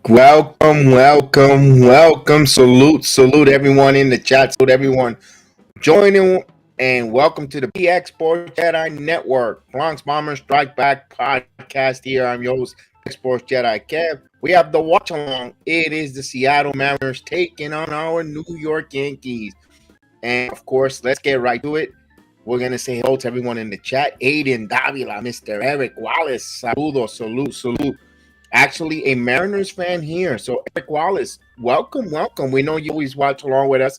Welcome. Salute everyone in the chat. Salute everyone joining, and welcome to the BX Sports Jedi Network, Bronx Bombers Strike Back podcast. Here, I'm your host, Sports Jedi Kev. We have the watch along. It is the Seattle Mariners taking on our New York Yankees, and of course, let's get right to it. We're gonna say hello to everyone in the chat. Aiden Davila, Mr. Eric Wallace, saludos, salute. Actually, a Mariners fan here. So, Eric Wallace, welcome. We know you always watch along with us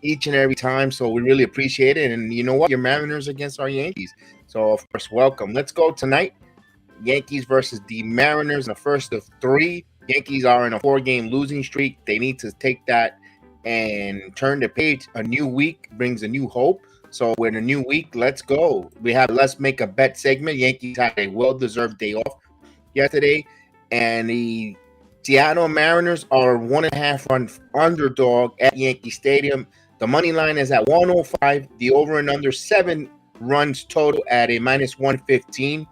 each and every time, so we really appreciate it. And you know what? Your Mariners against our Yankees. So, of course, welcome. Let's go tonight. Yankees versus the Mariners, the first of three. Yankees are in a 4-game losing streak. They need to take that and turn the page. A new week brings a new hope. So, with a new week, let's go. We have Let's Make a Bet segment. Yankees had a well-deserved day off yesterday. And the Seattle Mariners are 1.5 run underdog at Yankee Stadium. The money line is at 105. The over and under 7 runs total at a -115.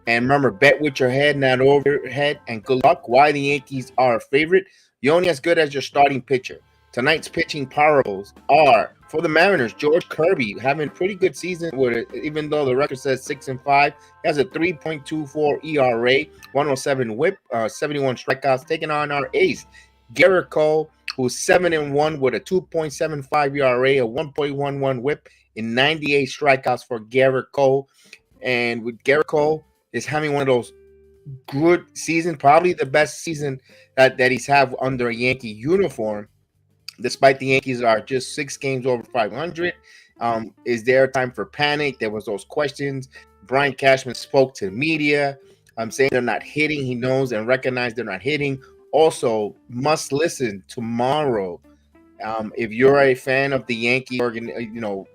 And remember, bet with your head, not overhead. And good luck. Why the Yankees are a favorite? You're only as good as your starting pitcher. Tonight's pitching parables are for the Mariners. George Kirby having a pretty good season with it, even though the record says 6-5. He has a 3.24 ERA, 107 WHIP, 71 strikeouts. Taking on our ace, Gerrit Cole, who's 7-1 with a 2.75 ERA, a 1.11 WHIP, and 98 strikeouts for Gerrit Cole. And with Gerrit Cole is having one of those good seasons, probably the best season that he's had under a Yankee uniform. Despite the Yankees are just 6 games over 500, is there a time for panic? There was those questions. Brian Cashman spoke to the media. Saying they're not hitting. He knows and recognized they're not hitting. Also, must listen tomorrow. If you're a fan of the Yankee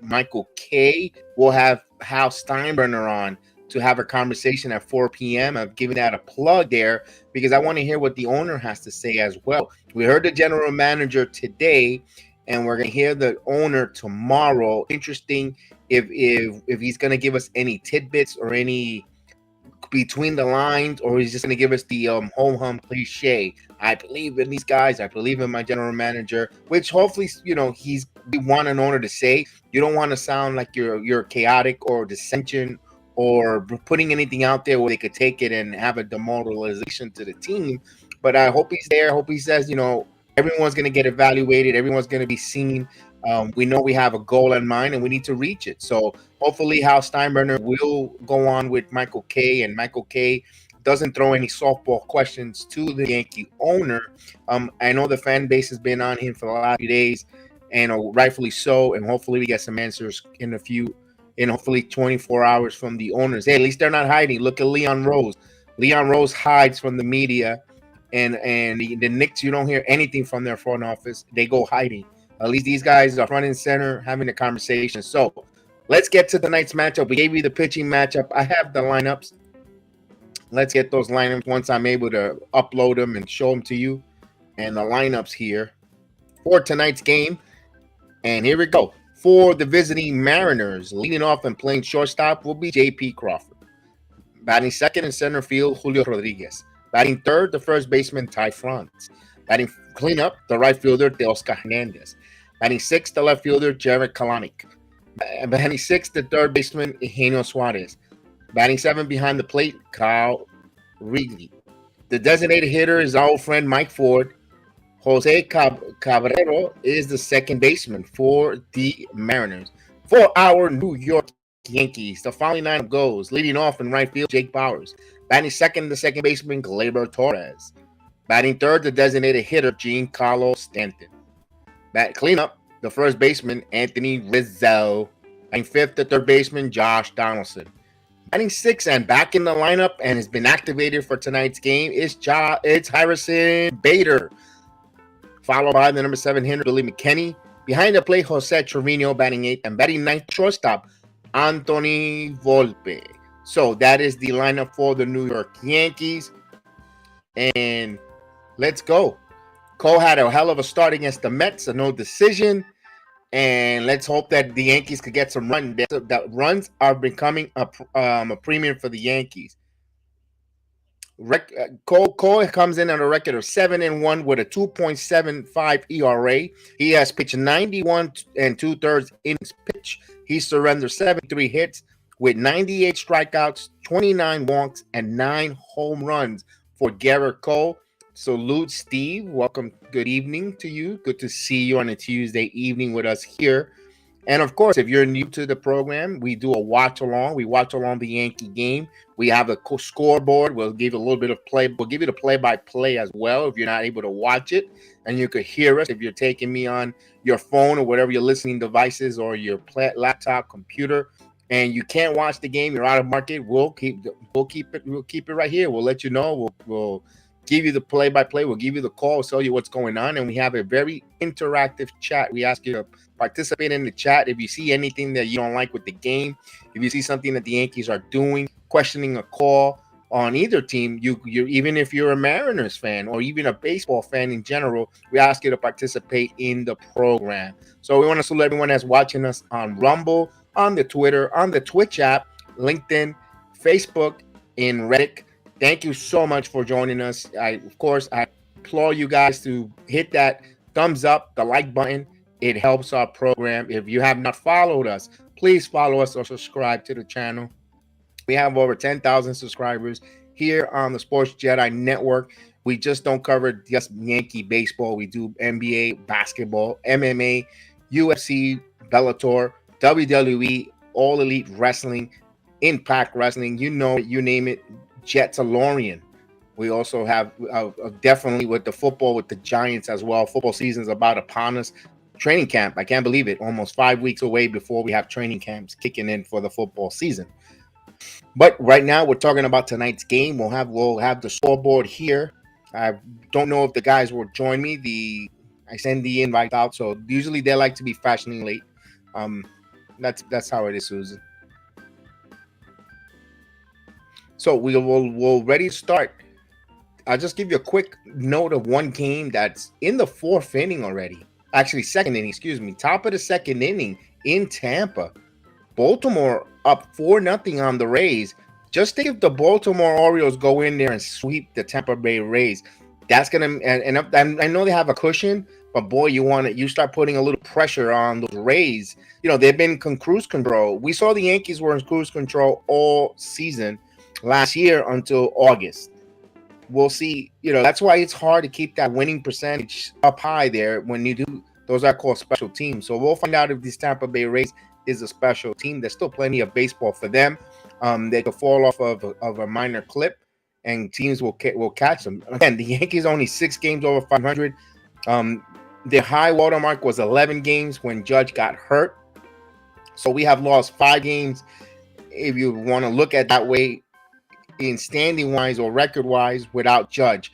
Michael Kay will have Hal Steinbrenner on to have a conversation at 4 p.m. I'm giving that a plug there because I want to hear what the owner has to say as well. We heard the general manager today, and we're going to hear the owner tomorrow. Interesting if he's going to give us any tidbits or any between the lines, or he's just going to give us the home cliche. I believe in these guys. I believe in my general manager, which hopefully, we want an owner to say. You don't want to sound like you're chaotic or dissension or putting anything out there where they could take it and have a demoralization to the team. But I hope he's there. I hope he says, everyone's going to get evaluated. Everyone's going to be seen. We know we have a goal in mind and we need to reach it. So hopefully Hal Steinbrenner will go on with Michael Kay, and Michael Kay doesn't throw any softball questions to the Yankee owner. I know the fan base has been on him for the last few days, and rightfully so. And hopefully we get some answers in hopefully 24 hours from the owners. Hey, at least they're not hiding. Look at Leon Rose. Leon Rose hides from the media, and the Knicks, you don't hear anything from their front office. They go hiding. At least these guys are front and center having a conversation. So let's get to tonight's matchup. We gave you the pitching matchup. I have the lineups. Let's get those lineups once I'm able to upload them and show them to you. And the lineups here for tonight's game. And here we go. For the visiting Mariners, leading off and playing shortstop will be J.P. Crawford. Batting second in center field, Julio Rodriguez. Batting third, the first baseman, Ty France. Batting cleanup, the right fielder, Teoscar Hernandez. Batting sixth, the left fielder, Jarred Kelenic. Batting sixth, the third baseman, Eugenio Suarez. Batting seventh behind the plate, Kyle Wrigley. The designated hitter is our old friend Mike Ford. Jose Cabrero is the second baseman for the Mariners. For our New York Yankees, the following lineup goes: leading off in right field, Jake Bauers. Batting second, the second baseman, Gleyber Torres. Batting third, the designated hitter, Giancarlo Stanton. Bat cleanup, the first baseman, Anthony Rizzo. Batting fifth, the third baseman, Josh Donaldson. Batting sixth and back in the lineup and has been activated for tonight's game is it's Harrison Bader, followed by the number 7 hitter, Billy McKinney. Behind the plate, Jose Trevino batting 8th, and batting 9th, shortstop, Anthony Volpe. So that is the lineup for the New York Yankees. And let's go. Cole had a hell of a start against the Mets, a no decision. And let's hope that the Yankees could get some runs. That runs are becoming a premium for the Yankees. Cole comes in on a record of 7-1 with a 2.75 ERA. He has pitched 91 2/3 innings pitched. He surrendered 73 hits with 98 strikeouts, 29 walks, and 9 home runs for Gerrit Cole. Salute, Steve. Welcome. Good evening to you. Good to see you on a Tuesday evening with us here. And of course, if you're new to the program, we do a watch along. We watch along the Yankee game. We have a scoreboard. We'll give you a little bit of play. We'll give you the play-by-play as well if you're not able to watch it. And you could hear us if you're taking me on your phone or whatever your listening devices or your laptop, computer, and you can't watch the game. You're out of market. We'll keep it right here. We'll let you know. We'll give you the play-by-play. We'll give you the call. We'll tell you what's going on. And we have a very interactive chat. We ask you to participate in the chat. If you see anything that you don't like with the game, if you see something that the Yankees are doing, questioning a call on either team, you even if you're a Mariners fan or even a baseball fan in general, we ask you to participate in the program. So we want to salute everyone that's watching us on Rumble, on the Twitter, on the Twitch app, LinkedIn, Facebook, and Reddit. Thank you so much for joining us. I implore you guys to hit that thumbs up, the like button. It helps our program. If you have not followed us, please follow us or subscribe to the channel. We have over 10,000 subscribers here on the Sports Jedi Network. We just don't cover just Yankee baseball. We do NBA, basketball, MMA, UFC, Bellator, WWE, All Elite Wrestling, Impact Wrestling, you know it, you name it, Jetsalorian. We also have definitely with the football with the Giants as well. Football season is about upon us. Training camp, I can't believe it, almost 5 weeks away before we have training camps kicking in for the football season. But right now we're talking about tonight's game. We'll have the scoreboard here. I don't know if the guys will join me. I send the invite out, so usually they like to be fashioning late. That's how it is, Susan. So we'll ready to start. I'll just give you a quick note of one game that's in the 4th inning already. Actually, 2nd inning, excuse me. Top of the 2nd inning in Tampa. Baltimore up 4-0 on the Rays. Just think if the Baltimore Orioles go in there and sweep the Tampa Bay Rays. That's gonna and I know they have a cushion, but boy, you start putting a little pressure on those Rays. You know, they've been in cruise control. We saw the Yankees were in cruise control all season last year until August. We'll see. You know, that's why it's hard to keep that winning percentage up high there when you do. Those are called special teams. So we'll find out if this Tampa Bay Rays is a special team. There's still plenty of baseball for them. They could fall off of a minor clip, and teams will catch them. Again, the Yankees only 6 games over 500. Their high watermark was 11 games when Judge got hurt. So we have lost 5 games, if you want to look at that way, in standing wise or record wise, without Judge.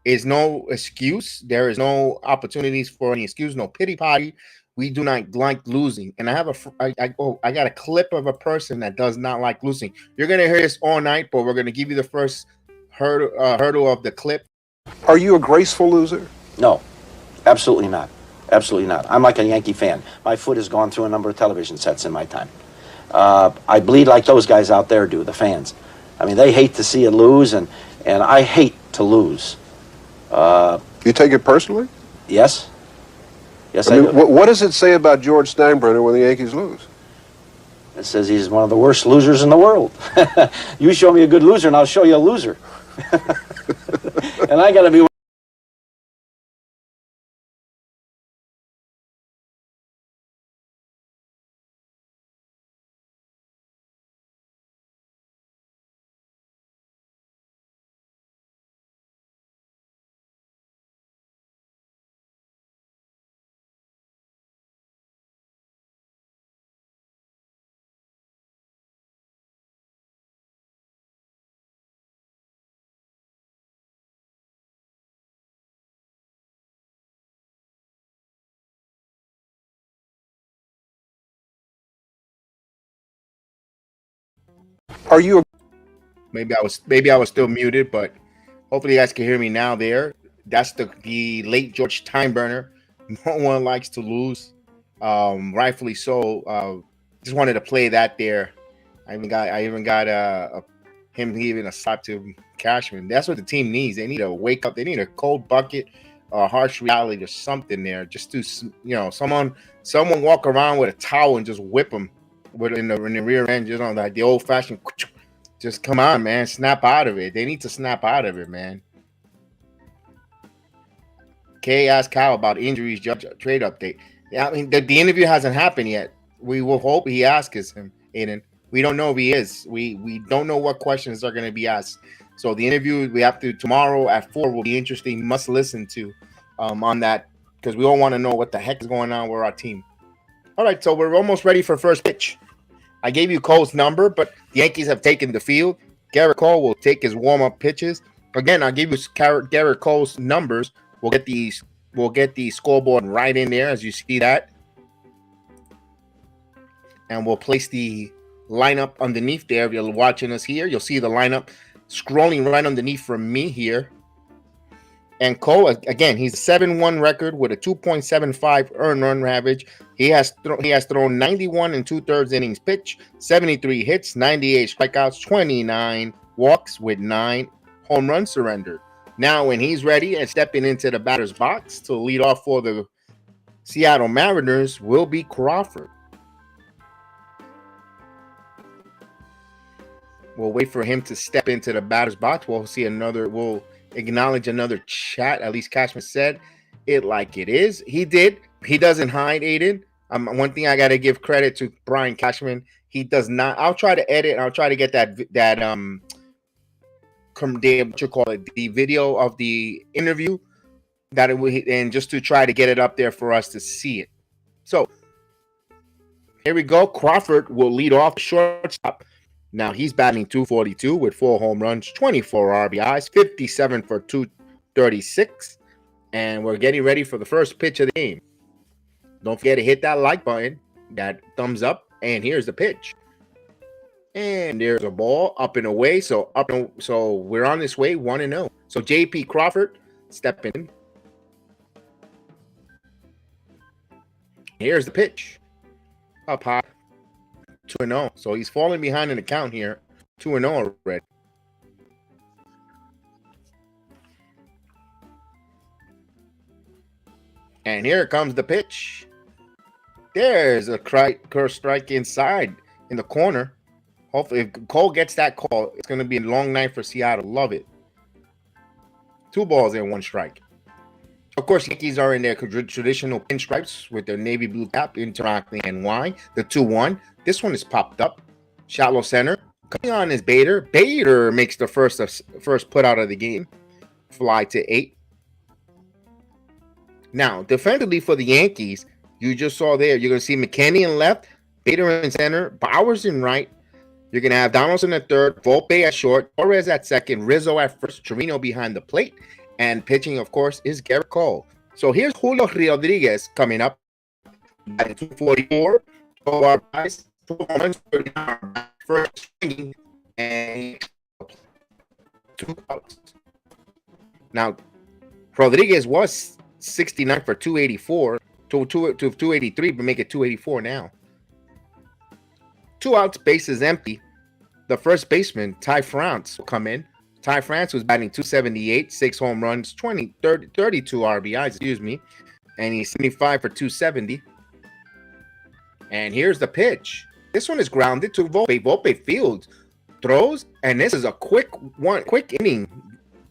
Is no excuse. There is no opportunities for any excuse, no pity party. We do not like losing. And I got a clip of a person that does not like losing. You're going to hear this all night, but we're going to give you the first hurdle of the clip. Are you a graceful loser? No, absolutely not. Absolutely not. I'm like a Yankee fan. My foot has gone through a number of television sets in my time. I bleed like those guys out there do, the fans. I mean, they hate to see it lose, and I hate to lose. You take it personally? Yes. Yes, I do. mean, what does it say about George Steinbrenner when the Yankees lose? It says he's one of the worst losers in the world. You show me a good loser, and I'll show you a loser. And I got to be. Are you Maybe I was still muted, but hopefully you guys can hear me now. There, that's the late George Time Burner. No one likes to lose, rightfully so. Just wanted to play that there. I even got him giving a slap to Cashman. That's what the team needs. They need to wake up. They need a cold bucket, or harsh reality, or something there. Just to someone walk around with a towel and just whip them with in the rear end, just on like the old fashioned. Just come on, man. Snap out of it. They need to snap out of it, man. Kay asked Kyle about injuries, judge trade update. Yeah, I mean, the interview hasn't happened yet. We will hope he asks him, Aiden. We don't know if he is. We don't know what questions are going to be asked. So the interview we have to tomorrow at 4 will be interesting. Must listen to on that, because we all want to know what the heck is going on with our team. All right, so we're almost ready for first pitch. I gave you Cole's number, but the Yankees have taken the field. Gerrit Cole will take his warm-up pitches. Again, I'll give you Gerrit Cole's numbers. We'll get the scoreboard right in there, as you see that. And we'll place the lineup underneath there. If you're watching us here, you'll see the lineup scrolling right underneath from me here. And Cole, again, he's a 7-1 record with a 2.75 earned run average. He has thrown 91 and 2/3 innings pitched, 73 hits, 98 strikeouts, 29 walks with 9 home runs surrendered. Now, when he's ready and stepping into the batter's box to lead off for the Seattle Mariners will be Crawford. We'll wait for him to step into the batter's box. We'll acknowledge another chat. At least Cashman said it like it is. He did. He doesn't hide, Aiden. One thing I got to give credit to Brian Cashman. He does not. I'll try to edit. I'll try to get the video of the interview and just to try to get it up there for us to see it. So here we go. Crawford will lead off shortstop. Now he's batting .242 with 4 home runs, 24 RBIs, 57 for 236. And we're getting ready for the first pitch of the game. Don't forget to hit that like button, that thumbs up, and here's the pitch. And there's a ball up and away. So we're on this way 1-0. So JP Crawford stepping in. Here's the pitch. Up high. 2-0. So he's falling behind in the count here. 2-0 already. And here comes the pitch. There's a curse strike inside in the corner. Hopefully, if Cole gets that call, it's going to be a long night for Seattle. Love it. 2 balls and 1 strike. Of course, Yankees are in their traditional pinstripes with their navy blue cap, interacting NY. The 2-1. This one is popped up. Shallow center. Coming on is Bader. Bader makes the first put out of the game. Fly to 8. Now, defensively for the Yankees, you just saw there, you're going to see McKinney in left, Bader in center, Bowers in right. You're going to have Donaldson at third, Volpe at short, Torres at second, Rizzo at first, Trevino behind the plate. And pitching, of course, is Gerrit Cole. So here's Julio Rodriguez coming up at 244. 12 RBIs, 2 runs, first swinging, and 2 outs. Now, Rodriguez was 69 for 284 to 283, but make it 284 now. 2 outs, bases empty. The first baseman, Ty France, will come in. Ty France was batting .278, 6 home runs, 32 RBIs, excuse me. And he's 75 for 270. And here's the pitch. This one is grounded to Volpe. Volpe fields, throws, and this is a quick inning.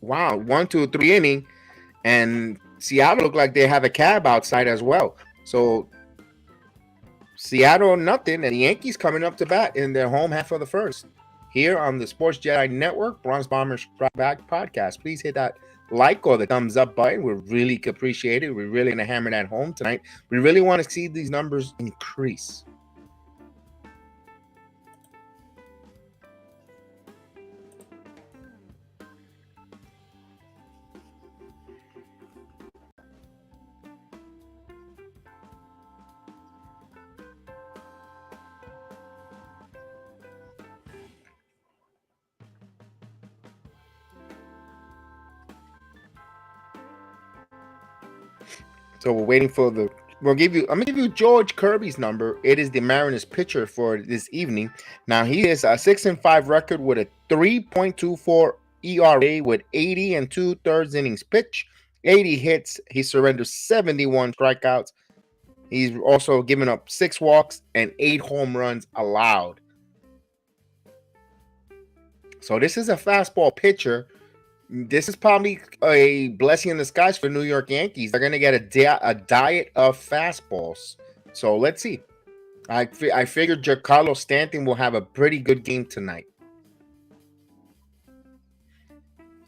wow, 1, 2, 3 inning, and Seattle looked like they have a cab outside as well. So Seattle nothing, and the Yankees coming up to bat in their home half of the first. Here on the Sports Jedi Network, Bronx Bombers Strike Back podcast. Please hit that like or the thumbs up button. We're really appreciate it. We're really gonna hammer that home tonight. We really want to see these numbers increase. So we're waiting for the. I'm gonna give you George Kirby's number. It is the Mariners pitcher for this evening. Now he is a 6-5 record with a 3.24 ERA with 80 and 2/3 innings pitch, 80 hits. He surrendered 71 strikeouts. He's also given up 6 walks and 8 home runs allowed. So this is a fastball pitcher. This is probably a blessing in disguise for New York Yankees. They're going to get a diet of fastballs. So let's see. I figured Giancarlo Stanton will have a pretty good game tonight.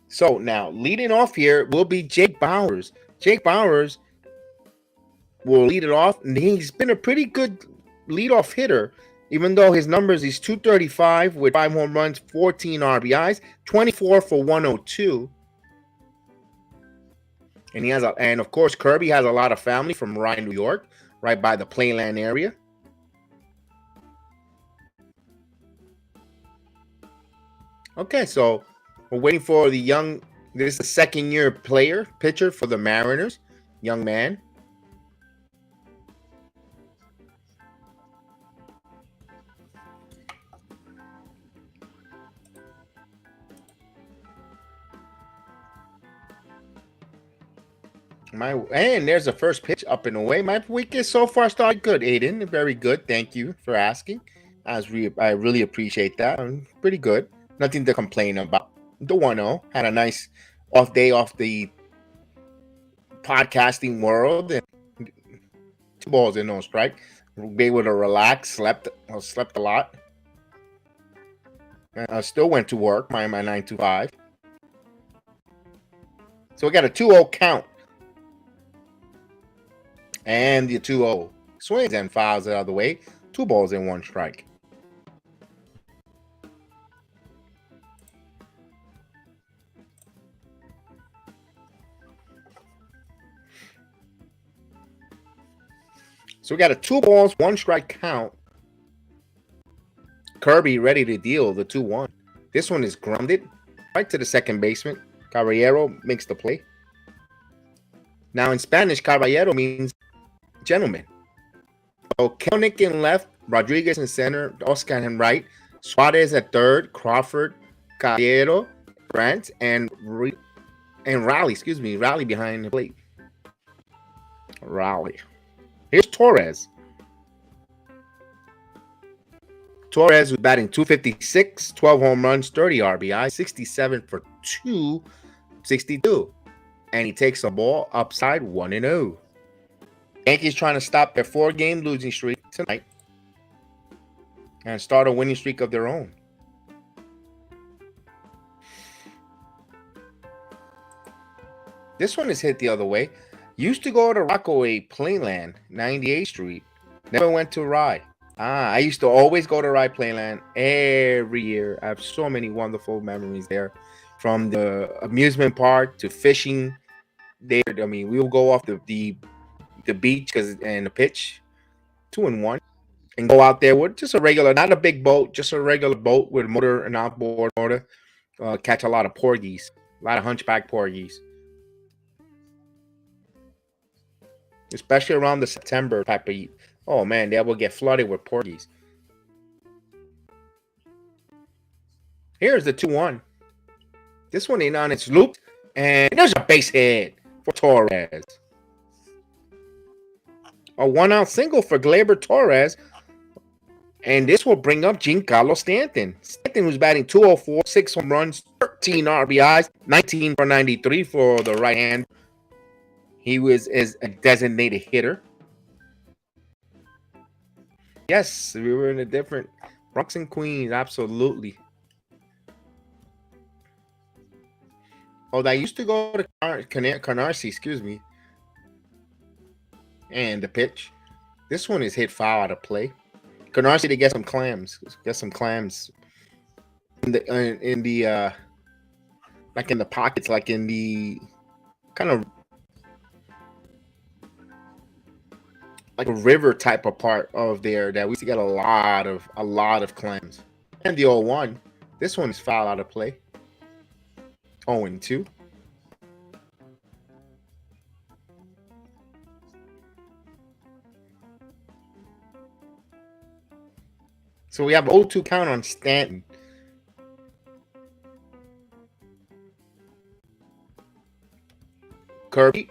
So now, leading off here will be Jake Bauers. Jake Bauers will lead it off. And he's been a pretty good leadoff hitter. Even though his numbers, he's 235 with 5 home runs, 14 RBIs, 24 for 102. And and of course, Kirby has a lot of family from Rye, New York, right by the Playland area. Okay, so we're waiting for the young. This is a second-year pitcher for the Mariners, young man. And there's the first pitch up and away. My week is so far started good, Aiden. Very good. Thank you for asking. I really appreciate that. I'm pretty good. Nothing to complain about. The 1-0 had a nice off day off the podcasting world. And 2 balls and no strike. Be able to relax. Slept a lot. I still went to work. My 9 to 5. So we got a 2-0 count. And the 2-0 swings and fouls it out of the way. 2 balls and 1 strike. So we got a 2 balls, 1 strike count. Kirby ready to deal the 2-1. This one is grounded right to the second baseman. Caballero makes the play. Now in Spanish, Caballero means gentlemen. So Kelnick in left, Rodriguez in center, Oscar in right, Suarez at third, Crawford, Caballero, Brandt, and Raleigh behind the plate. Raleigh. Here's Torres. Torres was batting .256, 12 home runs, 30 RBI, 67 for 262. And he takes the ball upside 1-0. Yankees trying to stop their 4-game losing streak tonight and start a winning streak of their own. This one is hit the other way. Used to go to Rockaway Playland, 98th Street. Never went to Rye. I used to always go to Rye Playland every year. I have so many wonderful memories there. From the amusement park to fishing there. I mean, we will go off the beach and the pitch 2-1 and go out there with just a regular, not a big boat, just a regular boat with a motor, an outboard motor. Catch a lot of porgies, a lot of hunchback porgies, especially around the September type of. Oh man, they will get flooded with porgies. Here's the 2-1. This one ain't on its loop, and there's a base hit for Torres. A 1-out single for Gleyber Torres. And this will bring up Giancarlo Stanton. Stanton was batting 204, 6 home runs, 13 RBIs, 19 for 93 for the right hand. He was as a designated hitter. Yes, we were in a different Bronx and Queens, absolutely. Oh, I used to go to Canarsie, excuse me. And the pitch. This one is hit foul out of play. Canarsie to get some clams. Get some clams in the like in the pockets, like in the kind of like a river type of part of there that we used to get a lot of clams. And the 0-1. This one is foul out of play. 0-2. So we have an 0-2 count on Stanton. Kirby.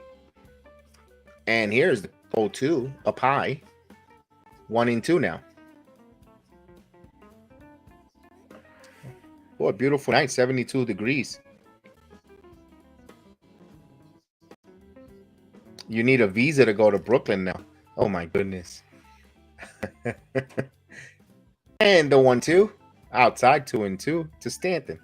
And here's the 0-2 up high. 1-2 now. Boy, beautiful night, 72 degrees. You need a visa to go to Brooklyn now. Oh my goodness. And the 1-2 outside, 2-2 to Stanton.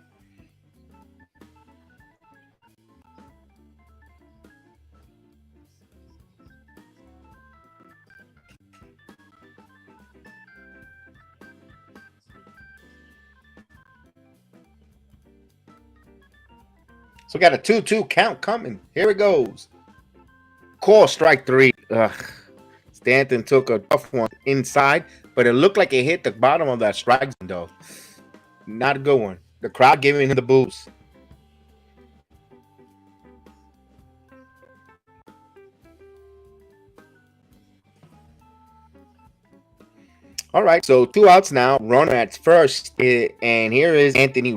So we got a 2-2 count coming. Here it goes. Call strike 3. Ugh. Stanton took a tough one inside, but it looked like it hit the bottom of that strike zone, though. Not a good one. The crowd giving him the boost. All right, so 2 outs now. Runner at first, and here is Anthony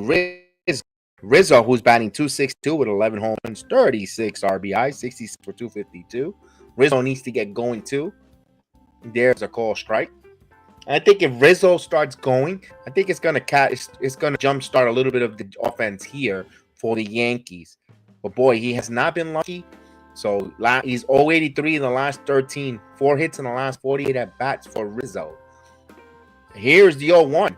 Rizzo, who's batting .262 with 11 home runs, 36 RBI, 66 for 252. Rizzo needs to get going too. There's a call strike. I think if Rizzo starts going, I think it's gonna jumpstart a little bit of the offense here for the Yankees. But boy, he has not been lucky. So he's 083 in the last 13, 4 hits in the last 48 at bats for Rizzo. Here's the 0-1.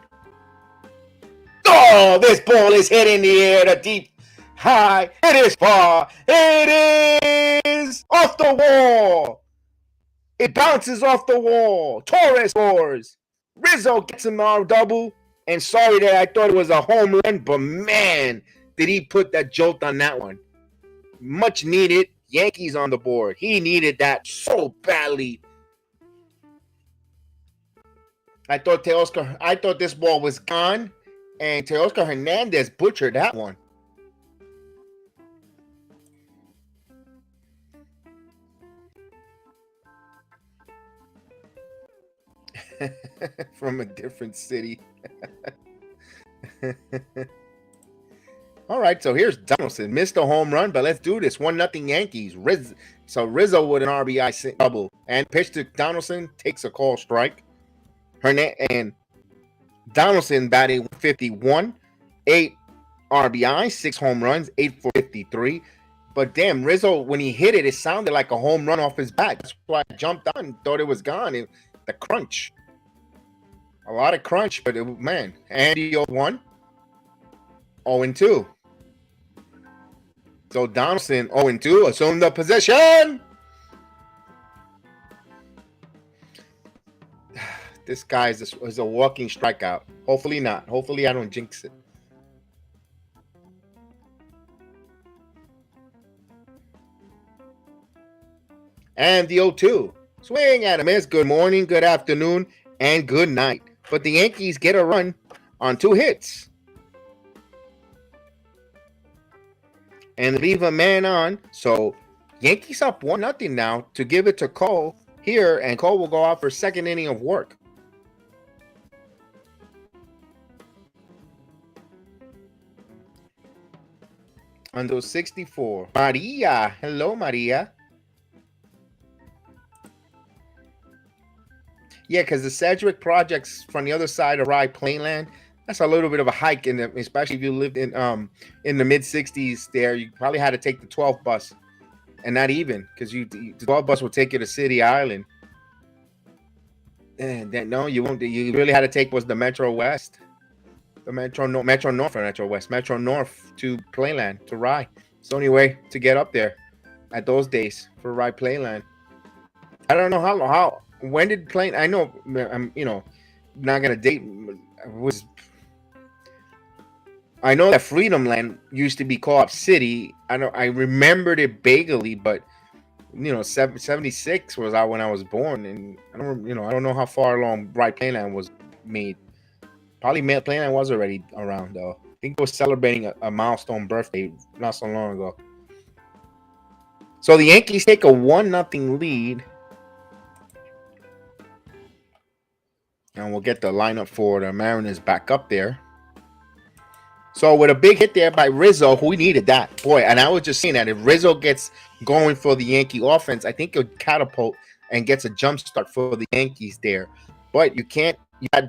Oh, this ball is hit in the air, the deep high. It is far. It is off the wall. It bounces off the wall. Torres scores. Rizzo gets him on double. And sorry that I thought it was a home run, but man, did he put that jolt on that one. Much needed. Yankees on the board. He needed that so badly. I thought this ball was gone, and Teoscar Hernandez butchered that one. From a different city. All right, so here's Donaldson. Missed a home run, but let's do this. 1-0 Yankees. So Rizzo with an RBI double. And pitch to Donaldson, takes a call strike. And Donaldson batting 151, 8 RBI, 6 home runs, 8 for 53. But damn, Rizzo, when he hit it, it sounded like a home run off his bat. That's why I jumped on, thought it was gone. The crunch. A lot of crunch, but man. Andy 0-1, 0-2. So Donaldson 0-2, assumed the possession. This guy is a walking strikeout. Hopefully not. Hopefully I don't jinx it. And the 0-2. Swing at a miss. Good morning, good afternoon, and good night. But the Yankees get a run on 2 hits. And leave a man on. So Yankees up 1-0 now to give it to Cole here. And Cole will go out for second inning of work. Under 64. Maria. Hello, Maria. Yeah, because the Sedgwick projects from the other side of Rye Plainland, that's a little bit of a hike, especially if you lived in the mid '60s. There, you probably had to take the 12 bus, and not even because the 12 bus will take you to City Island. And then no, you won't. You really had to take was the Metro West, the Metro North or Metro West, Metro North to Plainland to Rye. It's the only way to get up there at those days for Rye Plainland. I don't know how when did Plain. I know I'm not gonna date. I know that Freedom Land used to be Co-op City. I remembered it vaguely, but 76 was out when I was born, and I don't know how far along Bright Plainland was made. Probably Plainland was already around though. I think it was celebrating a milestone birthday not so long ago. So the Yankees take a 1-0 lead. And we'll get the lineup for the Mariners back up there. So with a big hit there by Rizzo, who needed that. Boy, and I was just saying that if Rizzo gets going for the Yankee offense, I think it'll catapult and gets a jump start for the Yankees there. But you can't.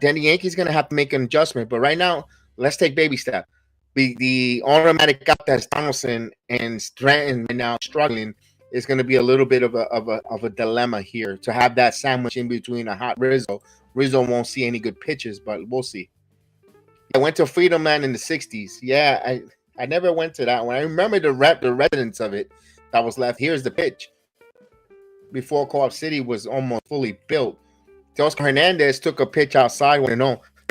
Then the Yankees going to have to make an adjustment. But right now, let's take baby step. The automatic out that's Donaldson and Stratton right now struggling is going to be a little bit of a dilemma here to have that sandwich in between a hot Rizzo. Rizzo won't see any good pitches, but we'll see. I went to Freedom Land in the 60s. Yeah, I never went to that one. I remember the residents of it that was left. Here's the pitch. Before Co-op City was almost fully built, Teoscar Hernandez took a pitch outside.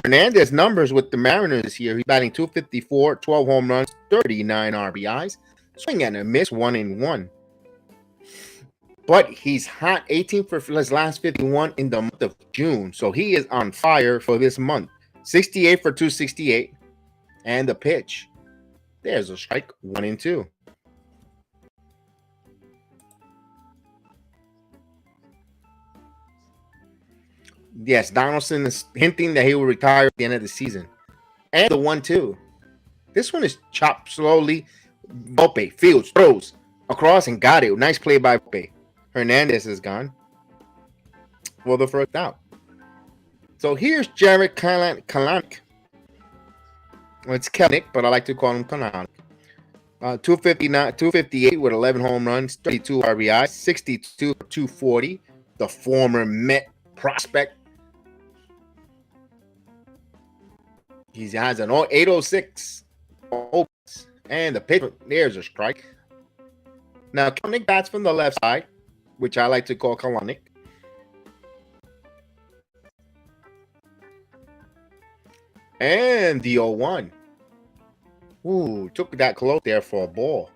Hernandez numbers with the Mariners this year. He's batting .254, 12 home runs, 39 RBIs. Swing and a miss, 1-1. But he's hot, 18 for his last 51 in the month of June. So he is on fire for this month. 68 for 268. And the pitch. There's a strike, 1-2. Yes, Donaldson is hinting that he will retire at the end of the season. And the 1-2. This one is chopped slowly. Volpe fields, throws across and got it. Nice play by Volpe. Hernandez is gone for the first out. So here's Gerrit Kalanick. Well, it's Kelnick, but I like to call him Kalanick. 258 with 11 home runs, 32 RBIs, 62 for 240. The former Met prospect. He has an 806. And the pitch, there's a strike. Now, Kalanick bats from the left side, which I like to call Kalanick. And the 0-1. Ooh, took that close there for a ball.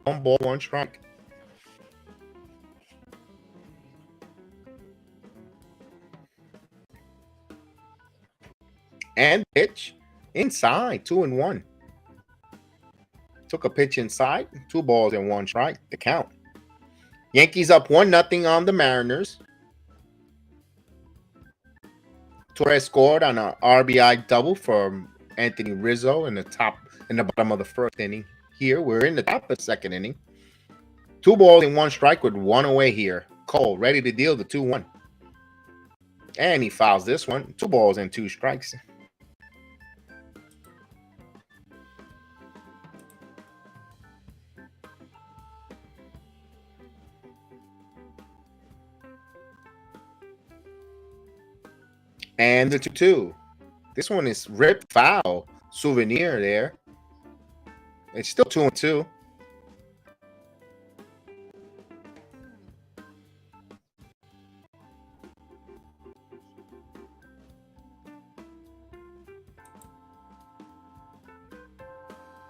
1 ball, 1 strike. And pitch inside, 2-1. Took a pitch inside, 2 balls and 1 strike. The count. Yankees up 1-0 on the Mariners. Torres scored on an RBI double for Anthony Rizzo in the bottom of the first inning. Here we're in the top of the second inning. 2 balls and 1 strike with 1 away here. Cole ready to deal the 2-1. And he fouls this one. 2 balls and 2 strikes. And the 2-2. This one is ripped foul. Souvenir there. It's still 2-2.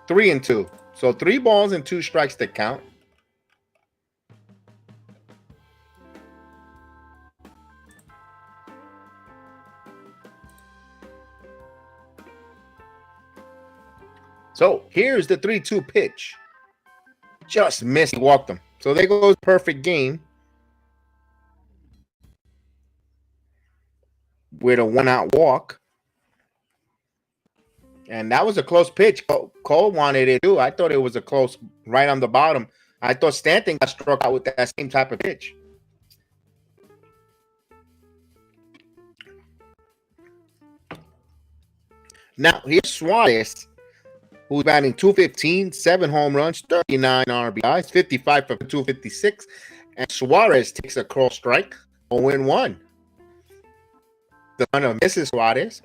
Three and 2. So 3 balls and 2 strikes to count. So here's the 3-2 pitch. Just missed. He walked him. So there goes perfect game. With a 1-out walk. And that was a close pitch. Cole wanted it too. I thought it was a close right on the bottom. I thought Stanton got struck out with that same type of pitch. Now, here's Suarez, who's batting 215, 7 home runs, 39 RBIs, 55 for 256. And Suarez takes a cross strike, 0-1. The son of Mrs. Suarez.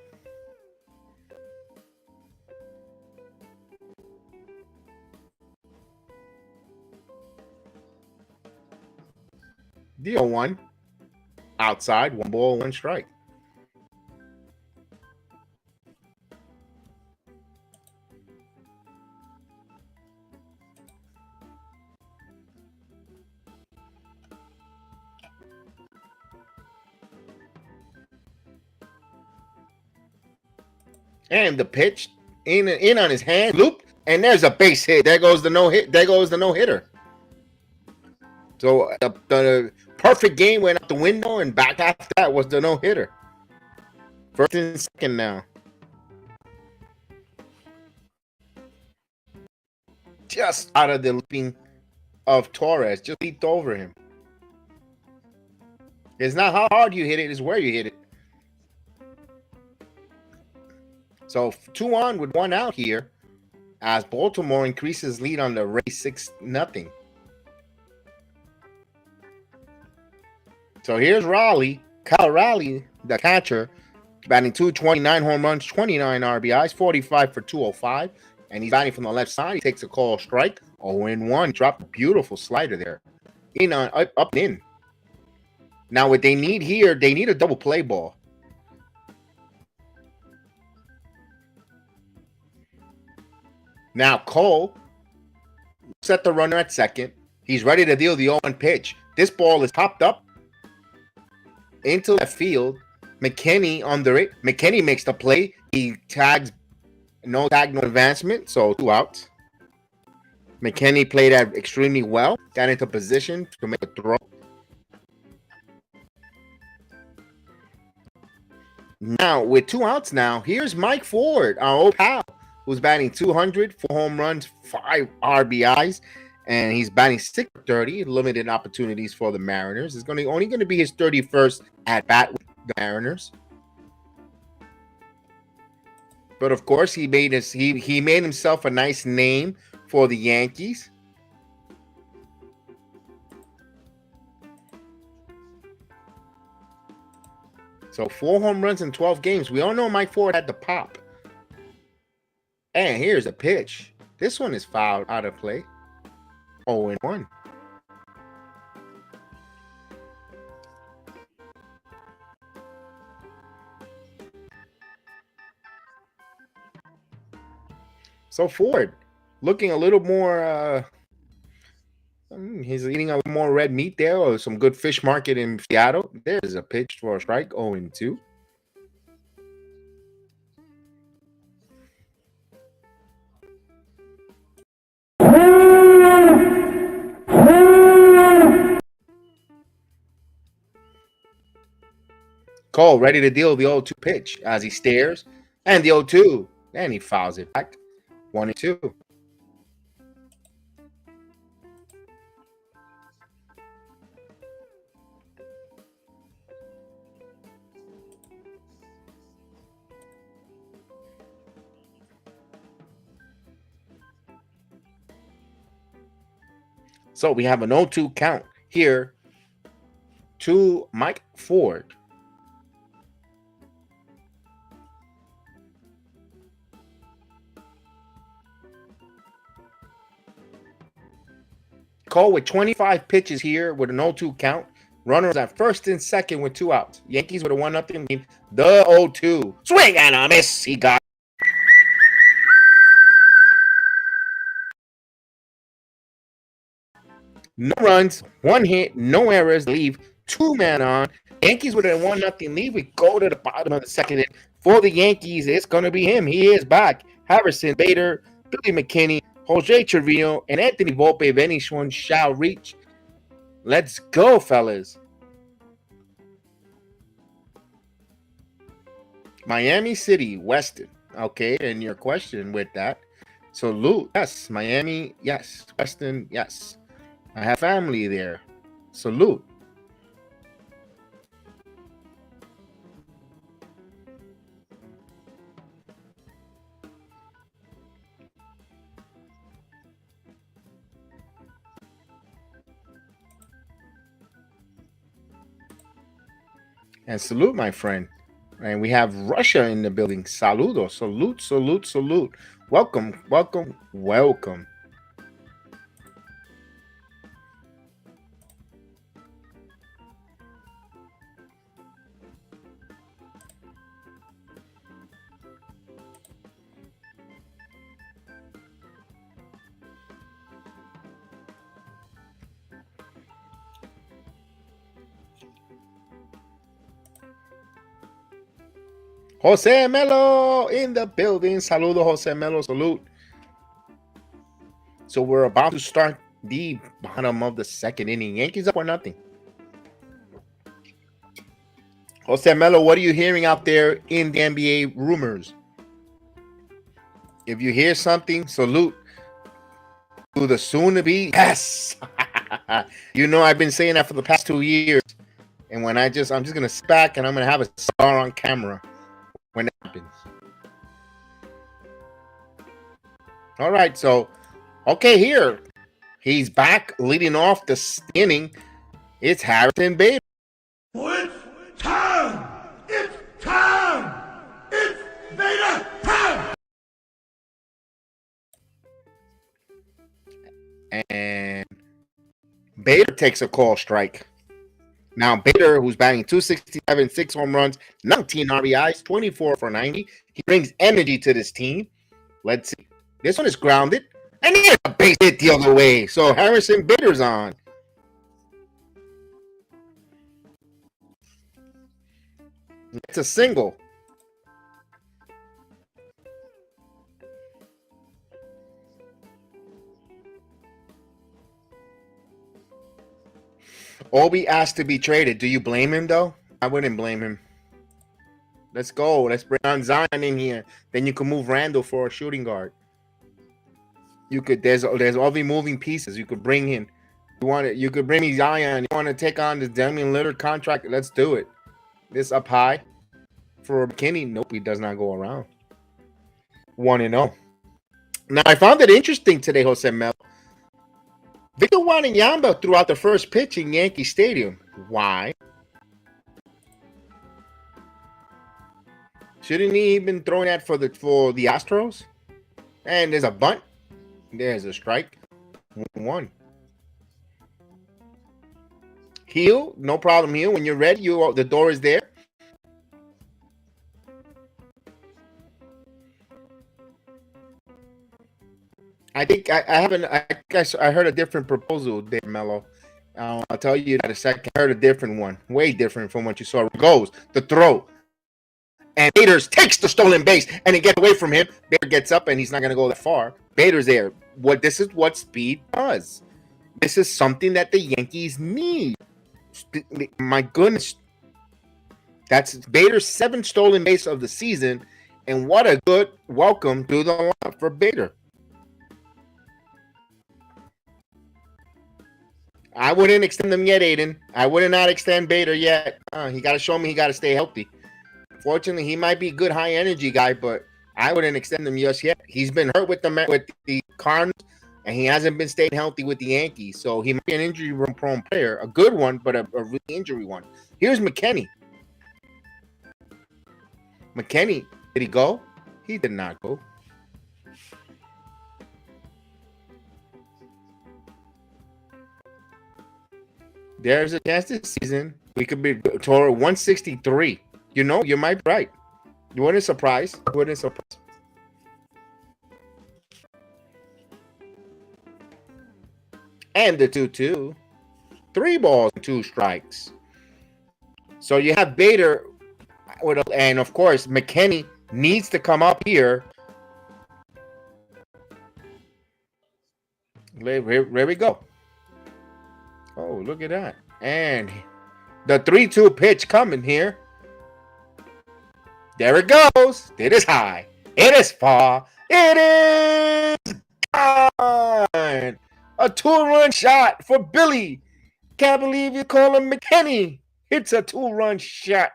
The 0-1. Outside, 1 ball, 1 strike. And the pitch in on his hand, looped, and there's a base hit. There goes the no hit. There goes the no hitter. So the perfect game went out the window, and back after that was the no hitter. First and second now. Just out of the leaping of Torres, just leaped over him. It's not how hard you hit it; it's where you hit it. So 2-on with 1 out here, as Baltimore increases lead on the Rays 6-0. So here's Kyle Raleigh, the catcher, batting 229 home runs, 29 RBIs, 45 for 205, and he's batting from the left side. He takes a call strike, 0-1. Dropped a beautiful slider there, up and in. Now what they need here, they need a double play ball. Now Cole set the runner at second. He's ready to deal the 0-1 pitch. This ball is popped up into left field. McKinney under it. McKinney makes the play. He tags, no advancement, so 2 outs. McKinney played that extremely well. Got into position to make a throw. Now with 2 outs now, here's Mike Ford, our old pal, who's batting 200, 4 home runs, 5 RBIs, and he's batting 630. Limited opportunities for the Mariners. It's only going to be his 31st at bat with the Mariners. But of course, he made himself a nice name for the Yankees. So 4 home runs in 12 games. We all know Mike Ford had the pop. And here's a pitch. This one is fouled out of play. 0-1. So Ford looking a little more, he's eating a little more red meat there, or some good fish market in Seattle. There's a pitch for a strike, 0-2. Cole ready to deal the 0-2 pitch as he stares, and the 0-2, and he fouls it back. 1-2. So we have an 0-2 count here to Mike Ford. Cole with 25 pitches here with an 0-2 count. Runners at first and second with 2 outs. Yankees with a 1-0 lead. The 0-2. Swing and a miss. He got. No runs, 1 hit, no errors. Leave 2 men on. Yankees with a 1-0 lead. We go to the bottom of the second inning. For the Yankees, it's going to be him. He is back. Harrison Bader, Billy McKinney, Jose Trevino, and Anthony Volpe, if anyone shall reach. Let's go, fellas. Miami City, Weston. Okay, and your question with that. Salute. Yes. Miami, yes. Weston, yes. I have family there. Salute. And salute, my friend. And we have Russia in the building. Saludo. Salute, salute, salute. Welcome, welcome, welcome. Jose Melo in the building. Saludo, Jose Melo. Salute. So we're about to start the bottom of the second inning. Yankees up 1-0. Jose Melo, what are you hearing out there in the NBA rumors? If you hear something, salute to the soon-to-be. Yes. You know, I've been saying that for the past 2 years. And when I'm just gonna sit back and I'm gonna have a star on camera when it happens. All right, so okay, here he's back leading off the inning. It's Harrison Bader. It's time! It's time! It's Bader time! And Bader takes a call strike. Now, Bader, who's batting .267, 6 home runs, 19 RBIs, 24 for 90. He brings energy to this team. Let's see. This one is grounded. And he has a base hit the other way. So Harrison Bader's on. It's a single. Obi asked to be traded. Do you blame him, though? I wouldn't blame him. Let's go. Let's bring on Zion in here. Then you can move Randall for a shooting guard. You could. There's all the moving pieces. You could bring in. You could bring me Zion. You want to take on the Damian Lillard contract? Let's do it. This up high for McKinney. Nope, he does not go around. 1-0. Now I found it interesting today, Jose Melo. Victor Wanyama threw out the first pitch in Yankee Stadium. Why? Shouldn't he have been throwing that for the Astros? And there's a bunt. There's a strike. 1. Heel, no problem. Heel, when you're ready, the door is there. I think I heard a different proposal there, Mello. I'll tell you that in a second. I heard a different one, way different from what you saw. It goes the throw, and Bader takes the stolen base, and it gets away from him. Bader gets up, and he's not going to go that far. Bader's there. This is what speed does. This is something that the Yankees need. My goodness, that's Bader's 7th stolen base of the season, and what a good welcome to the lineup for Bader. I wouldn't extend them yet, Aiden. I would not extend Bader yet. He got to show me he got to stay healthy. Fortunately, he might be a good high energy guy, but I wouldn't extend him just yet. He's been hurt with the Cardinals, and he hasn't been staying healthy with the Yankees. So he might be an injury-prone player, a good one, but a really injury one. Here's McKinney. McKinney, did he go? He did not go. There's a chance this season we could be toward 163. You know, you might be right. You wouldn't surprise. You wouldn't surprise. And the 2-2. 3 balls and 2 strikes. So you have Bader, and of course, McKinney needs to come up here. There we go. Oh, look at that. And the 3-2 pitch coming here. There it goes. It is high. It is far. It is gone. A 2-run shot for Billy. Can't believe you call him McKinney. It's a 2-run shot.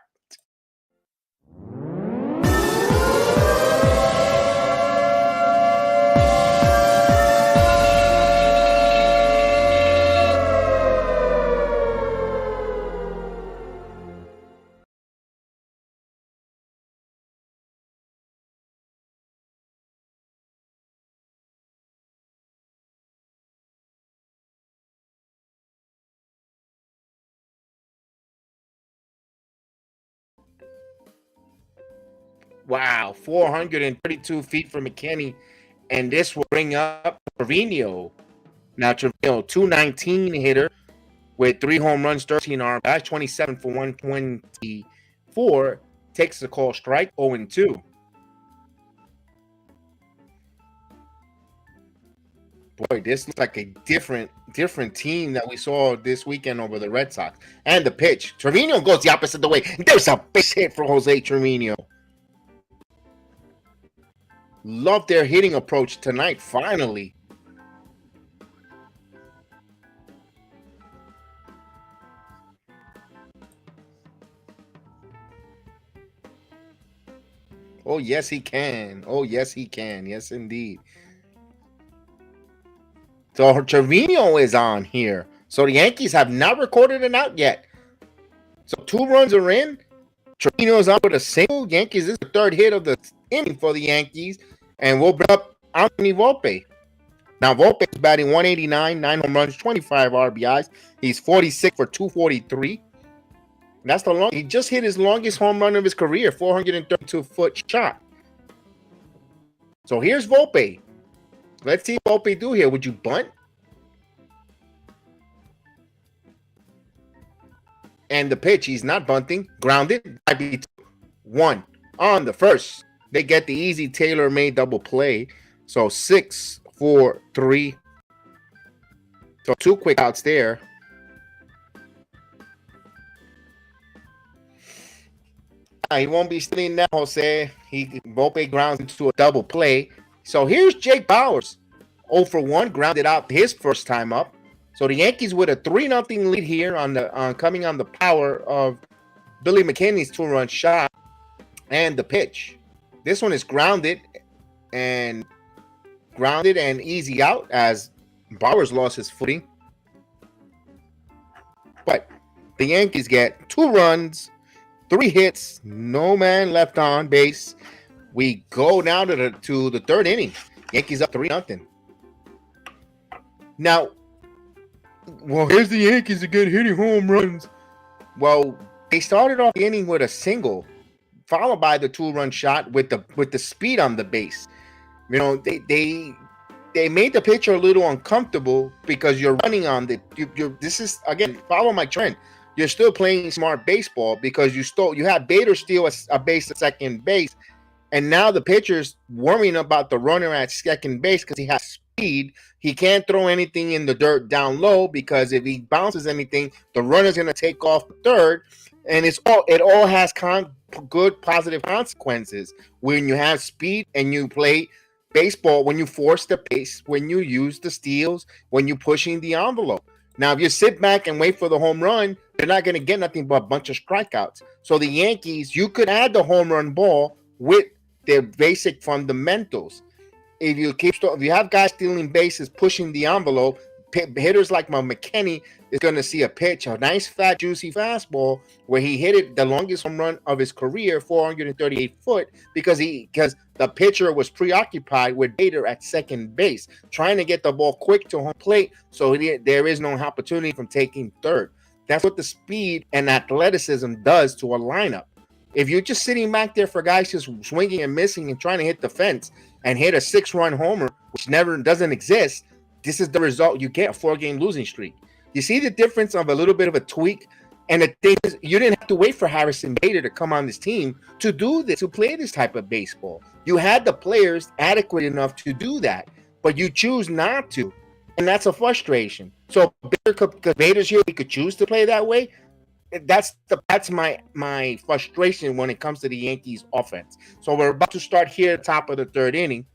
Wow, 432 feet for McKinney. And this will bring up Trevino. Now, Trevino, 219 hitter with 3 home runs, 13 RBIs, 27 for 124. Takes the call strike, 0-2. Boy, this looks like a different team that we saw this weekend over the Red Sox. And the pitch. Trevino goes the opposite the way. There's a base hit for Jose Trevino. Love their hitting approach tonight, finally. Oh, yes, he can. Oh, yes, he can. Yes, indeed. So Trevino is on here. So the Yankees have not recorded an out yet. So 2 runs are in. Trevino is out with a single. Yankees, this is the 3rd hit of the inning for the Yankees. And we'll bring up Anthony Volpe. Now, Volpe is batting 189, 9 home runs, 25 RBIs. He's 46 for 243. That's the long. He just hit his longest home run of his career, 432-foot shot. So here's Volpe. Let's see what Volpe do here. Would you bunt? And the pitch, he's not bunting. Grounded. 1 on the first. They get the easy tailor-made double play. So 6, 4, 3. So 2 quick outs there. He won't be stealing that, Jose. Volpe grounds into a double play. So here's Jake Bauers. 0 for 1, grounded out his first time up. So the Yankees with a 3-0 lead here on coming on the power of Billy McKinney's 2-run shot and the pitch. This one is grounded and easy out as Bauers lost his footing. But the Yankees get 2 runs, 3 hits, no man left on base. We go now to the 3rd inning. Yankees up 3-0. Now, well, here's the Yankees again hitting home runs. Well, they started off the inning with a single, followed by the 2-run shot with the speed on the base. You know, they made the pitcher a little uncomfortable because you're running on this is, again, follow my trend. You're still playing smart baseball because you had Bader steal a base at second base, and now the pitcher's worrying about the runner at second base because he has speed. He can't throw anything in the dirt down low because if he bounces anything, the runner's going to take off the third, and it all has good positive consequences when you have speed and you play baseball, when you force the pace, when you use the steals, when you're pushing the envelope. Now, if you sit back and wait for the home run, they're not going to get nothing but a bunch of strikeouts. So the Yankees, you could add the home run ball with their basic fundamentals. If you have guys stealing bases, pushing the envelope, hitters like McKinney is going to see a pitch, a nice, fat, juicy fastball where he hit it the longest home run of his career, 438 foot, because the pitcher was preoccupied with Bader at second base, trying to get the ball quick to home plate, so there is no opportunity from taking third. That's what the speed and athleticism does to a lineup. If you're just sitting back there for guys just swinging and missing and trying to hit the fence and hit a 6-run homer, which doesn't exist, this is the result you get, a 4-game losing streak. You see the difference of a little bit of a tweak? And the thing is, you didn't have to wait for Harrison Bader to come on this team to do this, to play this type of baseball. You had the players adequate enough to do that, but you choose not to. And that's a frustration. So because Bader's here, he could choose to play that way. That's my frustration when it comes to the Yankees offense. So we're about to start here at the top of the 3rd inning.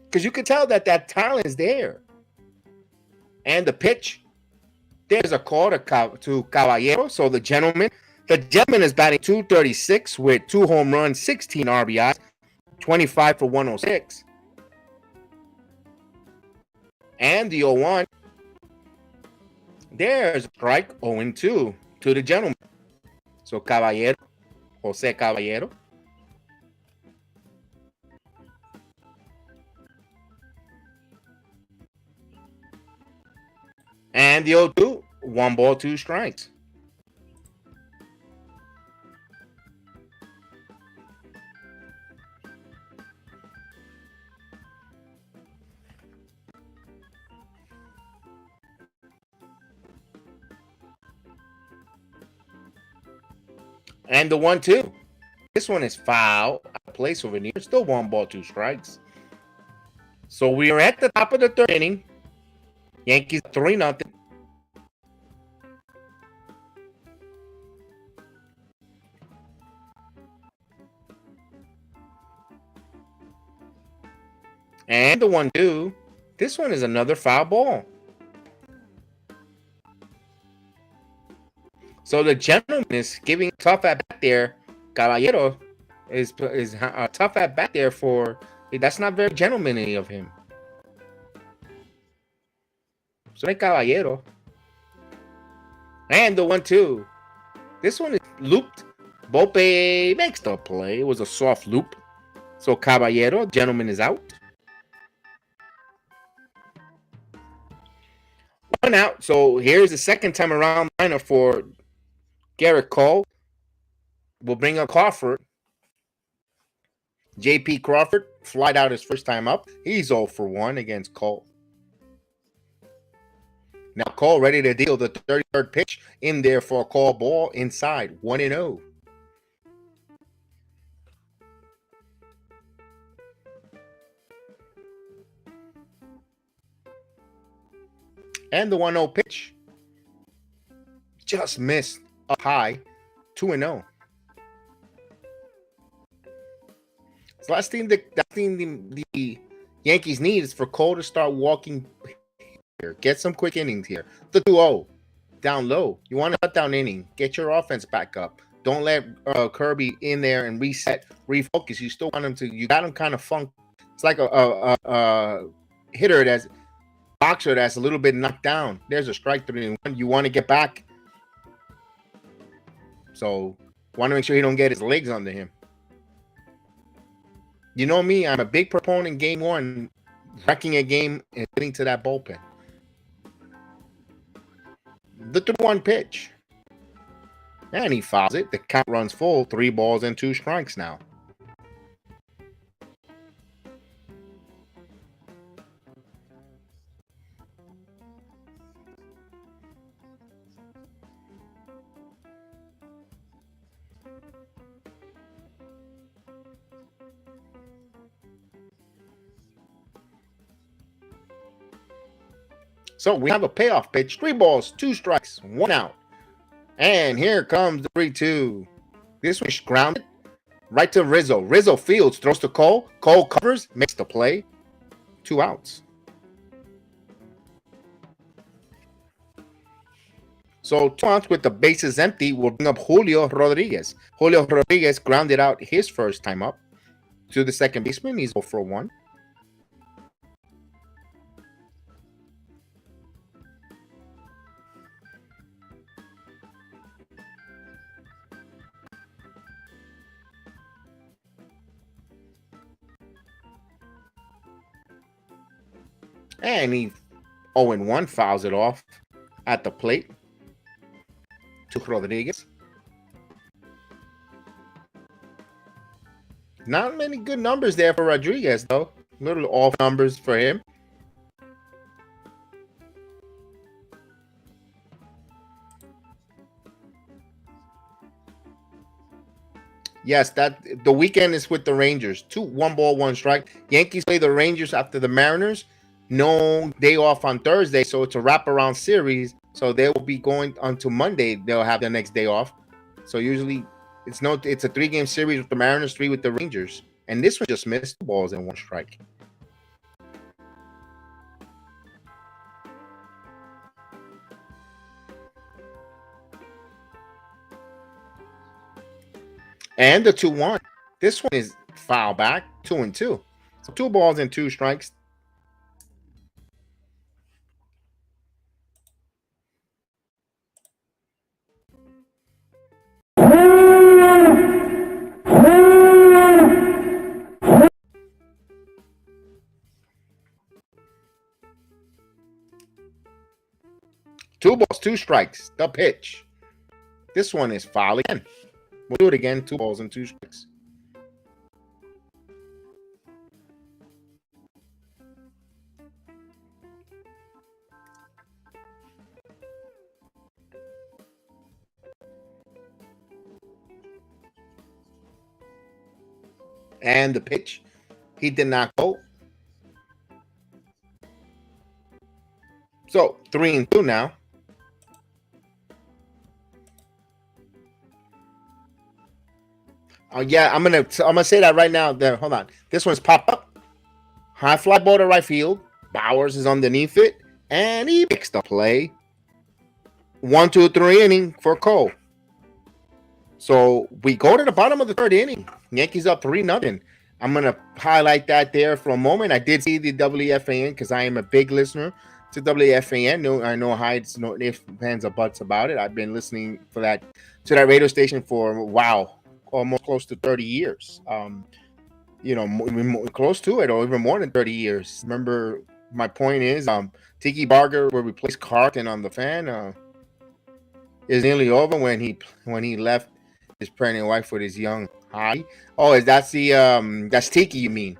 Because you can tell that talent is there. And the pitch, there's a call to Caballero. So the gentleman is batting 236 with 2 home runs, 16 RBIs, 25 for 106. And the 0-1, there's a strike, 0-2 to the gentleman. So Jose Caballero. And the 0-2, 1 ball, 2 strikes. And the 1-2. This one is foul. Place over near. Still 1 ball, 2 strikes. So we are at the top of the 3rd inning. Yankees 3-0. And the 1-2. This one is another foul ball. So the gentleman is giving a tough at bat there. Caballero is a tough at bat there for. That's not very gentlemanly of him. So Caballero. And the 1-2. This one is looped. Volpe makes the play. It was a soft loop. So Caballero, gentleman, is out. 1 out. So here's the second time around lineup for Gerrit Cole. We'll bring up Crawford. J.P. Crawford flied out his first time up. He's 0 for 1 against Cole. Now Cole ready to deal the 33rd pitch in there for a call ball inside. 1-0. And the 1-0 pitch. Just missed up high. 2-0. So last thing the Yankees need is for Cole to start walking here. Get some quick innings here. The 2-0. Down low. You want to cut down inning. Get your offense back up. Don't let Kirby in there and reset, refocus. You still want him to. You got him kind of funk. It's like a hitter that's boxer that's a little bit knocked down. There's a strike 3-1. You want to get back. So want to make sure he don't get his legs under him. You know me, I'm a big proponent game 1, wrecking a game and getting to that bullpen. The 2-1 pitch. And he fouls it. The count runs full. 3 balls and 2 strikes now. So we have a payoff pitch. 3 balls, 2 strikes, 1 out. And here comes the 3-2. This one's grounded right to Rizzo. Rizzo fields, throws to Cole. Cole covers, makes the play. 2 outs. So 2 outs with the bases empty will bring up Julio Rodriguez. Julio Rodriguez grounded out his first time up to the second baseman. He's 0 for 1. And he 0-1 fouls it off at the plate to Rodriguez. Not many good numbers there for Rodriguez, though. Little off numbers for him. Yes, that the weekend is with the Rangers. 1 ball, 1 strike. Yankees play the Rangers after the Mariners. No day off on Thursday, so it's a wraparound series. So they will be going until Monday. They'll have their next day off. So usually it's a 3-game series with the Mariners, 3 with the Rangers. And this one just missed 2 balls and 1 strike. And the 2-1. This one is foul back, 2-2. So 2 balls and 2 strikes. Two balls, 2 strikes. The pitch. This one is foul again. We'll do it again. 2 balls and 2 strikes. and the pitch. He did not go. So 3-2 now. Yeah, I'm gonna say that right now. There, hold on. This one's pop up. High fly ball to right field. Bowers is underneath it, and he makes the play. 1, 2, 3 inning for Cole. So we go to the bottom of the third inning. Yankees up 3-0. I'm gonna highlight that there for a moment. I did see the WFAN because I am a big listener to WFAN. No, I know Hyde's no ifs, ands, or buts about it. I've been listening to that radio station for almost close to 30 years. Close to it, or even more than 30 years. Remember, my point is, Tiki Barber will replace Carlton on the fan. Is nearly over when he left his pregnant wife with his young high. Oh, that's Tiki, you mean?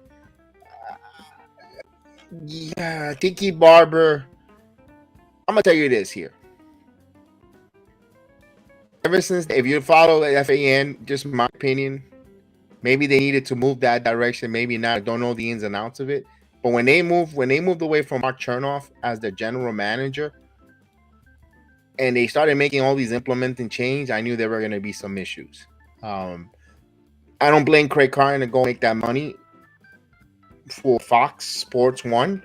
Yeah, Tiki Barber. I'm gonna tell you this here. Ever since, if you follow the FAN, just my opinion, maybe they needed to move that direction. Maybe not. I don't know the ins and outs of it. But when they moved away from Mark Chernoff as the general manager, and they started making all these implementing change, I knew there were going to be some issues. I don't blame Craig Carton to go make that money for Fox Sports 1.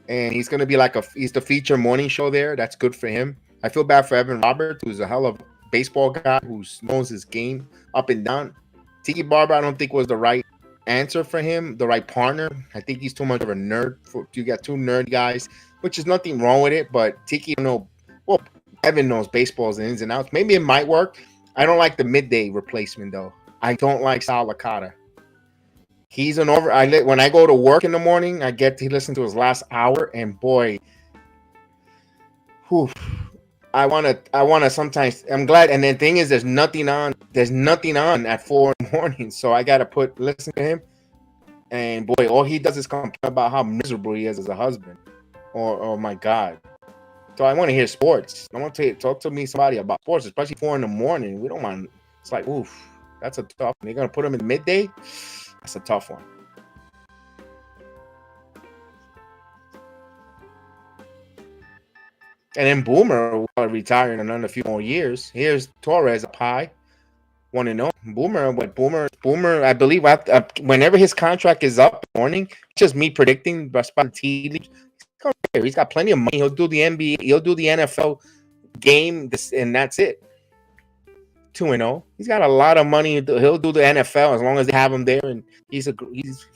And he's going to be he's the feature morning show there. That's good for him. I feel bad for Evan Roberts, who's a hell of a baseball guy who knows his game up and down. Tiki Barber, I don't think was the right answer for him, the right partner. I think he's too much of a nerd. You got two nerd guys, which is nothing wrong with it. But Tiki, Evan knows baseball's ins and outs. Maybe it might work. I don't like the midday replacement, though. I don't like Sal Licata. He's an when I go to work in the morning, I get to listen to his last hour, and boy, I wanna sometimes. I'm glad, and the thing is, there's nothing on at 4 in the morning, so I gotta listen to him. And boy, all he does is complain about how miserable he is as a husband. Oh my God. So I want to hear sports. I want to talk to me somebody about sports, especially 4 in the morning. We don't mind. It's like, oof, that's a tough one. They're gonna put him in midday. That's a tough one. And then Boomer will retire in another few more years. Here's Torres up high, 1-0. Boomer. I believe whenever his contract is up in the morning, just me predicting he's got plenty of money. He'll do the NBA. He'll do the NFL game, and that's it. 2-0. He's got a lot of money. He'll do the NFL as long as they have him there, and he's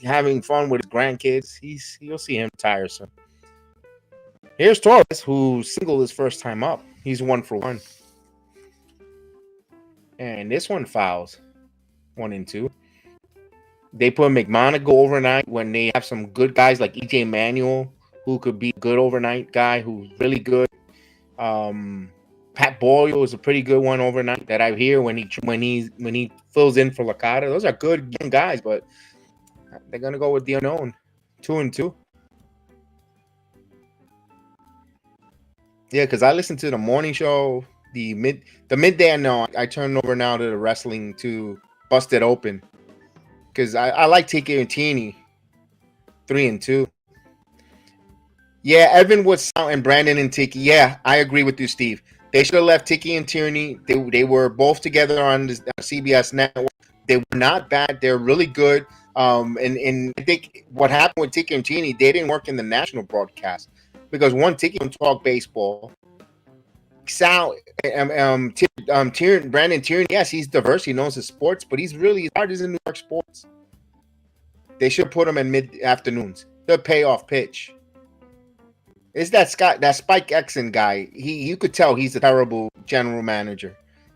having fun with his grandkids. You'll see him retire soon. Here's Torres, who singled his first time up. He's 1 for 1. And this one fouls. 1-2. They put McMonagle overnight when they have some good guys like EJ Manuel, who could be a good overnight guy, who's really good. Pat Boyle is a pretty good one overnight that I hear when he fills in for Licata. Those are good young guys, but they're gonna go with the unknown. 2-2. Yeah, because I listen to the morning show, the midday. I know I turn over now to the wrestling to Busted Open because I like Tiki and Teeny. 3-2. Yeah, Evan Woods and Brandon and Tiki. Yeah, I agree with you, Steve. They should have left Tiki and Tierney. They were both together on the CBS network. They were not bad. They're really good. And I think what happened with Tiki and Tierney, they didn't work in the national broadcast because Tiki don't talk baseball. Brandon Tierney, yes, he's diverse. He knows his sports, but his heart is in New York sports. They should put him in mid-afternoons. The payoff pitch. It's that Spike Exon guy. You could tell he's a terrible general manager.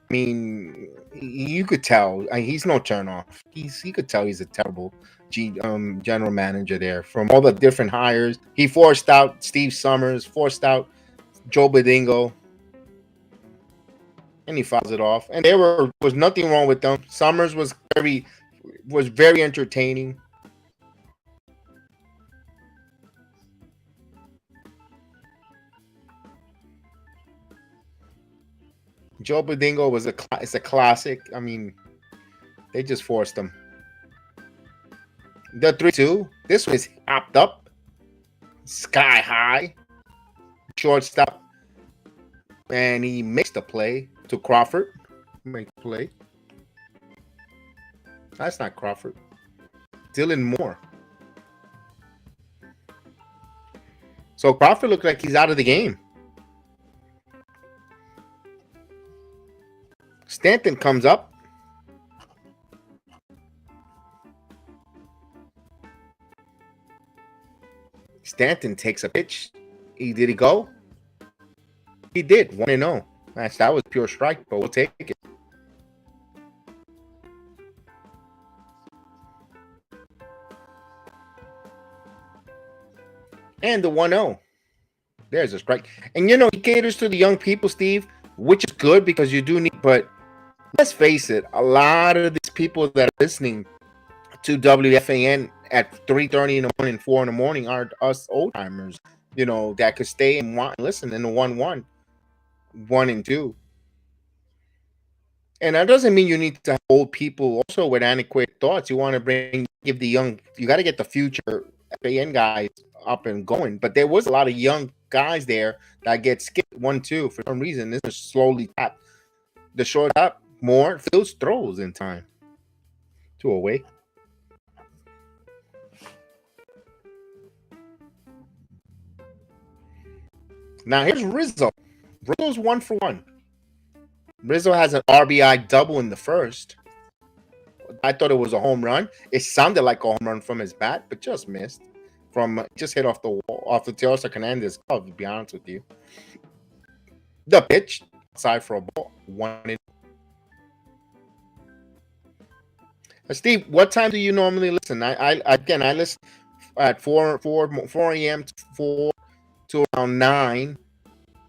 I mean, you could tell he's no turnoff. You could tell he's a terrible general manager there. From all the different hires, he forced out Steve Summers, forced out Joe Badingo, and he fouls it off. And there was nothing wrong with them. Summers was very entertaining. Joe Badingo it's a classic. I mean, they just forced him. The 3-2. This was popped up sky high. Shortstop. And he makes the play to Crawford. Make the play. That's not Crawford. Dylan Moore. So Crawford looked like he's out of the game. Stanton comes up. Stanton takes a pitch. Did he go? He did. 1-0. That was pure strike, but we'll take it. And the 1-0. There's a strike. And you know, he caters to the young people, Steve, which is good because you do need, but let's face it, a lot of these people that are listening to WFAN at 3:30 in the morning, 4 in the morning are us old timers, you know, that could stay and want and listen in the 1-1, 1 and 2. And that doesn't mean you need to have old people also with adequate thoughts. You want to give the young, you got to get the future FAN guys up and going. But there was a lot of young guys there that get skipped 1-2 for some reason. This is slowly tapped. The short up more Fields throws in time. 2 away. Now here's Rizzo. Rizzo's 1 for 1. Rizzo has an RBI double in the first. I thought it was a home run. It sounded like a home run from his bat, but just missed. Just hit off the wall, off the Teoscar Hernandez glove, to be honest with you. The pitch, side for a ball. 1-0. Steve, what time do you normally listen? I listen at 4 a.m. to around 9,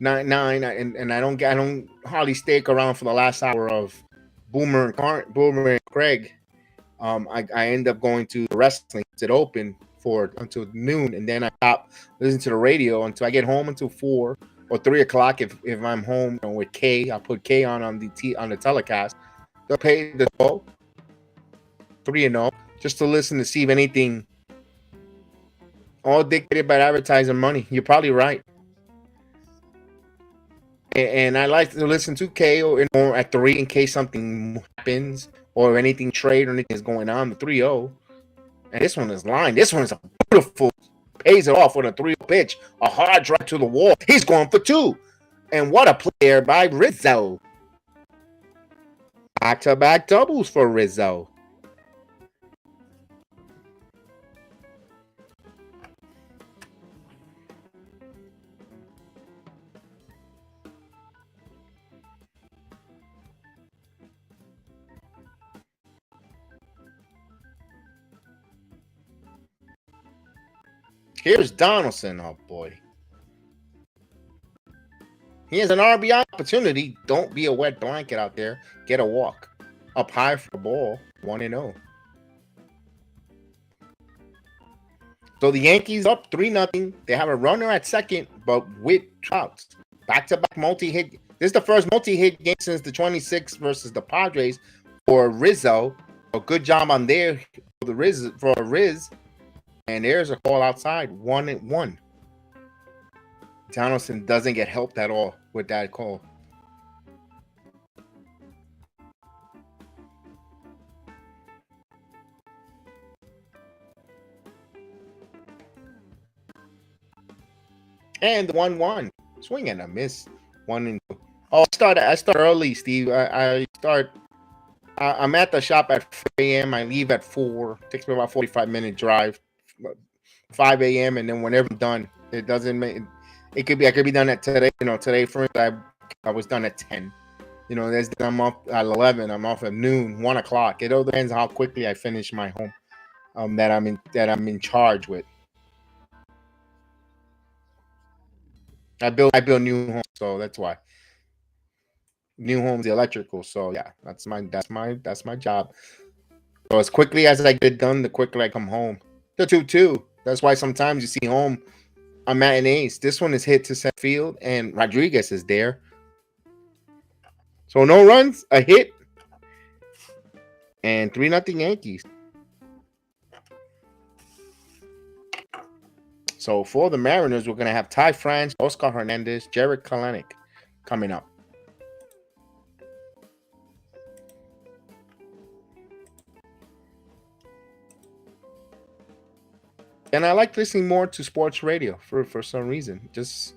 and I don't hardly stick around for the last hour of Boomer and Craig. I end up going to the wrestling. It's open until noon, and then I stop listening to the radio until I get home until 4 or 3 o'clock. If I'm home, you know, with K, I'll put K on the telecast. They'll pay the show 3-0 just to listen to see if anything. All dictated by advertising money. You're probably right. And I like to listen to K or at 3 in case something happens or anything trade or anything is going on. The 3-0. And this one is line. This one is a beautiful. Pays it off with a 3-0 pitch. A hard drive to the wall. He's going for 2. And what a player by Rizzo. Back-to-back doubles for Rizzo. Here's Donaldson. Oh, boy. He has an RBI opportunity. Don't be a wet blanket out there. Get a walk. Up high for the ball. 1-0. So the Yankees up 3-0. They have a runner at second, but with outs. Back-to-back multi-hit. This is the first multi-hit game since the 26 versus the Padres for Rizzo. A good job on there for Riz. And there's a call outside, 1-1. Donaldson doesn't get helped at all with that call. And 1-1. Swing and a miss. 1-2. Oh, I start early, Steve. I'm at the shop at 4 a.m. I leave at 4. Takes me about 45-minute drive. 5 a.m. and then whenever I'm done, it doesn't make it. I could be done at today. You know, today for instance, I was done at 10. You know, I'm off at 11. I'm off at noon, 1 o'clock. It all depends how quickly I finish my home that I'm in charge with. I build new homes, so that's why. New homes, the electrical. So yeah, that's my job. So as quickly as I get done, the quicker I come home. The 2-2. That's why sometimes you see home on matinees. This one is hit to center field, and Rodriguez is there. So no runs, a hit, and 3-0 Yankees. So for the Mariners, we're going to have Ty France, Oscar Hernandez, Gerrit Kalenic coming up. And I like listening more to sports radio for some reason. Just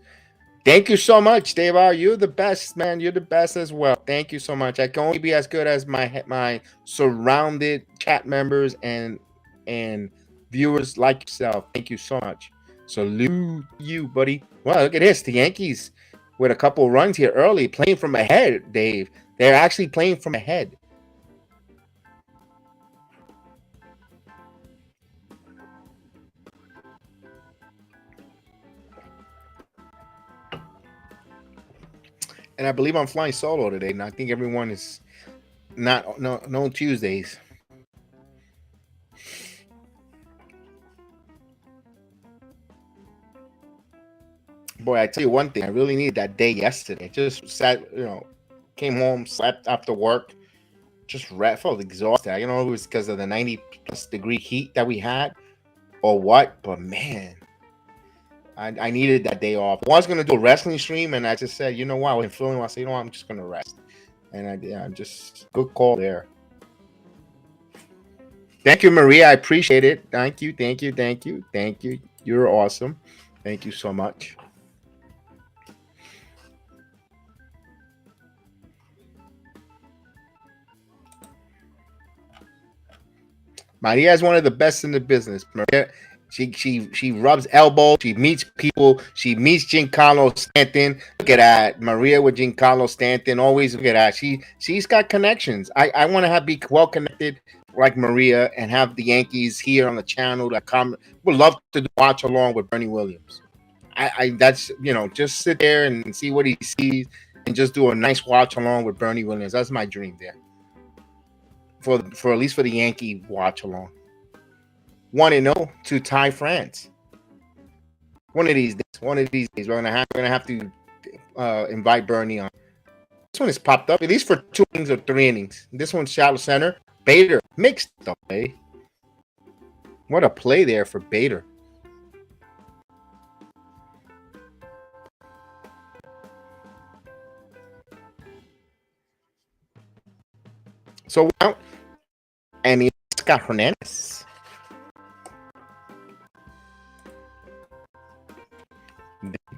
thank you so much, Dave. You're the best, man. You're the best as well. Thank you so much. I can only be as good as my surrounded chat members and viewers like yourself. Thank you so much. Salute you, buddy. Well, look at this. The Yankees with a couple runs here early, playing from ahead, Dave. They're actually playing from ahead. And I believe I'm flying solo today, and I think everyone is no Tuesdays. Boy, I tell you one thing, I really needed that day yesterday. Just sat, came home, slept after work, just felt exhausted. I don't know if it was because of the 90+ degree heat that we had or what, but man, I needed that day off. I was going to do a wrestling stream, and I just said, you know what, I was feeling, I said, you know what, I'm just going to rest. And I'm just, good call there. Thank you, Maria. I appreciate it. Thank you. You're awesome. Thank you so much. Maria is one of the best in the business. Maria, she rubs elbows. She meets people. She meets Giancarlo Stanton. Look at that, Maria with Giancarlo Stanton. Always look at that. She's got connections. I want to be well connected like Maria and have the Yankees here on the channel. Would love to watch along with Bernie Williams. That's just sit there and see what he sees and just do a nice watch along with Bernie Williams. That's my dream there. For at least for the Yankee watch along. 1-0 to Ty France. One of these days, we're gonna have to invite Bernie on. This one is popped up at least for 2 innings or 3 innings. This one's shallow center. Bader mixed up, eh? What a play there for Bader. So out, and he's got Hernandez.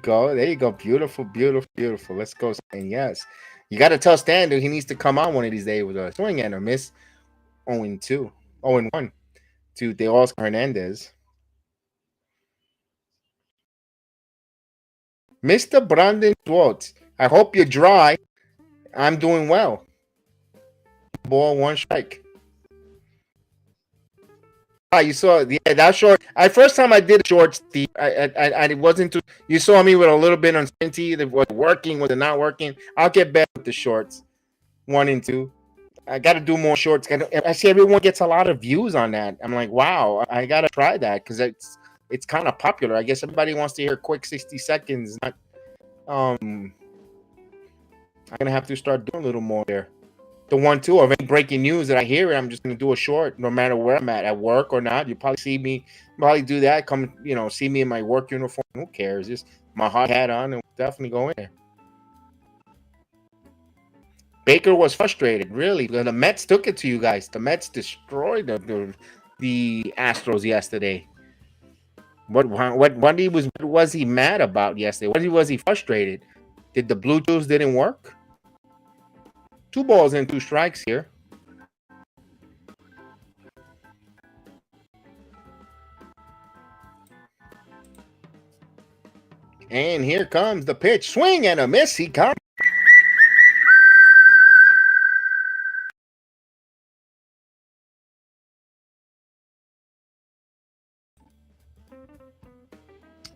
There you go. Beautiful. Let's go. And yes, you got to tell Stan he needs to come on one of these days with a swing and a miss. 0-2, 0-1 to Oscar Hernandez. Mr. Brandon Schwartz, I hope you're dry. I'm doing well. Ball, 1 strike. You saw that short. First time I did shorts, Steve. I wasn't too. You saw me with a little bit uncertainty. Was it working? Was it not working? I'll get better with the shorts. 1 and 2. I got to do more shorts. I see everyone gets a lot of views on that. I'm like, wow, I got to try that because it's kind of popular. I guess everybody wants to hear quick 60 seconds. I'm gonna have to start doing a little more there. The 1-2 of any breaking news that I hear, I'm just gonna do a short, no matter where I'm at work or not. You probably see me, do that. Come, see me in my work uniform. Who cares? Just my hard hat on, and definitely go in there. Baker was frustrated, really. The Mets took it to you guys. The Mets destroyed the Astros yesterday. What was he mad about yesterday? What was he frustrated? Did the Blue Jays didn't work? 2 balls and 2 strikes here. And here comes the pitch. Swing and a miss. He comes.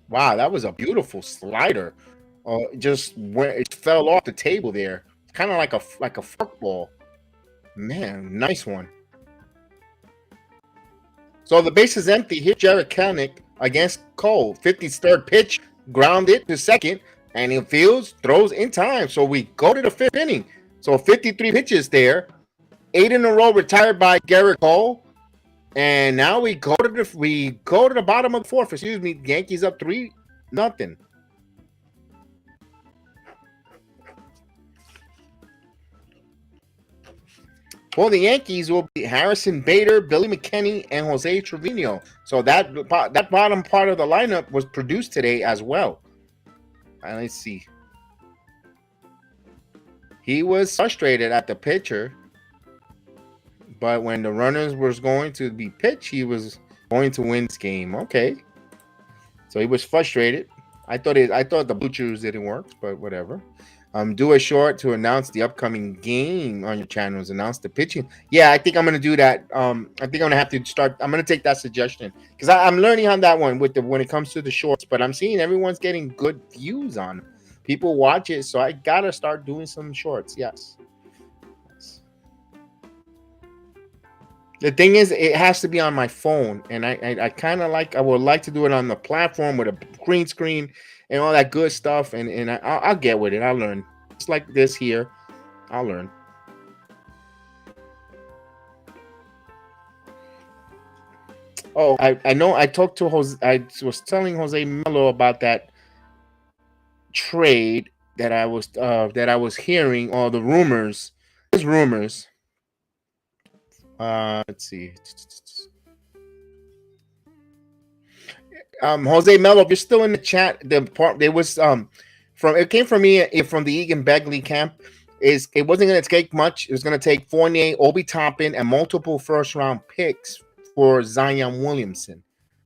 Wow, that was a beautiful slider. Just where it fell off the table there. Kind of like a forkball. Man, nice one. So the base is empty. Here, Gerrit Kalenic against Cole. 53rd pitch, grounded to second, and he fields, throws in time. So we go to the 5th inning. So 53 pitches there. 8 in a row retired by Gerrit Cole. And now we go to the bottom of the fourth. Excuse me, Yankees up 3-0. Well, the Yankees will be Harrison Bader, Billy McKinney, and Jose Trevino. So that bottom part of the lineup was produced today as well. And let's see. He was frustrated at the pitcher, but when the runners was going to be pitched, he was going to win this game. Okay. So he was frustrated. I thought the Blue Chews didn't work, but whatever. Do a short to announce the upcoming game on your channels. Announce the pitching. Yeah, I think I'm gonna do that. I think I'm gonna have to start. I'm gonna take that suggestion because I'm learning on that one when it comes to the shorts. But I'm seeing everyone's getting good views on them. People watch it, so I gotta start doing some shorts. Yes. The thing is, it has to be on my phone, and I kind of I would like to do it on the platform with a green screen and all that good stuff, and I'll get with it. I'll learn. It's like this here. I'll learn. Oh, I know. I talked to Jose. I was telling Jose Melo about that trade that I was hearing, all the rumors. There's rumors. Let's see. Jose Melo, if you're still in the chat, there was it came from me from the Egan Begley camp. It wasn't going to take much. It was going to take Fournier, Obi Toppin, and multiple first-round picks for Zion Williamson.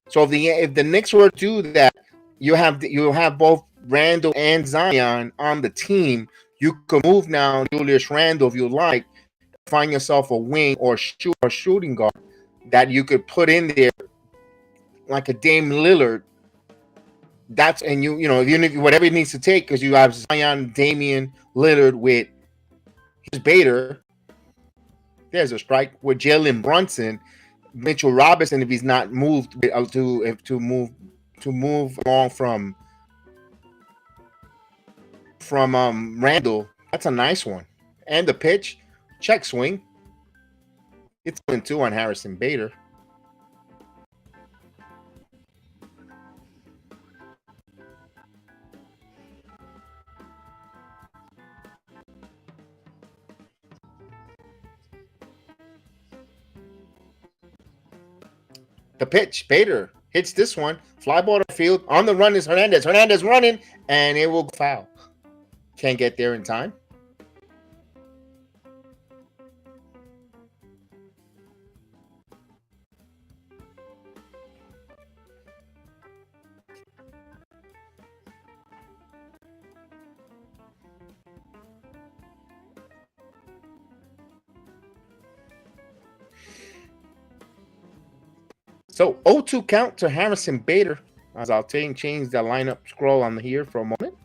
So if the Knicks were to do that, you'll have both Randall and Zion on the team. You could move now Julius Randle if you like, find yourself a wing or shooting guard that you could put in there like a Dame Lillard. That's and you know whatever it needs to take because you have Zion, Damian Lillard with his Bader. There's a strike with Jalen Brunson, Mitchell Robinson if he's not moved to move along from Randall. That's a nice one. And the pitch, check swing. It's 2 on Harrison Bader. The pitch, Bader hits this one. Fly ball to the field. On the run is Hernandez. Hernandez running, and it will foul. Can't get there in time. So 0-2 count to Harrison Bader. As I'll change the lineup scroll on here for a moment.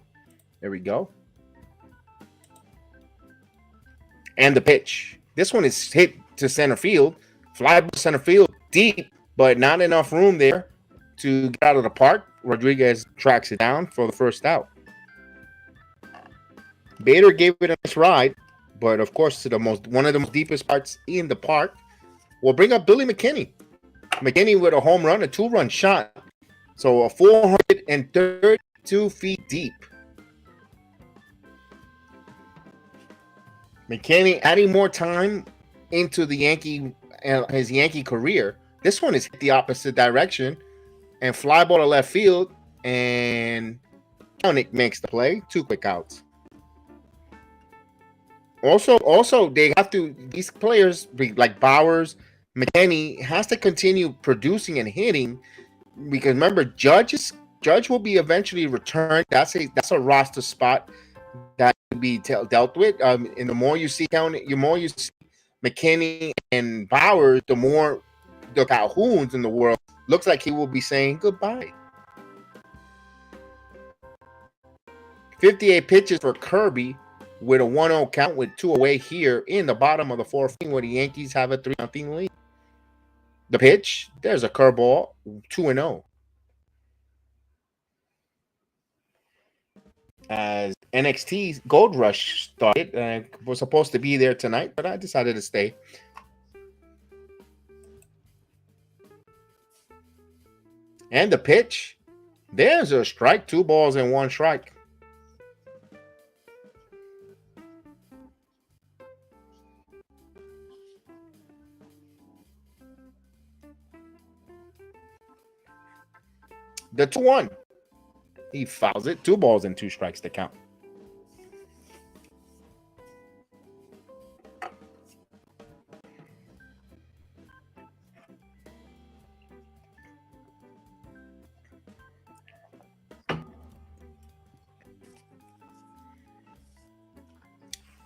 There we go. And the pitch. This one is hit to center field. Fly ball center field deep, but not enough room there to get out of the park. Rodriguez tracks it down for the first out. Bader gave it a nice ride, but of course to one of the most deepest parts in the park. We'll bring up Billy McKinney. McKinney with a home run, a 2-run shot. So a 432 feet deep. McKinney adding more time into the his Yankee career. This one is hit the opposite direction and fly ball to left field, and Kelenic makes the play. 2 quick outs. Also, they have to, these players like Bowers, McKinney has to continue producing and hitting because remember, Judge will be eventually returned. That's a roster spot that will be dealt with. And the more you see McKinney and Bowers, the more the Calhouns in the world looks like he will be saying goodbye. 58 pitches for Kirby with a 1-0 count with 2 away here in the bottom of the 4th inning where the Yankees have a 3-0 lead. The pitch, there's a curveball, 2-0. As NXT's Gold Rush started, I was supposed to be there tonight, but I decided to stay. And the pitch. There's a strike. 2 balls and 1 strike. The 2-1. He fouls it. 2 balls and 2 strikes to count.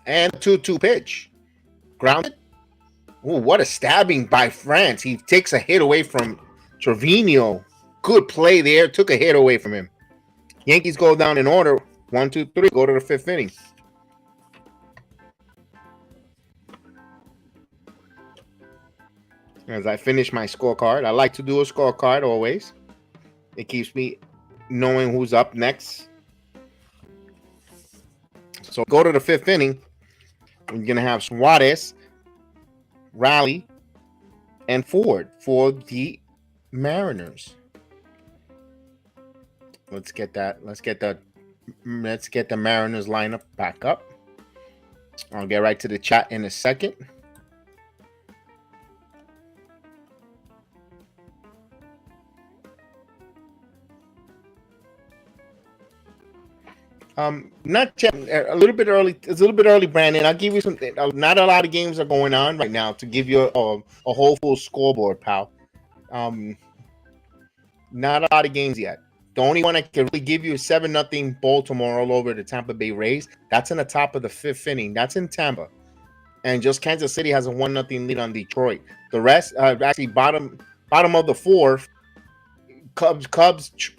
And 2-2 pitch. Grounded. Ooh, what a stabbing by France. He takes a hit away from Trevino. Good play there. Took a hit away from him. Yankees go down in order. 1, 2, 3. Go to the 5th inning. As I finish my scorecard, I like to do a scorecard always. It keeps me knowing who's up next. So go to the 5th inning. We're going to have Suarez, Raleigh, and Ford for the Mariners. Let's get the Mariners lineup back up. I'll get right to the chat in a second. Not yet, a little bit early. It's a little bit early, Brandon. I'll give you something. Not a lot of games are going on right now to give you a whole full scoreboard, pal. Not a lot of games yet. The only one I can really give you is 7-0 Baltimore all over the Tampa Bay Rays. That's in the top of the 5th inning. That's in Tampa. And just Kansas City has a 1-0 lead on Detroit. The rest, actually bottom of the 4th, Cubs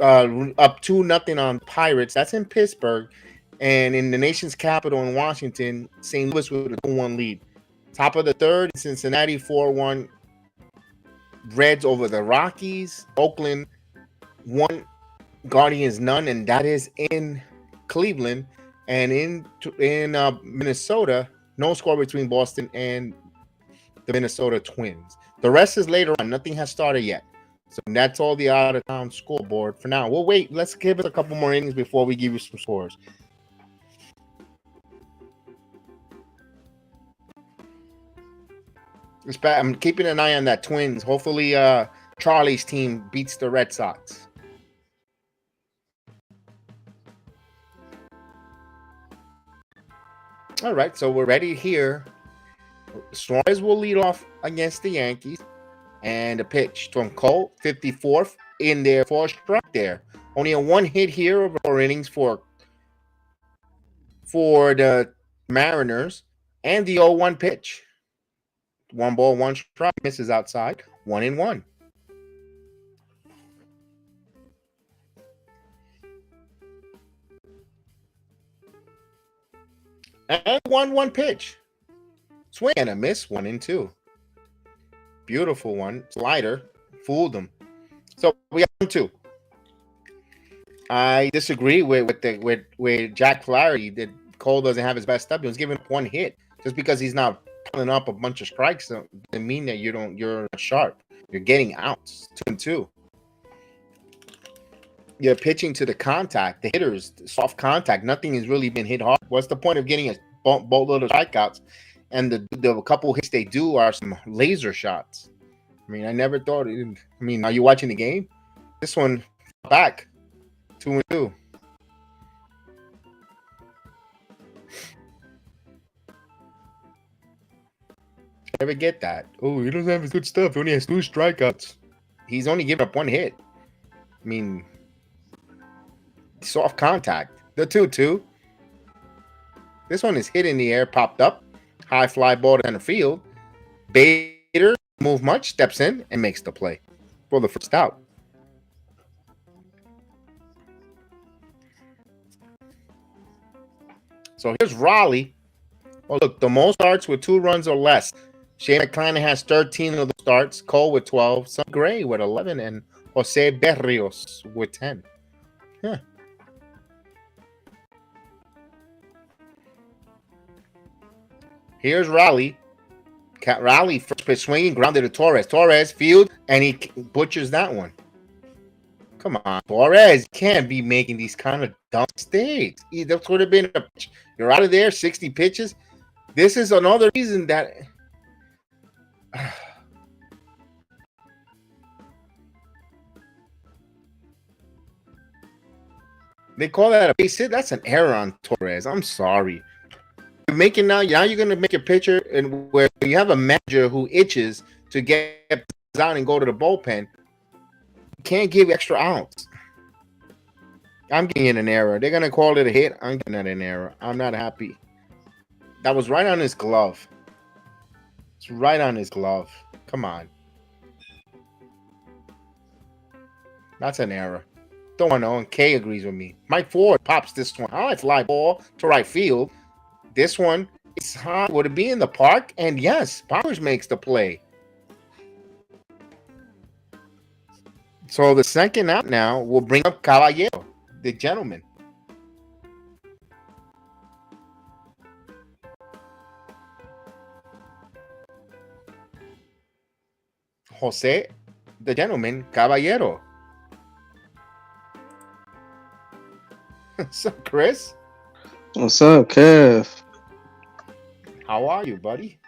up 2-0 on Pirates. That's in Pittsburgh. And in the nation's capital in Washington, St. Louis with a 2-1 lead. Top of the 3rd, Cincinnati 4-1. Reds over the Rockies. Oakland 1, Guardians none, and that is in Cleveland. And in Minnesota, no score between Boston and the Minnesota Twins. The rest is later on. Nothing has started yet. So that's all the out-of-town scoreboard for now. We'll wait. Let's give it a couple more innings before we give you some scores. I'm keeping an eye on that Twins. Hopefully, Charlie's team beats the Red Sox. All right, so we're ready here. Suarez will lead off against the Yankees. And a pitch from Cole, 54th in there for a strike there. Only a 1 hit here over 4 innings for the Mariners. And the 0-1 pitch. 1 ball, 1 strike. Misses outside. 1-1. And 1-1 pitch. Swing and a miss. 1-2. Beautiful one. Slider. Fooled him. So we have 1-2. I disagree with Jack Flaherty that Cole doesn't have his best stuff. He was giving up 1 hit. Just because he's not pulling up a bunch of strikes doesn't mean that you're not sharp. You're getting outs. 2-2. You're pitching to the contact, the hitters, soft contact. Nothing has really been hit hard. What's the point of getting a boatload of strikeouts? And the couple hits they do are some laser shots. I mean, I never thought it. I mean, are you watching the game? This one back 2-2. Never get that. Oh, he doesn't have his good stuff. He only has 2 strikeouts. He's only given up 1 hit. I mean, soft contact. The 2-2. This one is hit in the air, popped up. High fly ball to center field. Bader, move much, steps in and makes the play for the first out. So here's Raleigh. Oh, look, the most starts with 2 runs or less. Shane McClanahan has 13 of the starts. Cole with 12. Son Gray with 11. And Jose Berrios with 10. Yeah. Here's Raleigh. Raleigh first pitch swinging, grounded to Torres. Torres field, and he butchers that one. Come on, Torres can't be making these kind of dumb mistakes. That would have been a pitch. You're out of there, 60 pitches. This is another reason that they call that a base hit. That's an error on Torres. I'm sorry. You're making now you're going to make a pitcher and where you have a manager who itches to get out and go to the bullpen. You can't give extra outs. I'm getting an error. They're going to call it a hit. I'm getting an error. I'm not happy. That was right on his glove. It's right on his glove. Come on. That's an error. Don't want to know. And K agrees with me. Mike Ford pops this one. I fly ball to right field. This one is high. Would it be in the park? And yes, Powers makes the play. So the second out now will bring up Caballero, the gentleman. Jose, the gentleman, Caballero. What's up, Chris? What's up, Kev? How are you, buddy?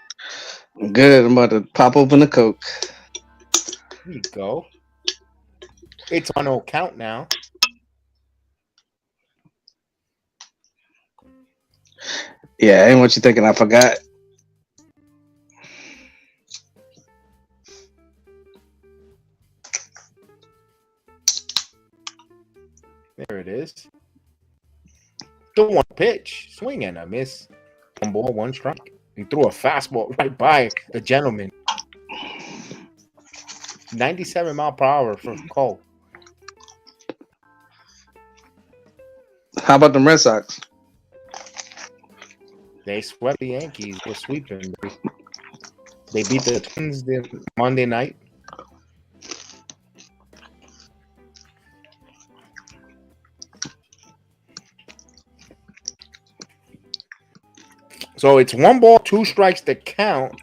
I'm good. I'm about to pop open a Coke. There you go. It's on no count now. Yeah, ain't what you thinking. I forgot. There it is. The one pitch. Swing and a miss. 1 ball, 1 strike. He threw a fastball right by the gentleman. 97 mile per hour for Cole. How about them Red Sox? They swept the Yankees. They're sweeping. They beat the Twins Monday night. So it's 1 ball, 2 strikes to count.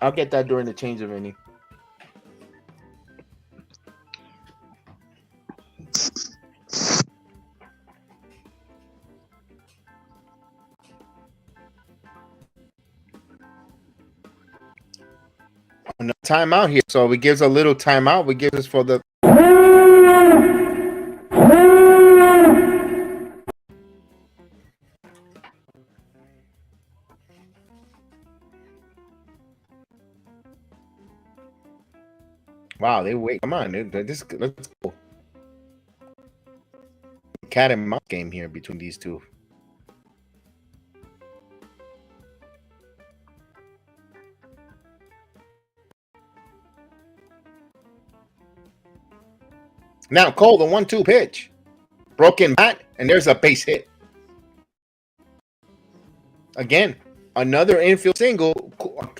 I'll get that during the change of inning. Another timeout here. So we gives a little timeout. We give this for the wow, they wait. Come on, let's go. Cat and mouse game here between these two. Now, Cole, the 1-2 pitch. Broken bat, and there's a base hit. Again, another infield single.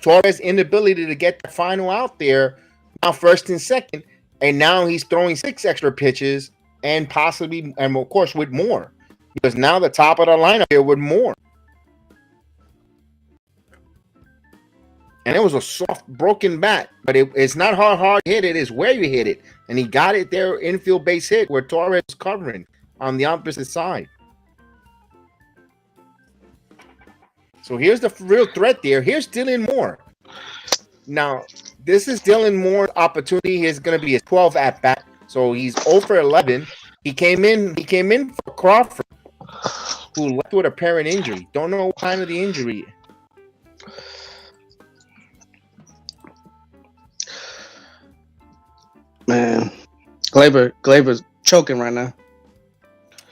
Torres' inability to get the final out there. Now first and second, and now he's throwing 6 extra pitches and possibly, and of course, with more. Because now the top of the lineup here with more. And it was a soft, broken bat, but it's not how hard hit it is where you hit it. And he got it there, infield base hit, where Torres is covering on the opposite side. So here's the real threat there. Here's Dylan Moore. Now, this is Dylan Moore's opportunity. He's going to be his 12th at bat. So he's 0 for 11. He came in for Crawford, who left with apparent injury. Don't know what kind of the injury. Man, Glaber's choking right now.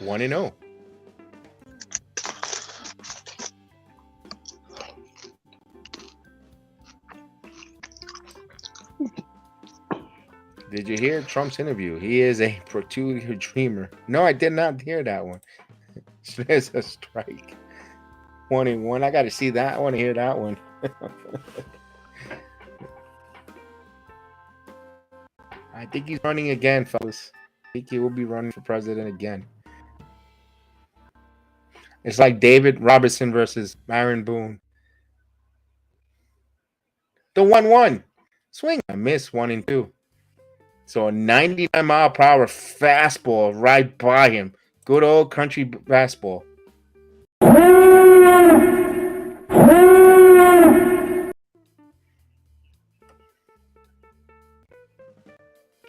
1-0. Did you hear Trump's interview? He is a peculiar dreamer. No, I did not hear that one. There's a strike. 1-1. I got to see that. I want to hear that one. I think he's running again, fellas. I think he will be running for president again. It's like David Robertson versus Aaron Boone. The 1-1. Swing. I miss 1-2. So a 99-mile-per-hour fastball right by him. Good old country fastball.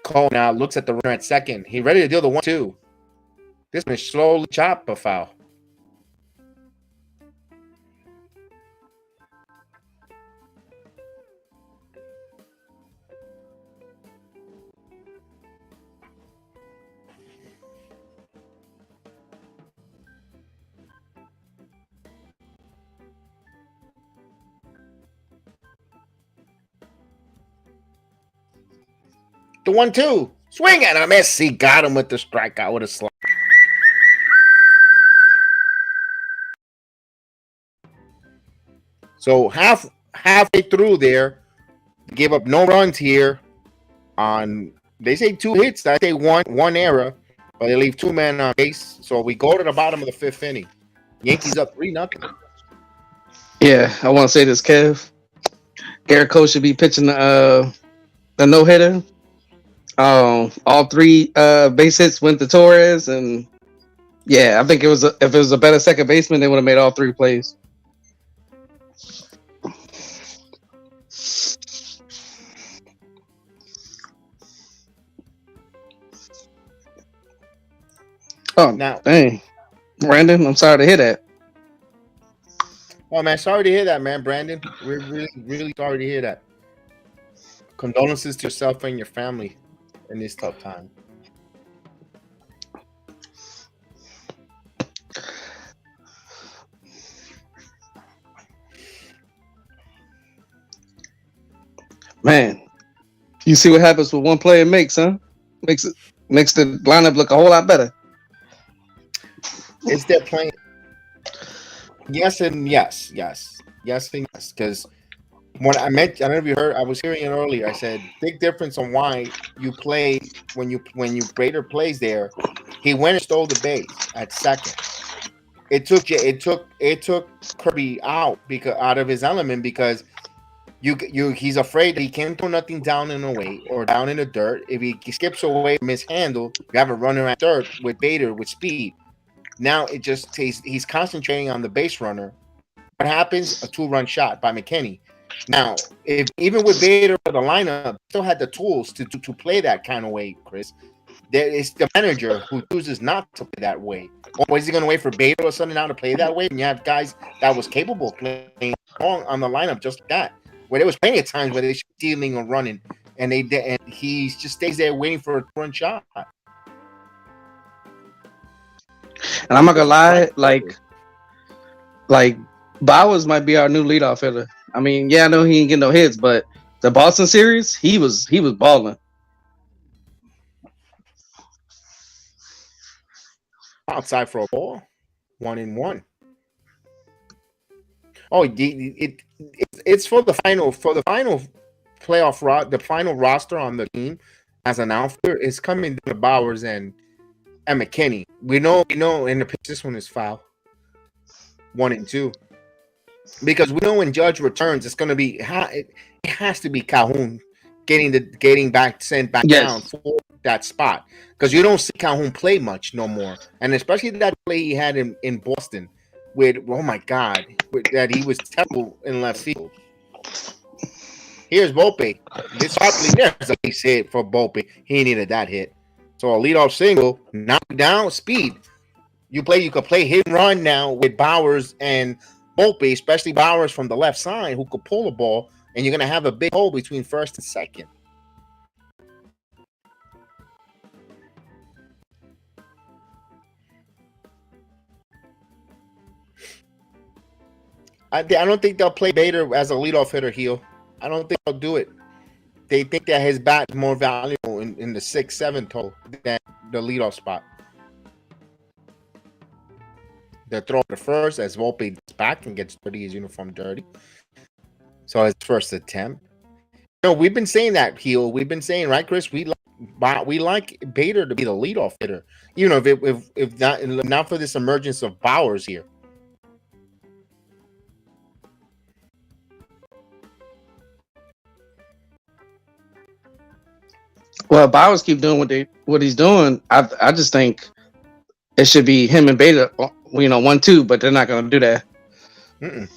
Cole now looks at the runner at second. He ready to deal the 1-2. This one is slowly chop a foul. The 1-2. Swing at him. He got him with the strikeout with a slide. So halfway through there, gave up no runs here on, they say 2 hits. I say one error, but they leave 2 men on base. So we go to the bottom of the 5th inning. Yankees up 3-0. Yeah, I want to say this, Kev. Gerrit Cole should be pitching the no-hitter. All 3 base hits went to Torres, and yeah, I think if it was a better second baseman, they would have made all 3 plays. Oh, Now, dang. Brandon, I'm sorry to hear that. oh man, sorry to hear that, man, Brandon. We're really, really sorry to hear that. Condolences to yourself and your family in this tough time. Man, you see what happens when one player makes the lineup look a whole lot better. Is there playing? Yes and yes, yes, yes and yes. Because when I don't know if you heard, I was hearing it earlier. I said big difference on why you play when you Bader plays there. He went and stole the base at second. It took Kirby out of his element because he's afraid that he can't throw nothing down in the way or down in the dirt. If he skips away from his handle, you have a runner at third with Bader with speed. Now it just he's concentrating on the base runner. What happens? A 2-run shot by McKinney. Now, if even with Bader for the lineup, still had the tools to play that kind of way, Chris. It's the manager who chooses not to play that way. Or is he going to wait for Bader or something now to play that way? And you have guys that was capable of playing wrong on the lineup just like that. Where there was plenty of times where they're stealing or running, and he just stays there waiting for a 2-run shot. And I'm not gonna lie, like Bowers might be our new leadoff hitter. I mean, yeah, I know he ain't getting no hits, but the Boston series, he was balling. Outside for a ball, 1-1. Oh, it's for the final playoff the final roster on the team as an outfielder is coming to Bowers and McKinney. We know in the pitch this one is foul. 1-2. Because we know when Judge returns, it's going to be it has to be Calhoun getting back sent back down for that spot, because you don't see Calhoun play much no more, and especially that play he had in Boston with that he was terrible in left field. Here's Volpe. There's a base hit for Volpe. He needed that hit. So a leadoff single, knock down, speed. You could play hit and run now with Bowers and Volpe, especially Bowers from the left side who could pull the ball, and you're gonna have a big hole between first and second. I don't think they'll play Bader as a leadoff hitter, heel. I don't think they'll do it. They think that his bat is more valuable in the 6-7 total than the leadoff spot. They're throwing the first as Volpe gets back and gets his uniform dirty. So his first attempt. We've been saying that, heel. We've been saying, right, Chris? We like Bader to be the leadoff hitter, even if not for this emergence of Bowers here. Well, Bowers keep doing what he's doing. I just think it should be him and Beta, 1-2, but they're not going to do that. Mm-mm.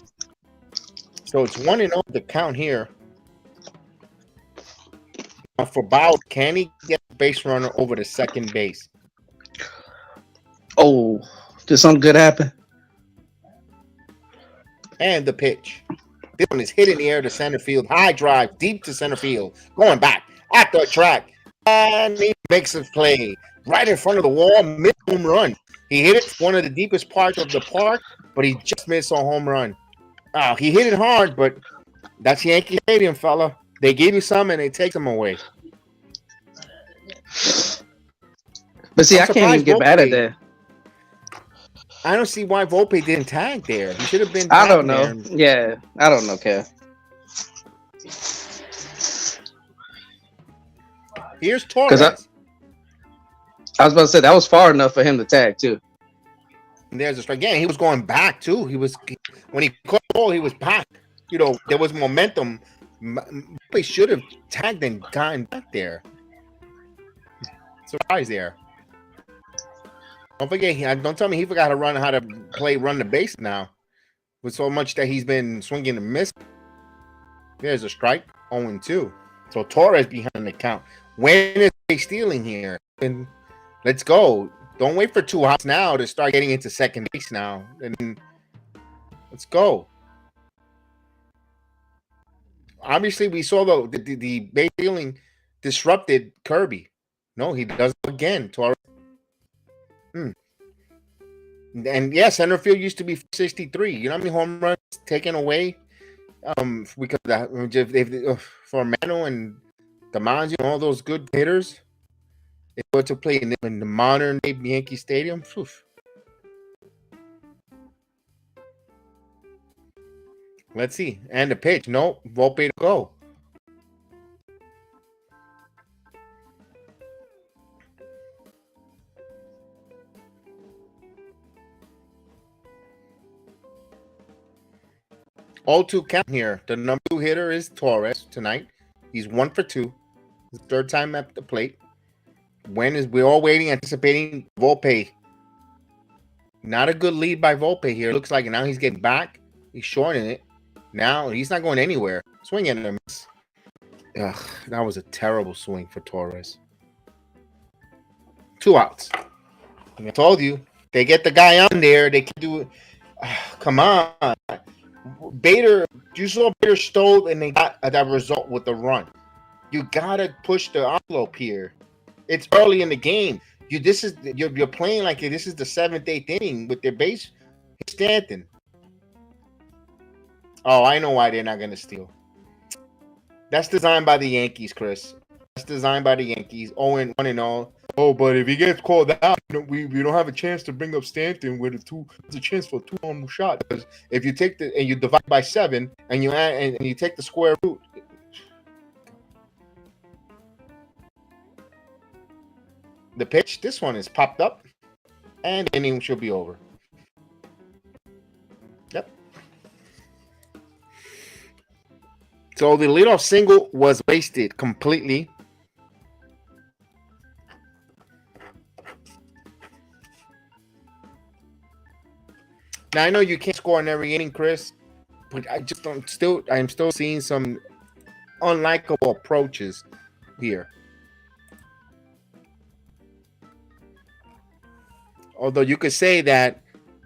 So it's 1-0 the count here. For Bowers, can he get the base runner over to second base? Oh, did something good happen? And the pitch. This one is hit in the air to center field. High drive, deep to center field. Going back at the track. And he makes a play right in front of the wall, mid home run. He hit it one of the deepest parts of the park, but he just missed a home run. Oh, he hit it hard, but that's Yankee Stadium, fella. They give you some and they take them away. But see, I can't even get mad at that. I don't see why Volpe didn't tag there. He should have been. I don't know. Yeah, I don't know, Kev. Here's Torres. I was about to say that was far enough for him to tag too. And there's a strike. Again, he was going back too. When he caught the ball, he was back. There was momentum. He should have tagged and gotten back there. Surprise there. Don't forget, don't tell me he forgot how to run the base now. With so much that he's been swinging and missing. There's a strike, 0-2. So Torres behind the count. When is he stealing here? And let's go. Don't wait for 2 outs now to start getting into second base now. And let's go. Obviously, we saw the base stealing disrupted Kirby. No, he does it again. Torres. And yeah, center field used to be 63. You know how many home runs taken away? Because for Mano and DiMaggio, all those good hitters, they go to play in the modern day Yankee Stadium. Oof. Let's see. And the pitch. No, Volpe to go. All 2 count here. The number 2 hitter is Torres tonight. He's 1 for 2. His 3rd time at the plate. We're all waiting, anticipating Volpe. Not a good lead by Volpe here. Looks like now he's getting back. He's shorting it. Now he's not going anywhere. Swing and a miss. Ugh, that was a terrible swing for Torres. 2 outs. I told you. They get the guy on there. They can do it. Come on. You saw Bader stole and they got that result with the run. You gotta push the envelope here. It's early in the game. You're playing like this is the 7th, 8th inning with their base Stanton. Oh, I know why they're not gonna steal. That's designed by the Yankees, Chris. That's designed by the Yankees. 1-0. Oh, but if he gets called out, we don't have a chance to bring up Stanton with it's a chance for a 2-home shot. Because if you take and you divide by 7 and you add and you take the square root. The pitch, this one is popped up, and the inning should be over. Yep. So the leadoff single was wasted completely. Now I know you can't score in every inning, Chris, but I'm still seeing some unlikable approaches here. Although you could say that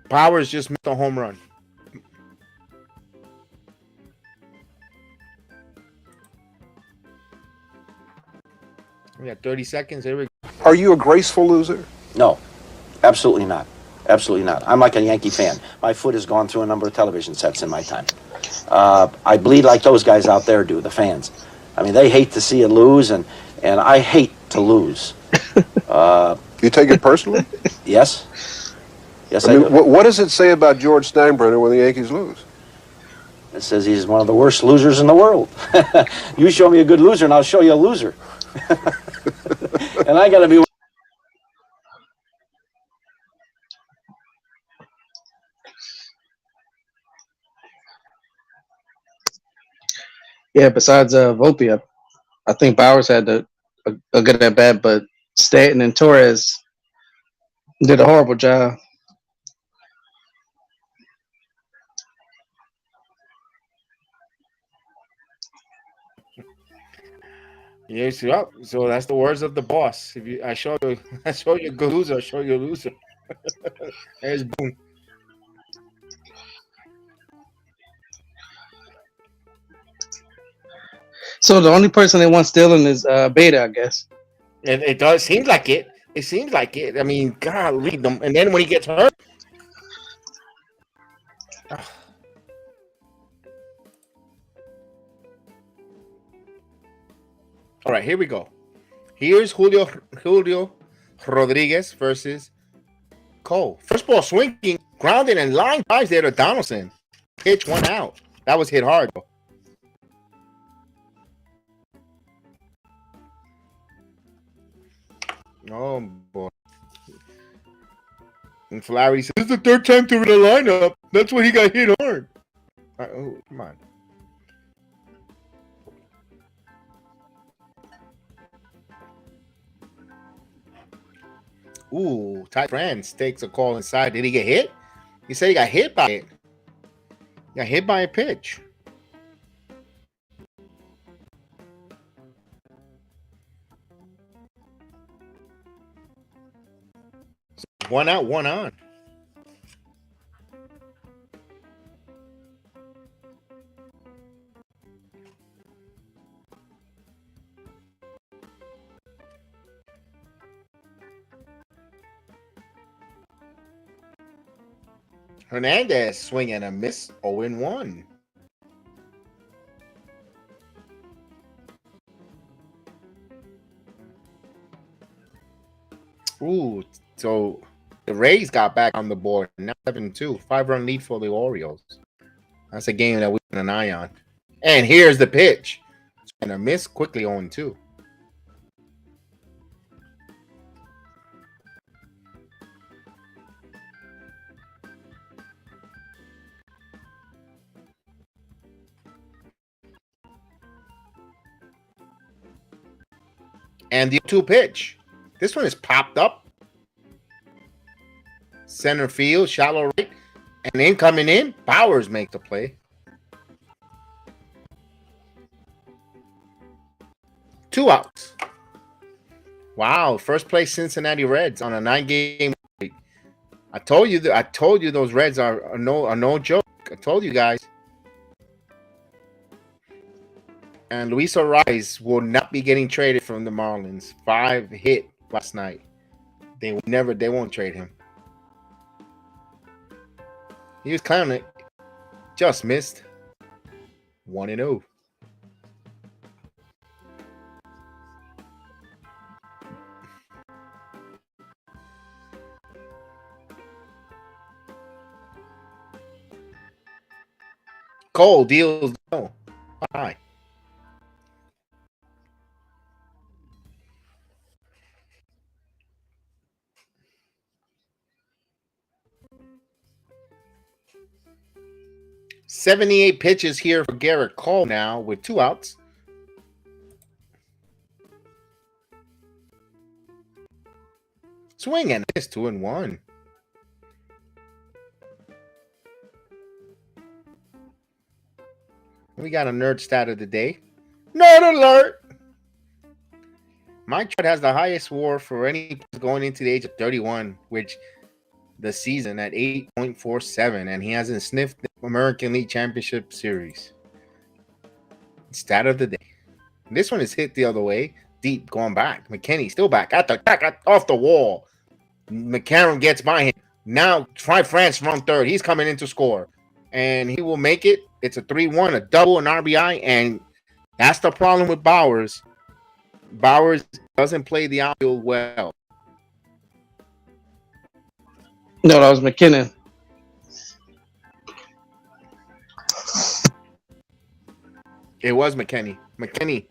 Powers just missed a home run. We got 30 seconds. Here we go. Are you a graceful loser? No, absolutely not. Absolutely not. I'm like a Yankee fan. My foot has gone through a number of television sets in my time. I bleed like those guys out there do, the fans. I mean, they hate to see you lose, and I hate to lose. You take it personally? Yes. Yes, I I mean, do. what does it say about George Steinbrenner when the Yankees lose? It says he's one of the worst losers in the world. You show me a good loser, and I'll show you a loser. And I got to be... Yeah, besides Volpe, I think Bowers had the a good at bat, but Stanton and Torres did a horrible job. Yes, yep. So that's the words of the boss. If you, I show you, I show you a good loser. I show you a loser. There's Boone. So the only person they want stealing is Beta, I guess. It does seems like it. It seems like it. I mean, God, lead them. And then when he gets hurt, all right, here we go. Here's Julio Rodriguez versus Cole. First ball swinging, grounding, and line drives there to Donaldson. Pitch 1 out. That was hit hard. Oh boy. And Flaherty says, "This is the 3rd time through the lineup. That's when he got hit hard." Oh, come on. Ooh, Ty France takes a call inside. Did he get hit? He said he got hit by it. He got hit by a pitch. So 1 out, 1 on. Hernandez swing and a miss, 0-1. Ooh, so the Rays got back on the board. Now 7-2, 5-run lead for the Orioles. That's a game that we keep an eye on. And here's the pitch. And a miss, quickly 0-2. And the 2 pitch. This one is popped up. Center field, shallow right. And then coming in, Bowers make the play. 2 outs. Wow, first place Cincinnati Reds on a 9-game week. I told you those Reds are no joke. I told you guys. And Luis Ariz will not be getting traded from the Marlins. 5 hit last night. They won't trade him. He was clowning it. Just missed. 1-0. Cole deals no. Bye. "78 pitches here for Gerrit Cole now with 2 outs. Swing and miss, 2-1. We got a nerd stat of the day. Nerd alert! Mike Trout has the highest WAR for any going into the age of 31, which the season at 8.47, and he hasn't sniffed the American League Championship Series. Stat of the day. This one is hit the other way, deep, going back. McKinney still back at the back off the wall. McCarron gets by him. Now Ty France from third. He's coming in to score, and he will make it. It's a 3-1, a double, an RBI, and that's the problem with Bowers. Bowers doesn't play the outfield well. No, that was McKinnon. It was McKinney. McKinney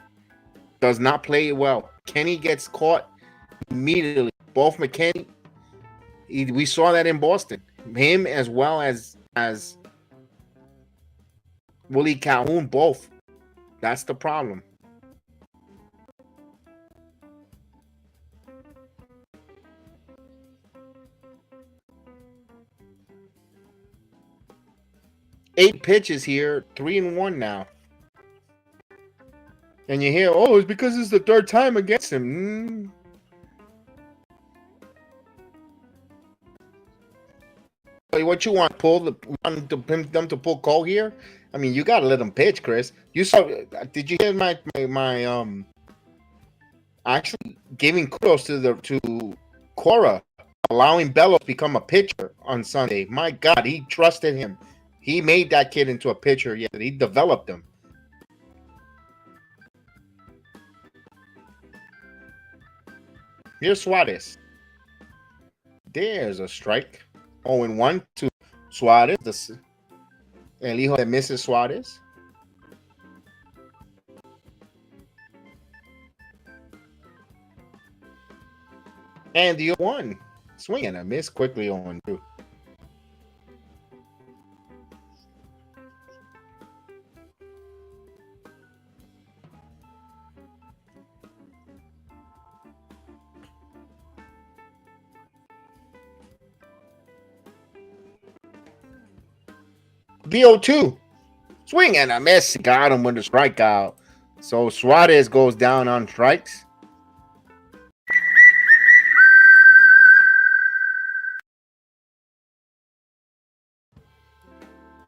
does not play it well. Kenny gets caught immediately. Both McKinney, we saw that in Boston. Him as well as Willie Calhoun, both. That's the problem. 8 pitches here, 3-1 now. And you hear, oh, it's because it's the 3rd time against him. What you want? Want them to pull Cole here? I mean, you gotta let them pitch, Chris. You saw? Did you hear my actually giving kudos to Cora, allowing Bello to become a pitcher on Sunday? My God, he trusted him. He made that kid into a pitcher. Yeah, he developed him. Here's Suarez. There's a strike. 0-1 to Suarez. El hijo de Mrs. Suarez. And the 0-1. Swing and a miss quickly on 2. VO2. Swing and a miss. Got him with a strikeout. So Suarez goes down on strikes.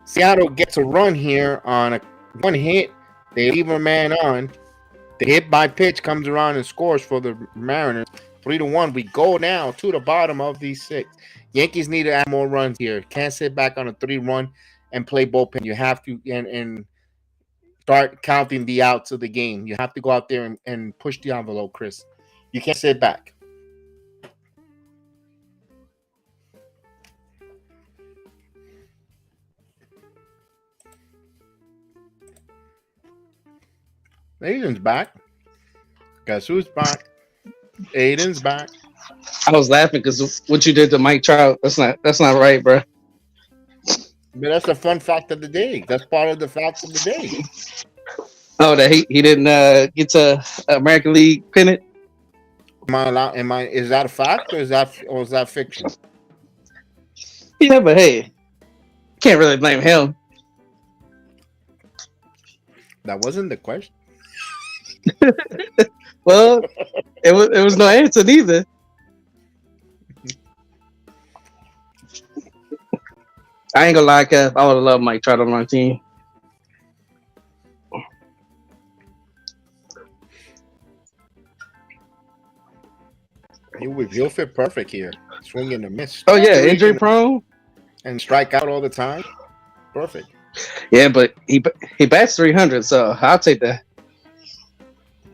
Seattle gets a run here on a 1 hit. They leave a man on. The hit by pitch comes around and scores for the Mariners. 3-1. We go now to the bottom of these 6. Yankees need to add more runs here. Can't sit back on a 3-run and play bullpen. You have to and start counting the outs of the game. You have to go out there and push the envelope, Chris. You can't sit back. Aiden's back. Guess who's back? Aiden's back. I was laughing because what you did to Mike Trout, that's not right, bro. But that's a fun fact of the day. That's part of the facts of the day. Oh, that he didn't get to American League pennant. Is that a fact or is that fiction? Yeah, but hey, can't really blame him. That wasn't the question. Well, it was no answer neither. I ain't gonna lie, Kev. I would have loved Mike Trout on my team. He'll fit perfect here. Swing and a miss. Oh yeah, injury prone and strike out all the time. Perfect. Yeah, but he bats 300, so I'll take that.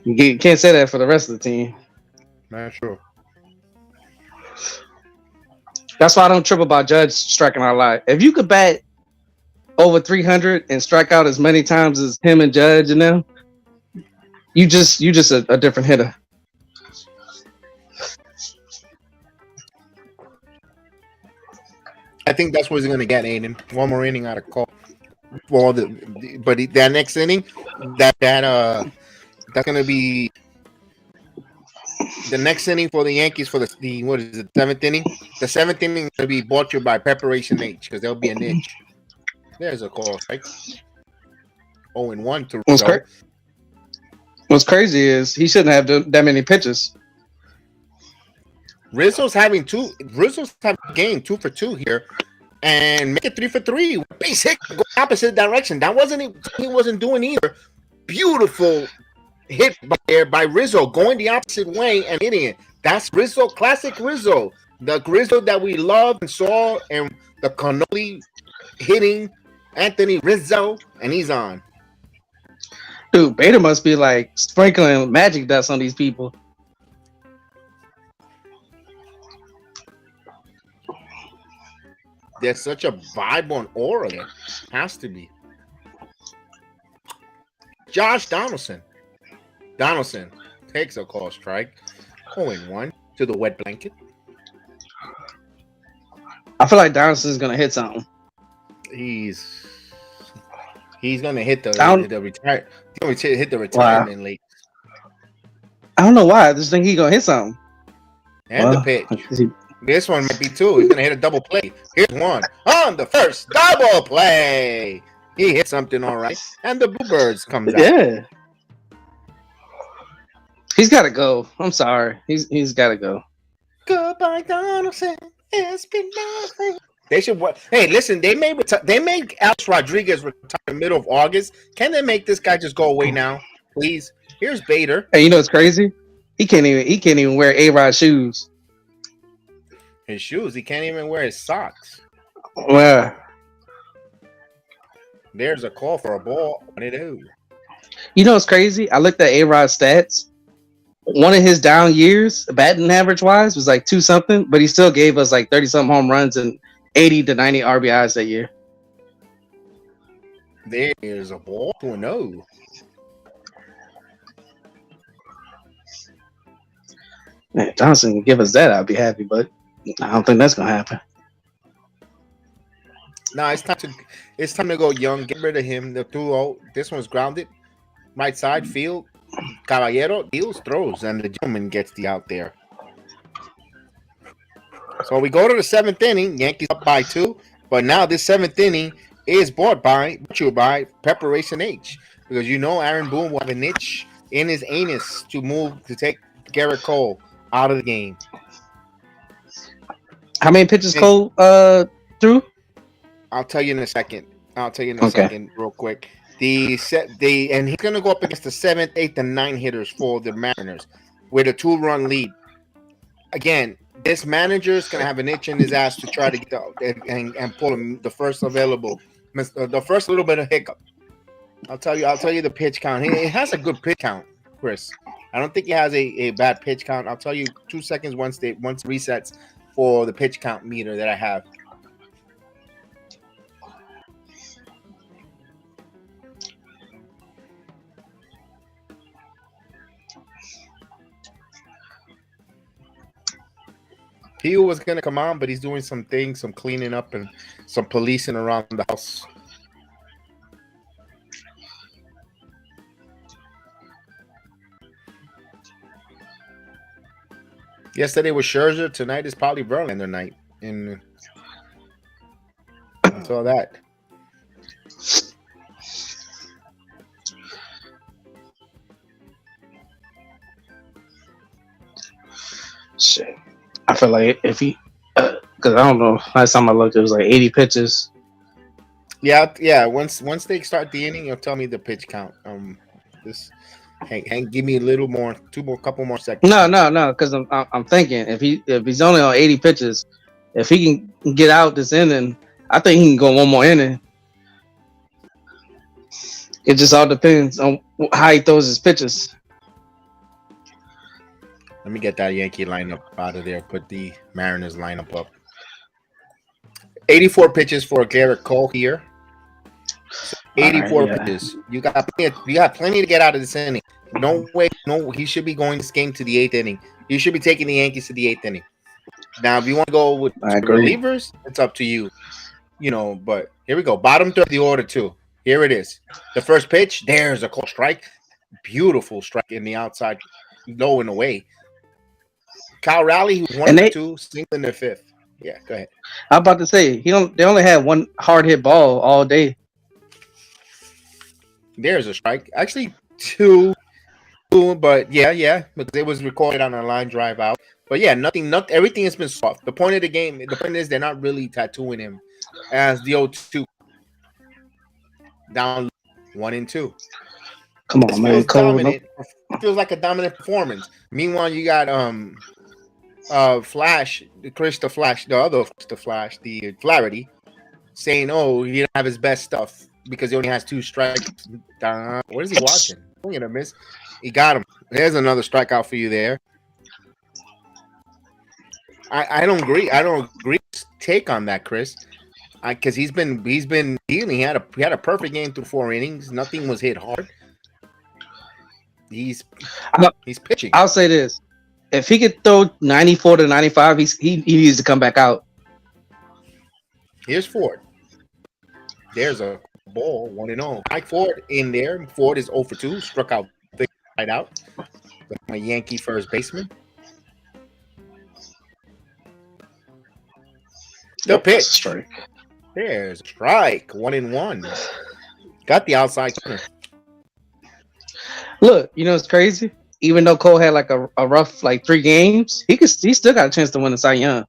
You can't say that for the rest of the team. Not sure. That's why I don't trip about Judge striking out a lot. If you could bat over 300 and strike out as many times as him and Judge and them, you just a different hitter. I think that's what he's going to get, Aiden. One more inning out of Cole. Well, that next inning, that's going to be the next inning for the Yankees for the what is it, 7th inning? The 7th inning is going to be butchered by Preparation H because there'll be an itch. There's a call, right? 0-1 to Rizzo. What's crazy is he shouldn't have that many pitches. Rizzo's having game 2 for 2 here, and make it 3 for 3. Base hit, go opposite direction. That he wasn't doing either. Beautiful hit by Rizzo, going the opposite way and hitting it. That's Rizzo, classic Rizzo, the Rizzo that we loved and saw, and the cannoli hitting Anthony Rizzo, and he's on. Dude, Beta must be like sprinkling magic dust on these people. There's such a vibe on aura there. Has to be. Josh Donaldson. Donaldson takes a call strike. 0-1 to the wet blanket. I feel like Donaldson's gonna hit something. He's gonna hit the retire. He's gonna hit the retirement late. I don't know why. I just think he's gonna hit something. And the pitch. This one might be two. He's gonna hit a double play. Here's one on the first double play. He hit something all right, and the Bluebirds comes out. Yeah. He's got to go. I'm sorry. He's got to go. Goodbye, Donaldson. It's been nothing. They should. Hey, listen. They made Alex Rodriguez retire in the middle of August. Can they make this guy just go away now, please? Here's Bader. Hey, you know what's crazy? He can't even wear A-Rod shoes. His shoes. He can't even wear his socks. Well, there's a call for a ball. What do they do? You know what's crazy? I looked at A-Rod's stats. One of his down years, batting average wise, was like 2 something, but he still gave us like 30 something home runs and 80 to 90 RBIs that year. There's a ball to a no. Man, Johnson can give us that, I'd be happy, but I don't think that's gonna happen. No, it's time to go young. Get rid of him. The 2-0. This one's grounded. Right side field. Caballero deals, throws, and the gentleman gets the out there. So we go to the 7th inning. Yankees up by 2, but now this 7th inning is brought by Preparation H, because you know Aaron Boone will have an itch in his anus to take Gerrit Cole out of the game. How many pitches Cole threw? I'll tell you in a second. Second, real quick. And he's gonna go up against the 7th, 8th, and 9th hitters for the Mariners with a 2-run lead. Again, this manager is gonna have an itch in his ass to try to get and pull him the first available, the first little bit of hiccup. I'll tell you the pitch count. He has a good pitch count, Chris. I don't think he has a bad pitch count. I'll tell you 2 seconds once resets for the pitch count meter that I have. He was going to come on, but he's doing some things, some cleaning up and some policing around the house. Yesterday was Scherzer. Tonight is probably Verlander night. And I saw that. Shit. I feel like if he, because I don't know, last time I looked, it was like 80 pitches. Yeah. Once they start the inning, you'll tell me the pitch count. Give me a little more, couple more seconds. No, because I'm thinking if he's only on 80 pitches, if he can get out this inning, I think he can go one more inning. It just all depends on how he throws his pitches. Let me get that Yankee lineup out of there. Put the Mariners lineup up. 84 pitches for Gerrit Cole here. 84 pitches. You got plenty to get out of this inning. No way. No, he should be going this game to the 8th inning. You should be taking the Yankees to the 8th inning. Now, if you want to go with relievers, it's up to you. You know, but here we go. Bottom third of the order too. Here it is. The first pitch. There's a called strike. Beautiful strike in the outside, low and away. Kyle Raleigh, who's 1-2, single in the 5th. Yeah, go ahead. I'm about to say they only had one hard hit ball all day. There's a strike. Actually, 2, but yeah, because it was recorded on a line drive out. But yeah, nothing. Everything has been soft. The point of the game, the point is they're not really tattooing him as the 0-2 down 1-2. Come on, man. Dominant. Feels like a dominant performance. Meanwhile, you got Flash, the Flaherty, saying, "Oh, he didn't have his best stuff because he only has 2 strikes." What is he watching? I'm gonna miss. He got him. There's another strikeout for you there. I don't agree. I don't agree. Take on that, Chris, because he's been dealing. He had a perfect game through 4 innings. Nothing was hit hard. He's pitching. I'll say this: if he could throw 94 to 95, he needs to come back out. Here's Ford. There's a ball, 1-0. Mike Ford in there. Ford is 0 for 2. Struck out right out. My Yankee first baseman. The Yep, that's a pitch. strike. There's a strike. 1-1. Got the outside corner. Look, you know it's crazy. Even though Cole had like a rough like 3 games, he still got a chance to win the Cy Young.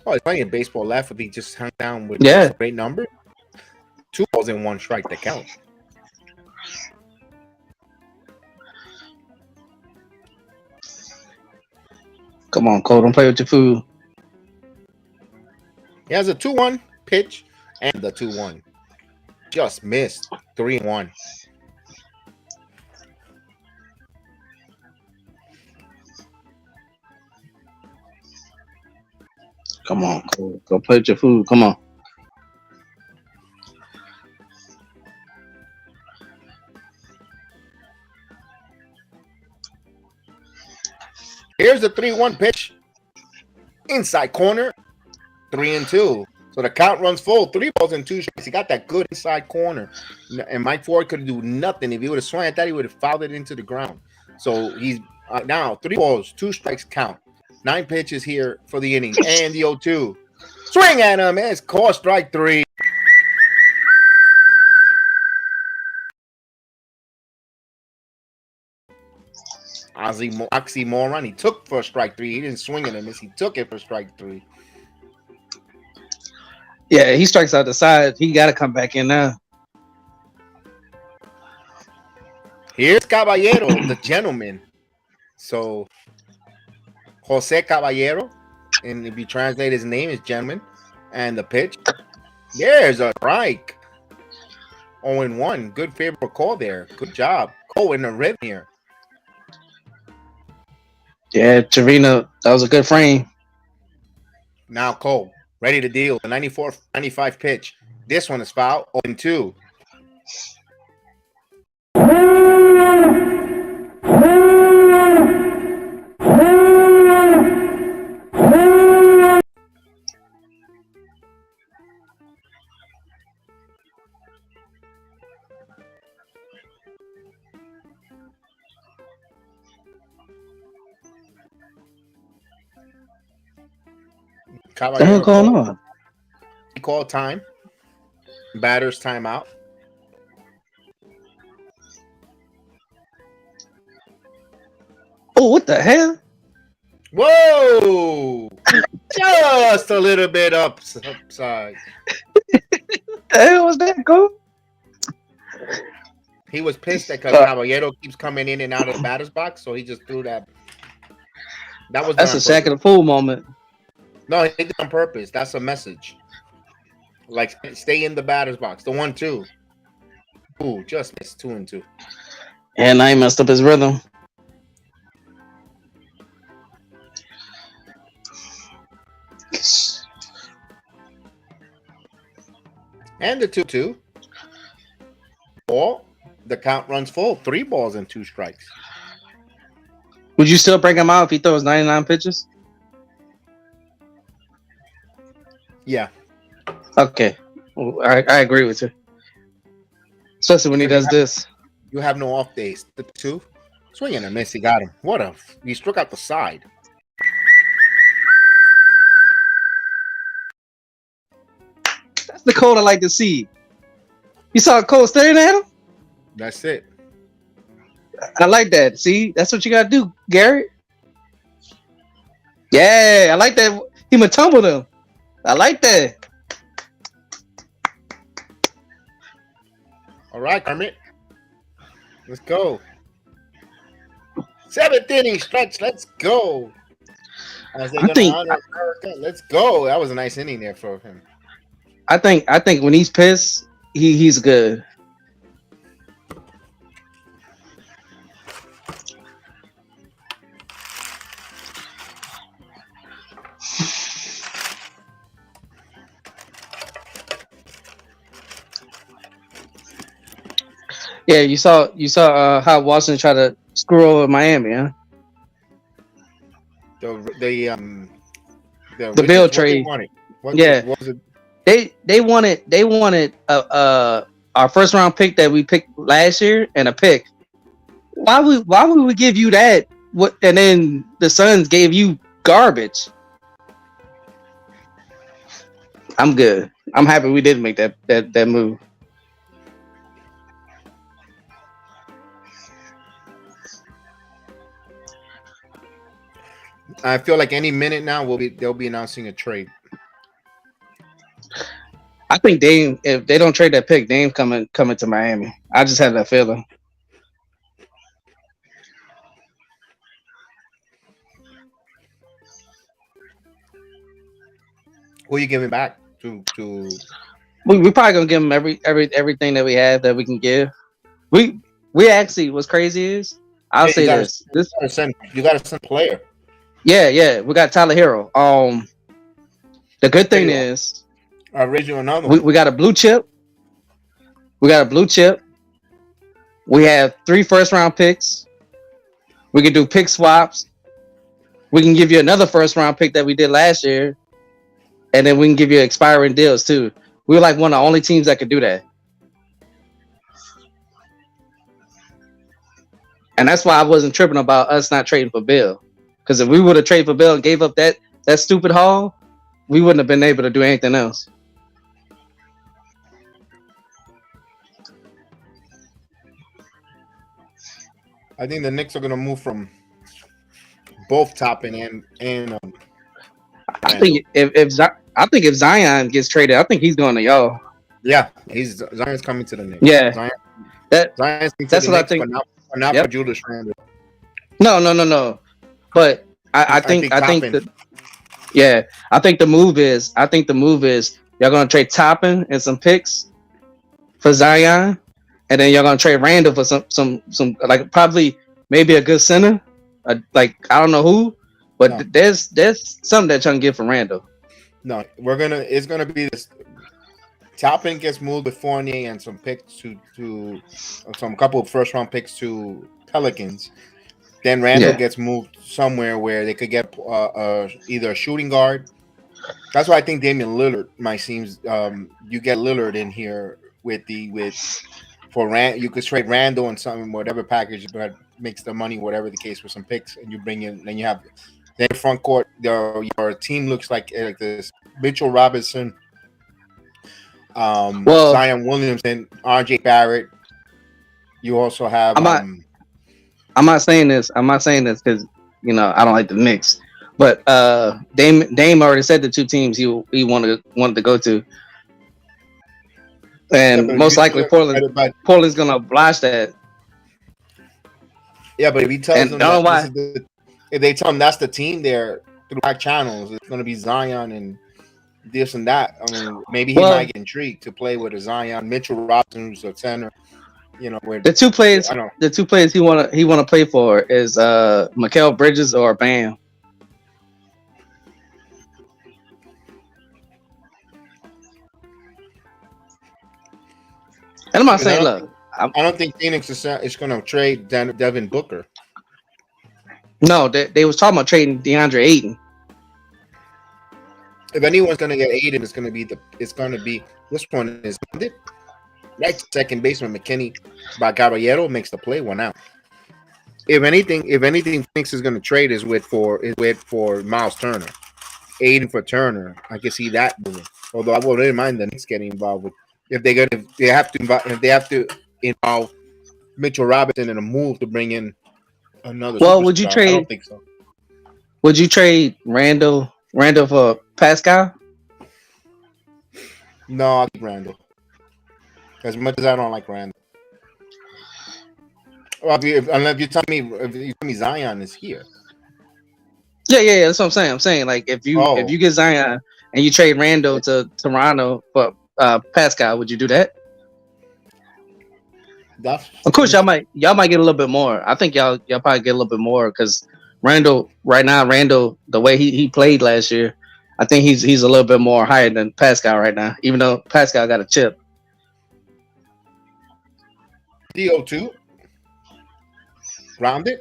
Oh, he's playing baseball left if he just hung down with Yeah. a great number. 2 balls and 1 strike to count. Come on, Cole, don't play with your food. He has a 2-1 pitch and the 2-1. Just missed. 3-1. Come on, Cole, go play with your food. Come on. Here's the 3-1 pitch. Inside corner. 3-2. So the count runs full. 3 balls and 2 strikes. He got that good inside corner. And Mike Ford could do nothing. If he would have swung at that, he would have fouled it into the ground. So he's now 3 balls, 2 strikes count. 9 pitches here for the inning. And the 0-2. Swing at him. It's called strike 3. Oxymoron. He took for strike 3. He didn't swing at him. He took it for strike 3. Yeah, he strikes out the side. He got to come back in now. Here's Caballero, the gentleman. So, Jose Caballero, and if you translate his name, is gentleman. And the pitch, there's a strike. 0-1. Good favorable call there. Good job. Cole in the rhythm here. Yeah, Trevino, that was a good frame. Now Cole, ready to deal. The 94-95 pitch. This one is foul. 0-2. What the hell going on? He called time. Batter's timeout. Oh, what the hell? Whoa! Just a little bit upside. What the hell was that, Cole? He was pissed that Caballero keeps coming in and out of the batter's box, so he just threw that. That's a sack of the fool moment. No, he did it on purpose. That's a message. Like, stay in the batter's box. The 1-2. Ooh, just missed. 2-2. And I messed up his rhythm. And the 2-2. Ball. The count runs full. 3 balls and 2 strikes. Would you still break him out if he throws 99 pitches? Yeah. Okay. Well, I agree with you. Especially when he does this. You have no off days. The 2. Swing and a miss. He got him. He struck out the side. That's the Cole I like to see. You saw Cole staring at him? That's it. I like that. See, that's what you gotta do, Gerrit. Yeah, I like that. He tumbled him. I like that. All right, Kermit. Let's go. 7th inning stretch. Let's go. Let's go. That was a nice inning there for him. I think when he's pissed, he's good. Yeah, you saw how Washington tried to screw over Miami, huh? The Bill trade. What was it? They wanted our first round pick that we picked last year and a pick. Why would we give you that? And then the Suns gave you garbage. I'm good. I'm happy we didn't make that move. I feel like any minute now they'll be announcing a trade. I think Dame, if they don't trade that pick, Dame coming to Miami. I just have that feeling. Who are you giving back to? We probably gonna give him everything that we have that we can give. We actually, what's crazy is I'll say this. You gotta send a player. Yeah, we got Tyler Hero. The good thing is I'll raise you another we got a blue chip. We got a blue chip. We have 3 first-round picks. We can do pick swaps. We can give you another first-round pick that we did last year, and then we can give you expiring deals too. We're like one of the only teams that could do that, and that's why I wasn't tripping about us not trading for Bill. Because if we would have traded for Bill and gave up that stupid haul, we wouldn't have been able to do anything else. I think the Knicks are gonna move from both Toppin and I think if Zion gets traded, I think he's going to y'all. Yeah, Zion's coming to the Knicks. Yeah, Zion's that's what I think. But not for Julius Randle. No. But I think that. Yeah, I think the move is y'all gonna trade Toppin and some picks for Zion, and then y'all gonna trade Randle for some like probably maybe a good center, like I don't know who, but there's something that y'all can get for Randle. No, it's gonna be this. Toppin gets moved with Fournier and some picks to some couple of first round picks to Pelicans. Then Randle gets moved somewhere where they could get either a shooting guard. That's why I think Damian Lillard might seems. You get Lillard in here you could trade Randle and something, whatever package, but makes the money, whatever the case, with some picks, and you bring in. Then you have then front court. Your team looks like this: Mitchell Robinson, Zion Williamson, RJ Barrett. You also have. I'm not saying this because I don't like the Knicks, but Dame already said the 2 teams he wanted to go to, and most likely Portland's gonna oblige that. Yeah, but if he tells them if they tell him that's the team there through back channels, it's gonna be Zion and this and that. I mean, maybe he might get intrigued to play with a Zion, Mitchell Robinson, who's a center. Where the two players he wanna play for is Mikal Bridges or Bam. And I'm not saying, look, I don't think Phoenix is going to trade Devin Booker. No, they was talking about trading DeAndre Ayton. If anyone's going to get Ayton, it's going to be this one is right second baseman McKinney by Caballero makes the play 1 out. If anything, Phoenix is going to trade is with for Miles Turner, Ayton for Turner. I can see that moving. Although I wouldn't mind the Knicks getting involved with if they have to involve Mitchell Robinson in a move to bring in another. Well, would you trade? I don't think so. Would you trade Randle for Pascal? No, I'll keep Randle. As much as I don't like Randle. Well, unless you tell me Zion is here. Yeah. That's what I'm saying. I'm saying like if you get Zion and you trade Randle to Toronto for Pascal, would you do that? Of course, y'all might get a little bit more. I think y'all probably get a little bit more because Randle right now, the way he played last year, I think he's a little bit more higher than Pascal right now. Even though Pascal got a chip. DO2 rounded.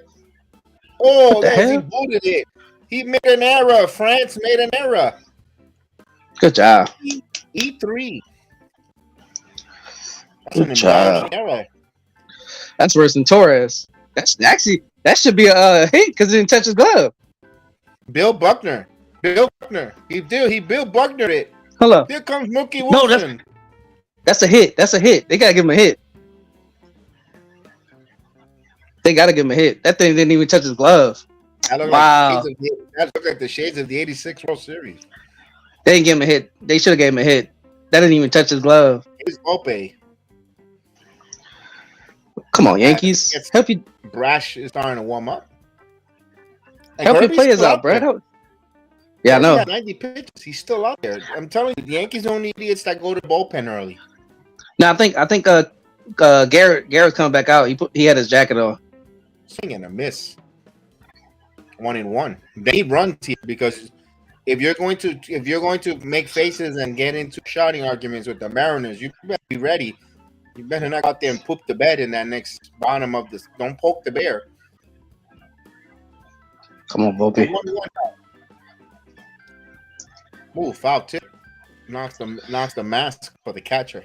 Oh, he booted it. He made an error. France made an error. Good job. E3. That's Good job. Error. That's worse than Torres. That should be a hit because he didn't touch his glove. Bill Buckner. He Bill Buckner it. Hello. Here comes Mookie No, Wilson. that's a hit. That's a hit. They gotta give him a hit. They gotta give him a hit. That thing didn't even touch his glove. That looked Wow. like the shades of the '86 World Series. They didn't give him a hit. They should have gave him a hit. That didn't even touch his glove. Here's Ope. Come on, Yankees. Help you. Brash is starting to warm up. And Help your Kirby's players still out, Brad. there. Yeah, I He know. got 90 pitches. He's still out there. I'm telling you, the Yankees don't need idiots that go to bullpen early. No, I think Gerrit's coming back out. He had his jacket on. Swing and a miss. 1-1. They need runs here because if you're going to make faces and get into shouting arguments with the Mariners, you better be ready. You better not go out there and poop the bed in that next bottom of this. Don't poke the bear. Come on, Volpe. 1-1. Move, foul tip. Knocks the mask for the catcher.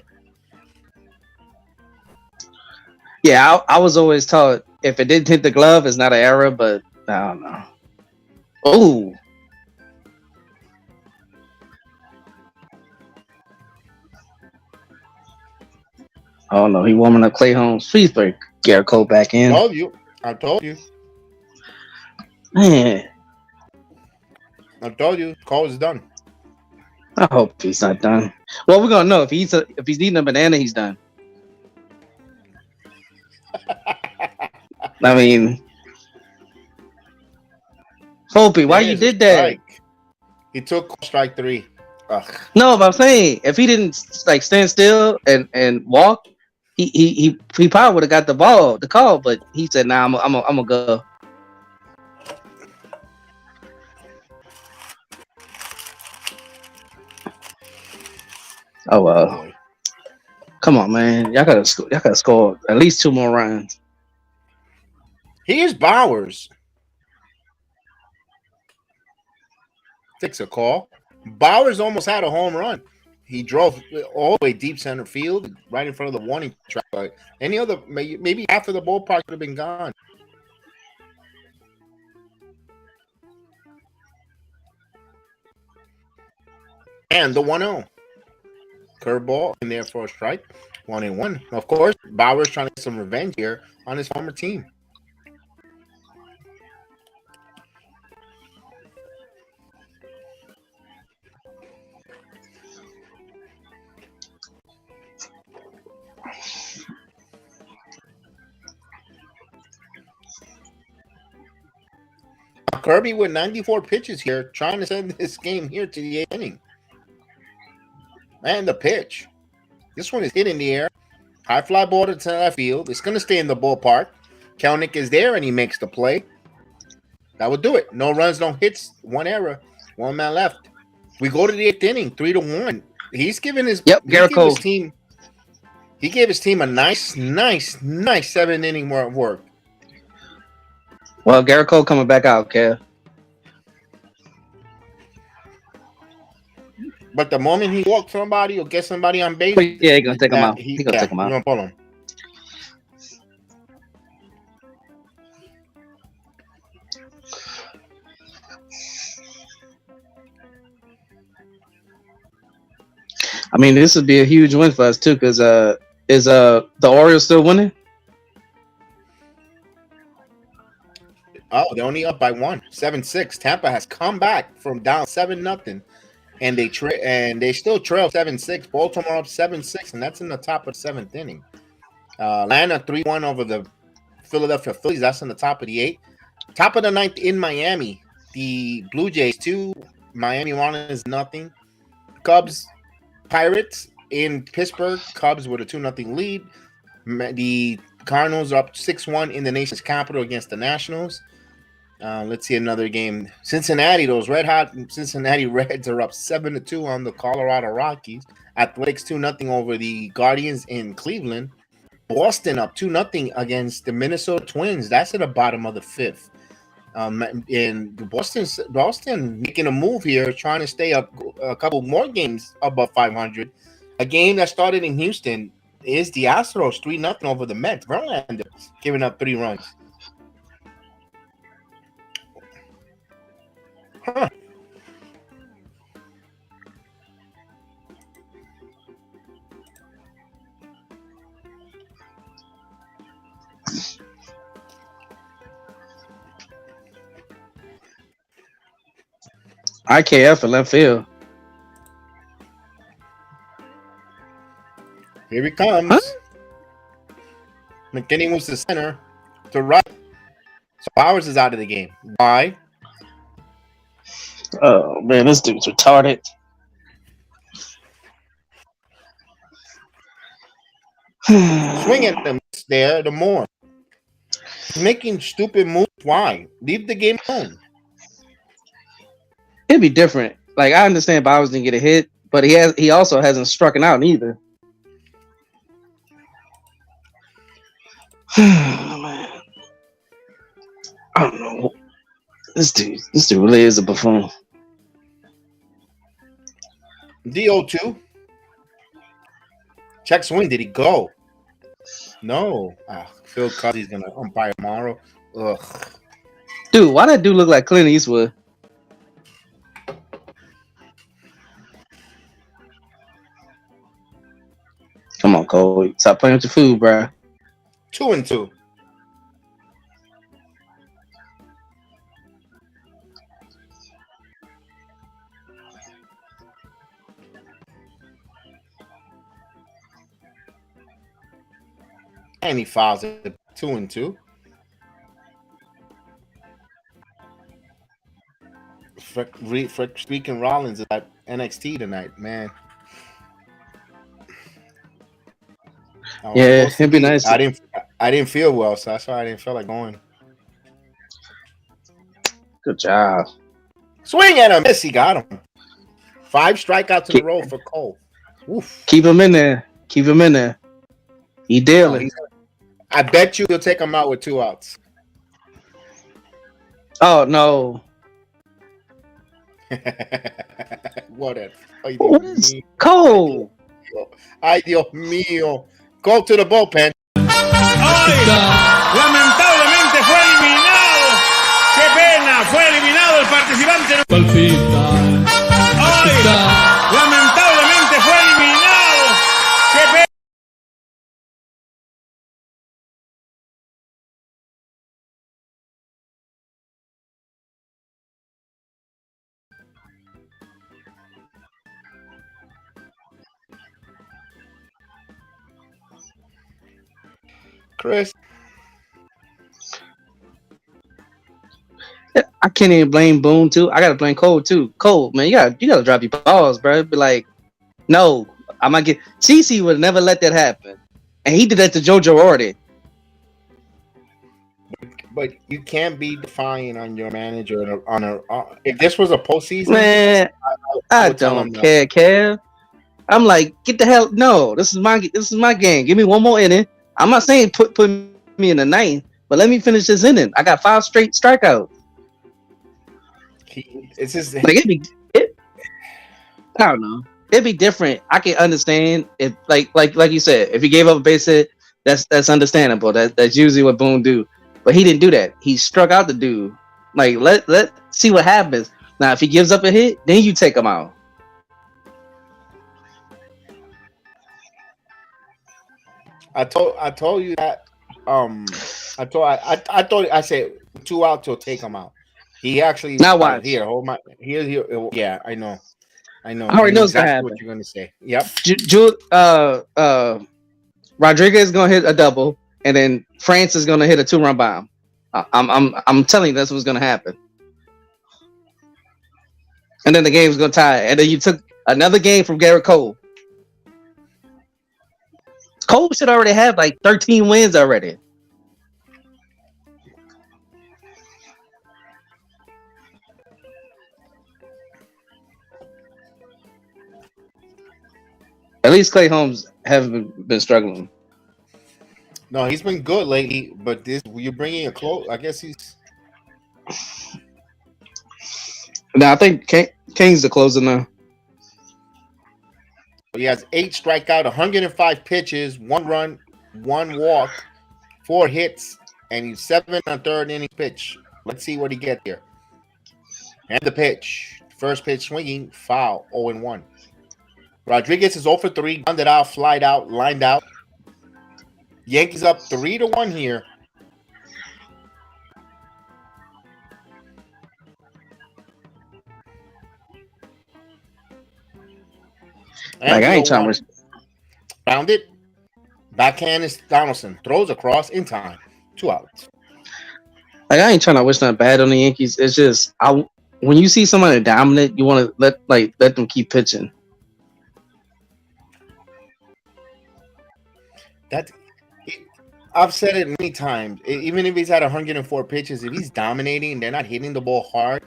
Yeah, I was always taught if it didn't hit the glove, it's not an error, but I don't know. Oh. Oh no, he warming up Clay Holmes. Please bring Gerrit Cole back in. I told you. Man, I told you. Cole is done. I hope he's not done. Well, we're gonna know if he's eating a banana, he's done. I mean, Volpe, why you did that? Strike. He took strike 3. Ugh. No, but I'm saying if he didn't like stand still and walk, he probably would have got the call. But he said, "Nah, I'm gonna go." Oh well. Boy. Come on, man. Y'all gotta score at least 2 more runs. Here's Bowers. Takes a call. Bowers almost had a home run. He drove all the way deep center field, right in front of the warning track. But any other, maybe after the ballpark would have been gone. And the 1-0. Curveball in there for a strike. 1-1. Of course, Bowers trying to get some revenge here on his former team. Kirby with 94 pitches here, trying to send this game here to the 8th inning. And the pitch. This one is hit in the air. High fly ball to left field. It's going to stay in the ballpark. Kelnick is there, and he makes the play. That would do it. No runs, no hits, 1 error, 1 man left. We go to the 8th inning, 3-1. He's given his team. He gave his team a nice 7 inning work. Well, Gerrit Cole coming back out, Kev. But the moment he walks somebody or gets somebody on base, yeah, he's gonna take him out. He's gonna take him out. He's gonna pull him. I mean, this would be a huge win for us too, because is the Orioles still winning? Oh, they're only up by 1, 7-6. Tampa has come back from down 7-0, and they still trail 7-6. Baltimore up 7-6, and that's in the top of the 7th inning. Atlanta 3-1 over the Philadelphia Phillies. That's in the top of the 8th. Top of the 9th in Miami. The Blue Jays 2, Miami Marlins 0. Cubs, Pirates in Pittsburgh. Cubs with a 2-0 lead. The Cardinals are up 6-1 in the nation's capital against the Nationals. Let's see another game. Cincinnati, those red hot Cincinnati Reds are up 7-2 on the Colorado Rockies. Athletics 2-0 over the Guardians in Cleveland. Boston up 2-0 against the Minnesota Twins. That's at the bottom of the 5th. And Boston making a move here, trying to stay up a couple more games above 500. A game that started in Houston is the Astros 3-0 over the Mets. Verlander giving up 3 runs. Huh. IKF in left field. Here he comes. Huh? McKinney moves to center, to right. So Powers is out of the game. Why? Oh man, this dude's retarded. Swing at him there, the more. He's making stupid moves. Why? Leave the game alone. It'd be different. Like I understand Bowers didn't get a hit, but he also hasn't struck out either. Man. I don't know. This dude really is a buffoon. DO2. Check swing. Did he go? No. Phil Cuzzy's gonna umpire tomorrow. Ugh. Dude, why that dude look like Clint Eastwood? Come on, Cole. Stop playing with your food, bro. 2-2. And he fouls it 2-2. Frick speaking Rollins is at NXT tonight, man. Yeah, it'd be nice. I didn't feel well, so that's why I didn't feel like going. Good job. Swing at him. Yes, he got him. 5 strikeouts in a row for Cole. Oof. Keep him in there. Keep him in there. He dealing. I bet you he'll take him out with 2 outs. Oh no. What is Cole? Ay, Dios mío. Go to the bullpen. ¡Ay! Lamentablemente fue eliminado. ¡Qué pena! Fue eliminado el participante. ¡Ay! Lamentablemente fue eliminado. ¡Qué pena! Chris. I can't even blame Boone too. I gotta blame Cole too. Cole, man, you gotta drop your balls, bro. Be like, no, I might get. CC would never let that happen, and he did that to JoJo already. But you can't be defiant on your manager on a. If this was a postseason, Man, I would tell don't him no. care, Kev. I'm like, get the hell. No, this is my game. Give me one more inning. I'm not saying put me in the ninth, but let me finish this inning. I got 5 straight strikeouts. It's just Like I don't know. It'd be different. I can understand if like you said, if he gave up a base hit, that's understandable. That's usually what Boone do. But he didn't do that. He struck out the dude. Like let see what happens. Now if he gives up a hit, then you take him out. I told you that. I said 2 outs to take him out. He actually Now watch. Here. Hold my here. Yeah, I know. I already know exactly what you're gonna say. Yep. Rodriguez is gonna hit a double, and then France is gonna hit a 2-run bomb. I'm telling you that's what's gonna happen. And then the game's gonna tie. And then you took another game from Gerrit Cole. Cole should already have like 13 wins already. At least Clay Holmes haven't been struggling. No, he's been good lately, but this you're bringing a close. I guess he's. Now I think King's the closer now. He has 8 strikeout, 105 pitches, 1 run, 1 walk, 4 hits, and he's 7 on 3rd inning pitch. Let's see what he gets here. And the pitch, first pitch swinging, foul, 0-1. Rodriguez is 0 for 3, grounded out, flied out, lined out. Yankees up 3-1 here. And Like I the ain't trying 0-1. to. Found it. Backhand is Donaldson. Throws across in time. 2 outs. Like I ain't trying to wish nothing bad on the Yankees. It's just when you see somebody dominant, you want to let them keep pitching. I've said it many times. Even if he's had 104 pitches, if he's dominating and they're not hitting the ball hard,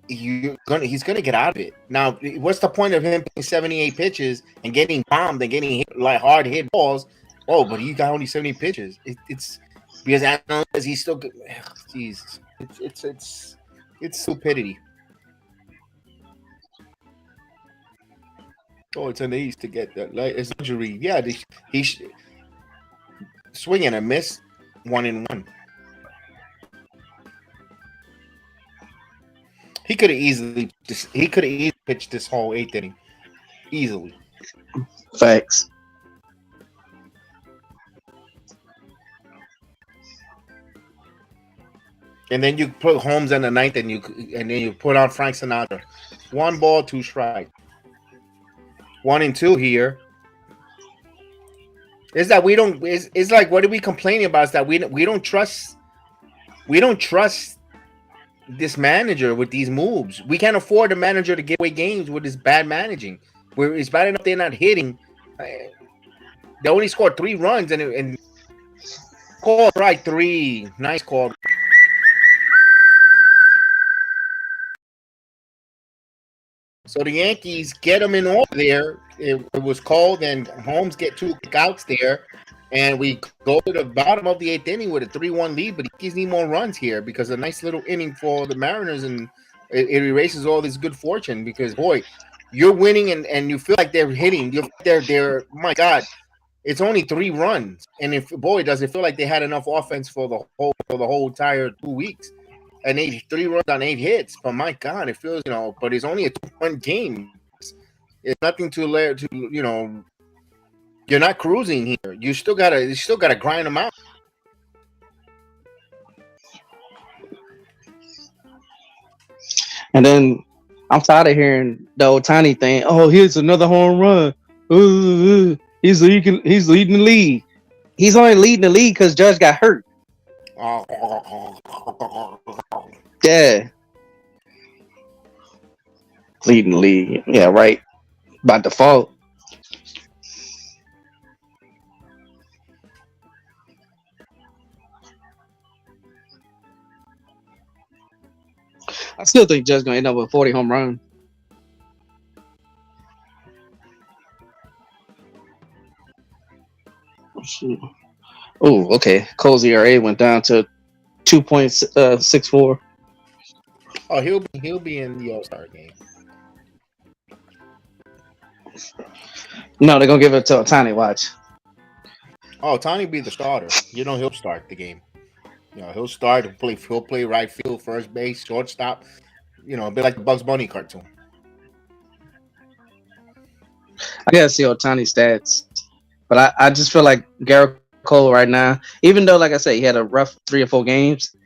he's gonna get out of it. Now, what's the point of him playing 78 pitches and getting bombed and getting hit, like hard hit balls? Oh, but he got only 70 pitches. It's because as he's still good. Jeez, it's stupidity. Oh, it's an ease to get that. Like it's injury. Yeah, he's swing and a miss, 1-1. He could have easily pitched this whole 8th inning easily. Facts. And then you put Holmes in the 9th, and then you put on Frank Sinatra. 1 ball, 2 strikes. 1-2 here. Is that we don't? It's like what are we complaining about? Is that we don't trust this manager with these moves. We can't afford a manager to give away games with his bad managing. Where it's bad enough they're not hitting. They only scored 3 runs and called right 3. Nice call. So the Yankees get them in order there. It was called, and Holmes get 2 kickouts there. And we go to the bottom of the 8th inning with a 3-1 lead, but the Yankees need more runs here because a nice little inning for the Mariners, and it erases all this good fortune because, boy, you're winning and you feel like they're hitting. They're my God, it's only 3 runs. And does it feel like they had enough offense for the whole entire 2 weeks. And 3 runs on 8 hits. But my God, it feels, but it's only a 2-1 game. It's nothing to you're not cruising here. You still gotta grind them out. And then I'm tired of hearing the Ohtani thing. Oh, here's another home run. He's leading the league. He's only leading the league because Judge got hurt. Yeah. Leading the league. Yeah, right. By default. I still think Judge gonna end up with 40 home run. Oh, okay. Cole's ERA went down to 2.64. Oh, he'll be in the All-Star game. No, they're gonna give it to Ohtani. Watch. Oh, Ohtani be the starter. He'll start the game. He'll start. He'll play right field, first base, shortstop. A bit like the Bugs Bunny cartoon. I gotta see Ohtani's stats, but I just feel like Gerrit Cole right now, even though, like I said, he had a rough 3 or 4 games,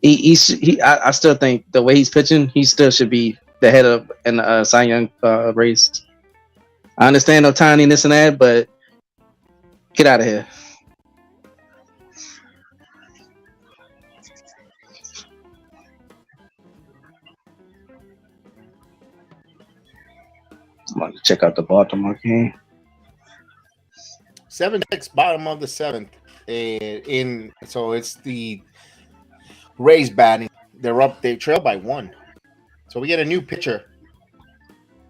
I still think the way he's pitching, he still should be the head of in the Cy Young race. I understand Ohtani and this and that, but get out of here. I'm going to check out the Baltimore game. 7-6, bottom of the 7th. So it's the Rays batting. They're up. They trail by 1. So we get a new pitcher,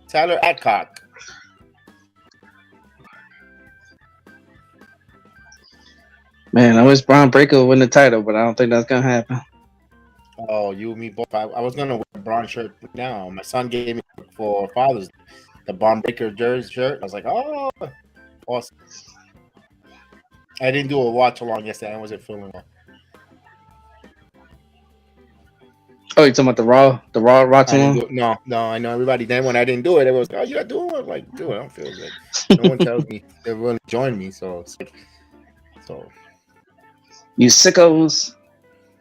Tyler Adcock. Man, I wish Bron Breakker would win the title, but I don't think that's gonna happen. Oh, you and me both. I was gonna wear a Bron shirt now. My son gave me for Father's Day the Bron Breakker jersey shirt. I was like, oh, awesome. I didn't do a watch along yesterday. I wasn't feeling well. Oh, you talking about the raw team? No, I know everybody. Then when I didn't do it, everyone was like, oh, you're not doing it. I'm like, dude, I don't feel good. No one tells me they're willing to join me. So it's like, you sickos.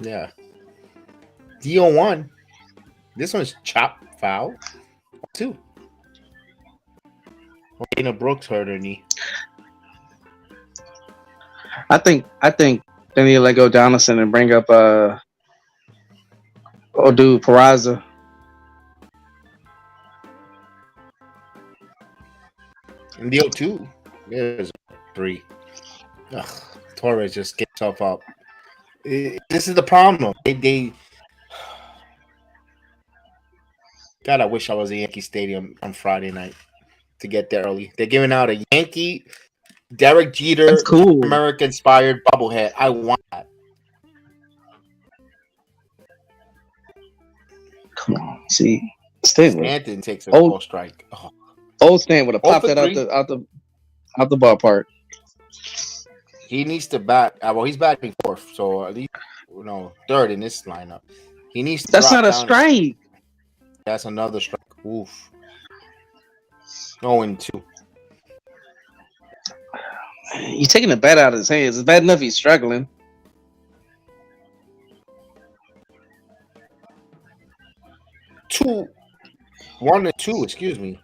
Yeah. D01. This one's chop foul 2. Dana Brooks hurt her knee. I think they need to let go Donaldson and bring up Peraza. And the 0-2. There's 3. Ugh, Torres just gets himself up. This is the problem. They God, I wish I was at Yankee Stadium on Friday night to get there early. They're giving out a Yankee Derek Jeter That's cool. America-inspired bobblehead. I want that. Come on, see, Stanton. Stanton takes a ball strike. Oh. Old Stan would have popped that 3. out the ballpark. He needs to bat. Well, he's batting 4th, so at least third in this lineup. He needs to. That's not a strike. That's another strike. Oof. 0-2. He's taking the bat out of his hands. It's bad enough he's struggling. Two, 1 and 2. Excuse me.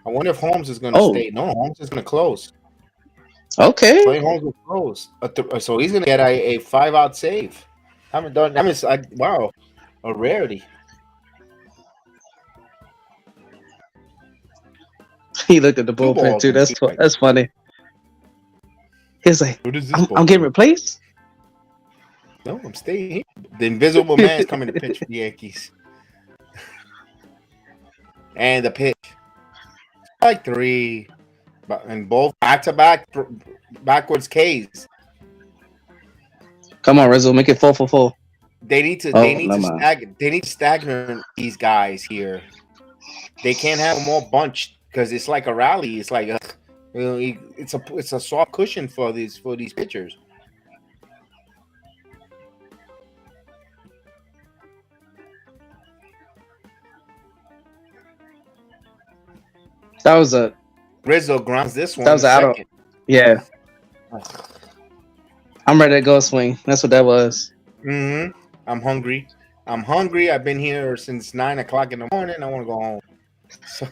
I wonder if Holmes is going to stay. No, Holmes is going to close. Okay. Clay Holmes will close. So he's going to get a 5-out save. Haven't done. Wow, a rarity. He looked at the bullpen too. That's funny. He's like, I'm getting replaced? No, I'm staying here. The invisible man is coming to pitch for the Yankees. And the pitch. Like 3. And both back-to-back backwards Ks. Come on, Rizzo, make it 4 for 4. They need to stagger these guys here. They can't have them all bunched because it's like a rally. It's like it's a soft cushion for these pitchers. That was a Rizzo grounds this one. That was out of yeah. I'm ready to go swing. That's what that was. I'm hungry. I've been here since 9 o'clock in the morning. I want to go home. So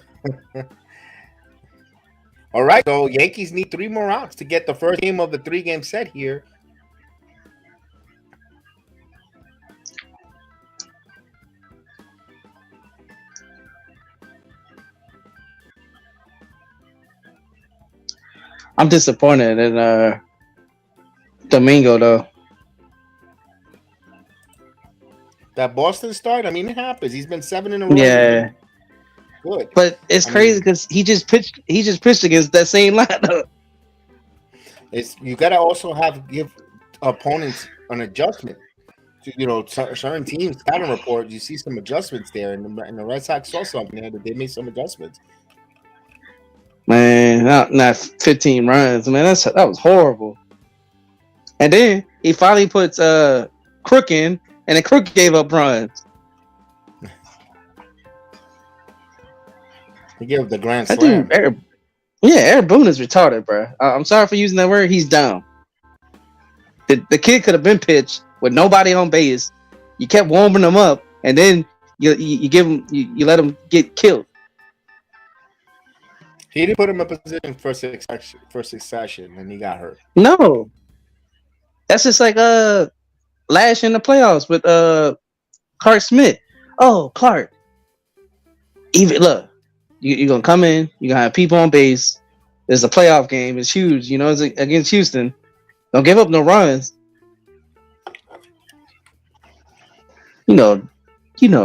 all right, so Yankees need 3 more outs to get the first game of the 3-game set here. I'm disappointed in Domingo though. That Boston start, I mean, it happens. He's been 7 in a row. Yeah. Good. But it's crazy because he just pitched against that same lineup. You gotta also give opponents an adjustment. Certain teams scouting report, you see some adjustments there, and the Red Sox saw something there that they made some adjustments. Man, not 15 runs. Man, that was horrible. And then he finally puts Crook in, and then Crook gave up runs. He gave up the grand slam. Eric Boone is retarded, bro. I'm sorry for using that word. He's dumb. The kid could have been pitched with nobody on base. You kept warming him up, and then you give him you let him get killed. He didn't put him in position for succession, and he got hurt. No, that's just like last year in the playoffs with Clark Smith. Oh, Clark, even look, you're gonna come in. You're gonna have people on base. It's a playoff game. It's huge. It's against Houston. Don't give up no runs. You know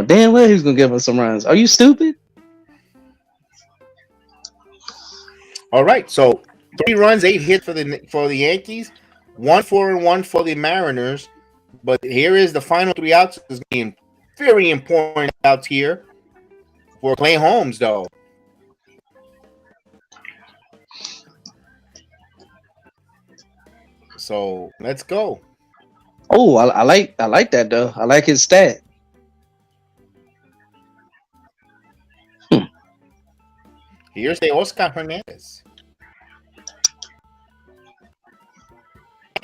damn well he's gonna give us some runs. Are you stupid? All right, so 3 runs, 8 hits for the Yankees, 1 4-1 for the Mariners. But here is the final 3 outs. Is being very important outs here for Clay Holmes, though. So let's go. Oh, I like that though. I like his stat. Here's the Oscar Hernandez.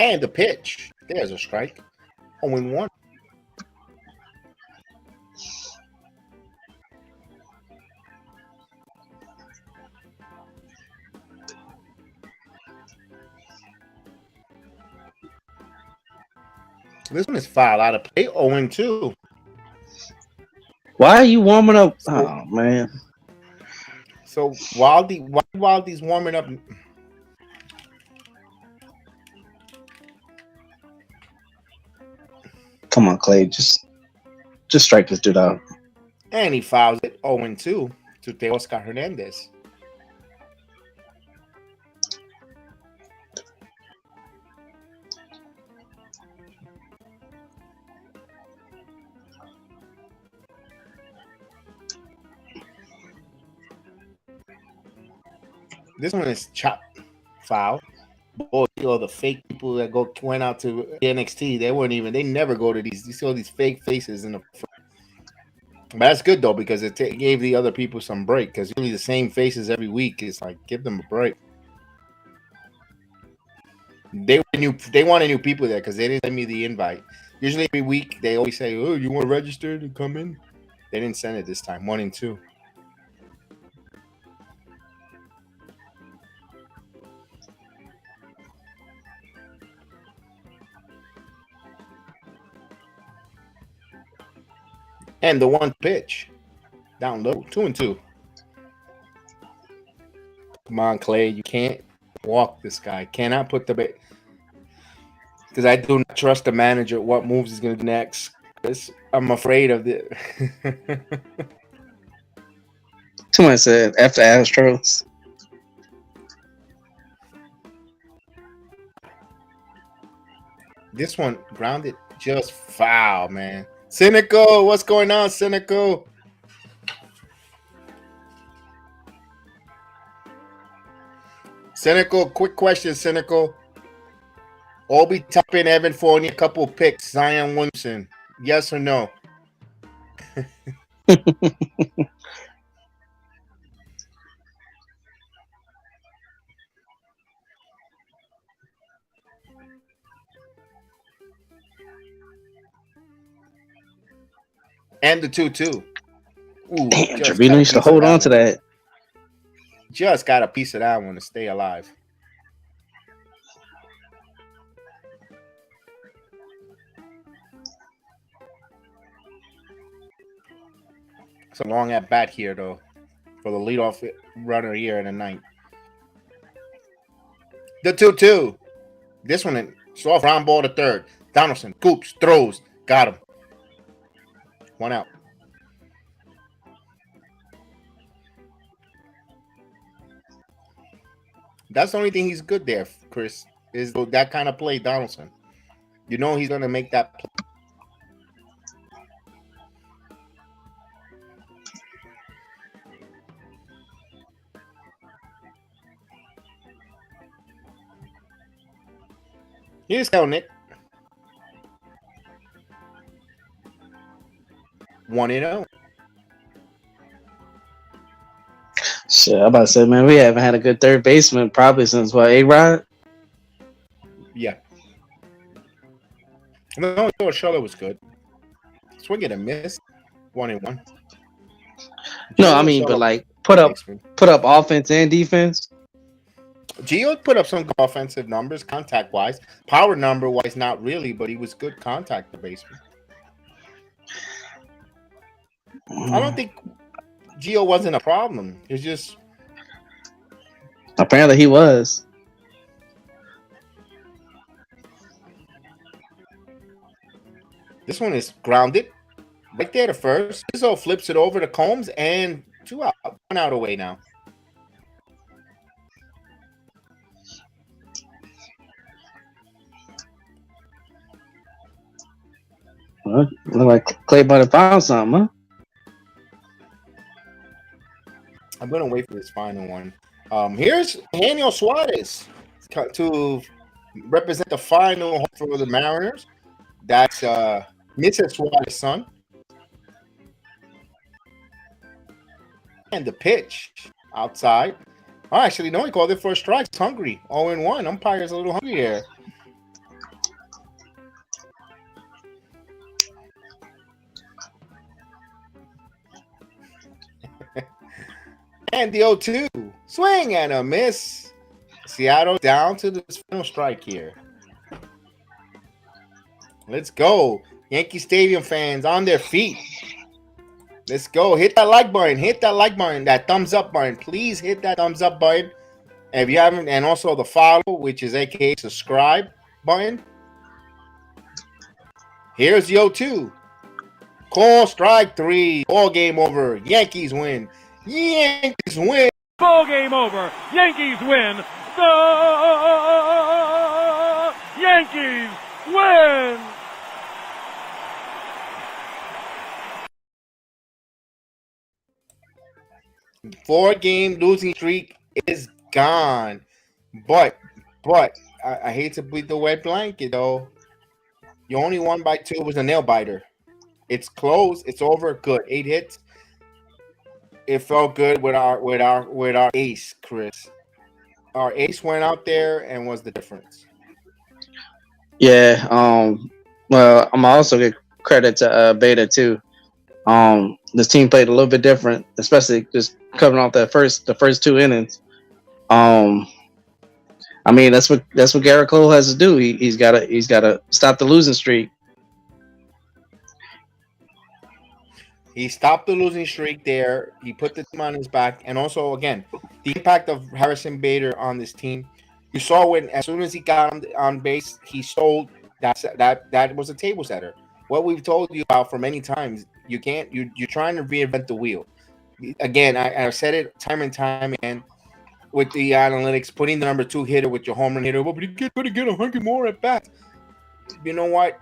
And the pitch. There's a strike. 0-1. This one is foul out of play. 0-2. Why are you warming up? Oh man. So Wildy's warming up. Come on, Clay. Just strike this dude out. And he fouls it 0-2 to Teoscar Hernandez. This one is chop foul. Boy, you know, the fake people that went out to NXT, they never go to these. You see all these fake faces in the front. But that's good though, because it gave the other people some break, because usually the same faces every week. It's like, give them a break. They wanted new people there because they didn't send me the invite. Usually every week they always say, "Oh, you want to register to come in?" They didn't send it this time. 1-2. And the one pitch down low, 2-2. Come on, Clay, you can't walk this guy. Cannot put the bait, because I do not trust the manager what moves he's going to do next. I'm afraid of it. Someone said after Astros. This one grounded, just foul, man. Cynical, what's going on, Cynical? Cynical, quick question, Cynical. Obi Toppin, Evan Fournier, a couple picks, Zion Williamson. Yes or no? And the 2-2. Ooh, Damn, Trevino needs to hold on to that. Just got a piece of that one to stay alive. It's a long at bat here, though, for the leadoff runner here in the ninth. The 2-2. This one, soft ground ball to third. Donaldson, scoops, throws, got him. One out. That's the only thing he's good there, Chris, is that kind of play, Donaldson. You know he's going to make that play. Here's Kelnick. 1-0. Shit, I'm about to say, man, we haven't had a good third baseman probably since what, A-Rod? Yeah. No, Sherlock was good. Swing it and miss. 1-1. No, I mean, but like put up offense and defense. Gio put up some good offensive numbers, contact wise. Power number wise, not really, but he was good contact the baseman. I don't think Gio wasn't a problem. It's just apparently he was. This one is grounded right there to first. Izzo flips it over to Combs and 2 out, 1 out away now. Well, look like Clay Butter found something, huh? I'm gonna wait for this final one. Here's Daniel Suarez to represent the final for the Mariners. That's Mrs. Suarez's son. And the pitch outside. Oh, actually, no, he called it for a strike. It's hungry. 0-1. Umpire's a little hungry here. And the 0-2. Swing and a miss. Seattle down to the final strike here. Let's go. Yankee Stadium fans on their feet. Let's go. Hit that like button. Hit that like button. That thumbs up button. Please hit that thumbs up button. If you haven't, and also the follow, which is aka subscribe button. Here's Yo 2. Call strike 3. All game over. Yankees win. Yankees win. Ball game over. Yankees win. The Yankees win. Four-game losing streak is gone. But I hate to beat the wet blanket though. You only won by 2. It was a nail biter. It's close. It's over. Good. 8 hits. It felt good with our ace, Chris. Our ace went out there and was the difference. Yeah. Well, I'm also give credit to Beta too. This team played a little bit different, especially just coming off the first 2 innings. I mean, that's what Gerrit Cole has to do. He's got to stop the losing streak. He stopped the losing streak there. He put the team on his back, and also again, the impact of Harrison Bader on this team. You saw when as soon as he got on base, he stole that was a table setter. What we've told you about for many times, you're trying to reinvent the wheel. Again, I said it time and time again with the analytics, putting the number 2 hitter with your home run hitter. Well, but you're going to get 100 more at bats. You know what?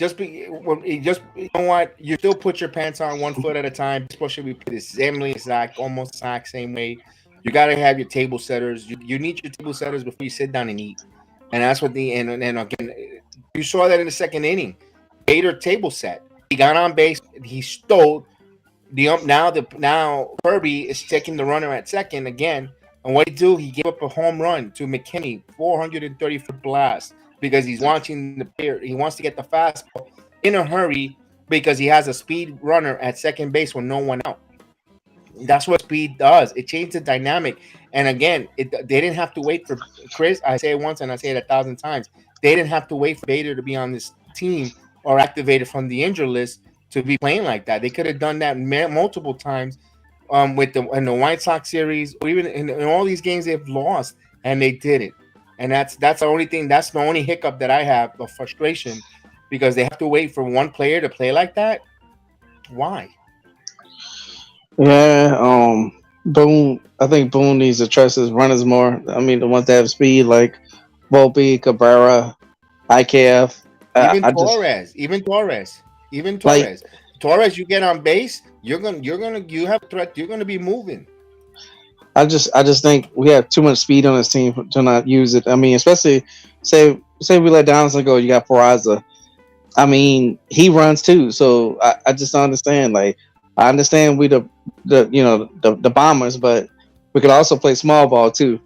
You know what? You still put your pants on 1 foot at a time. Especially we play the almost exact same way. You got to have your table setters. You need your table setters before you sit down and eat. And that's what and again, you saw that in the 2nd inning. Bader table set. He got on base. He stole the now Kirby is taking the runner at second again. And what he do? He gave up a home run to McKinney, 430-foot blast, because he's watching the player. He wants to get the fastball in a hurry because he has a speed runner at second base with no one out. That's what speed does. It changed the dynamic. And again, they didn't have to wait for Chris. I say it once and I say it 1,000 times. They didn't have to wait for Bader to be on this team or activated from the injured list to be playing like that. They could have done that multiple times in the White Sox series, or even in all these games they've lost, and they didn't. And that's the only thing. That's the only hiccup that I have of frustration, because they have to wait for one player to play like that. Why? Yeah. Boone. I think Boone needs to trust his runners more. I mean, the ones that have speed, like Volpe, Cabrera, IKF. Even Torres. Torres, you get on base, you have threat. You're gonna be moving. I just think we have too much speed on this team to not use it. I mean, especially say we let Donaldson go, you got Peraza. I mean, he runs too, so I just don't understand. Like, I understand we the Bombers, but we could also play small ball too.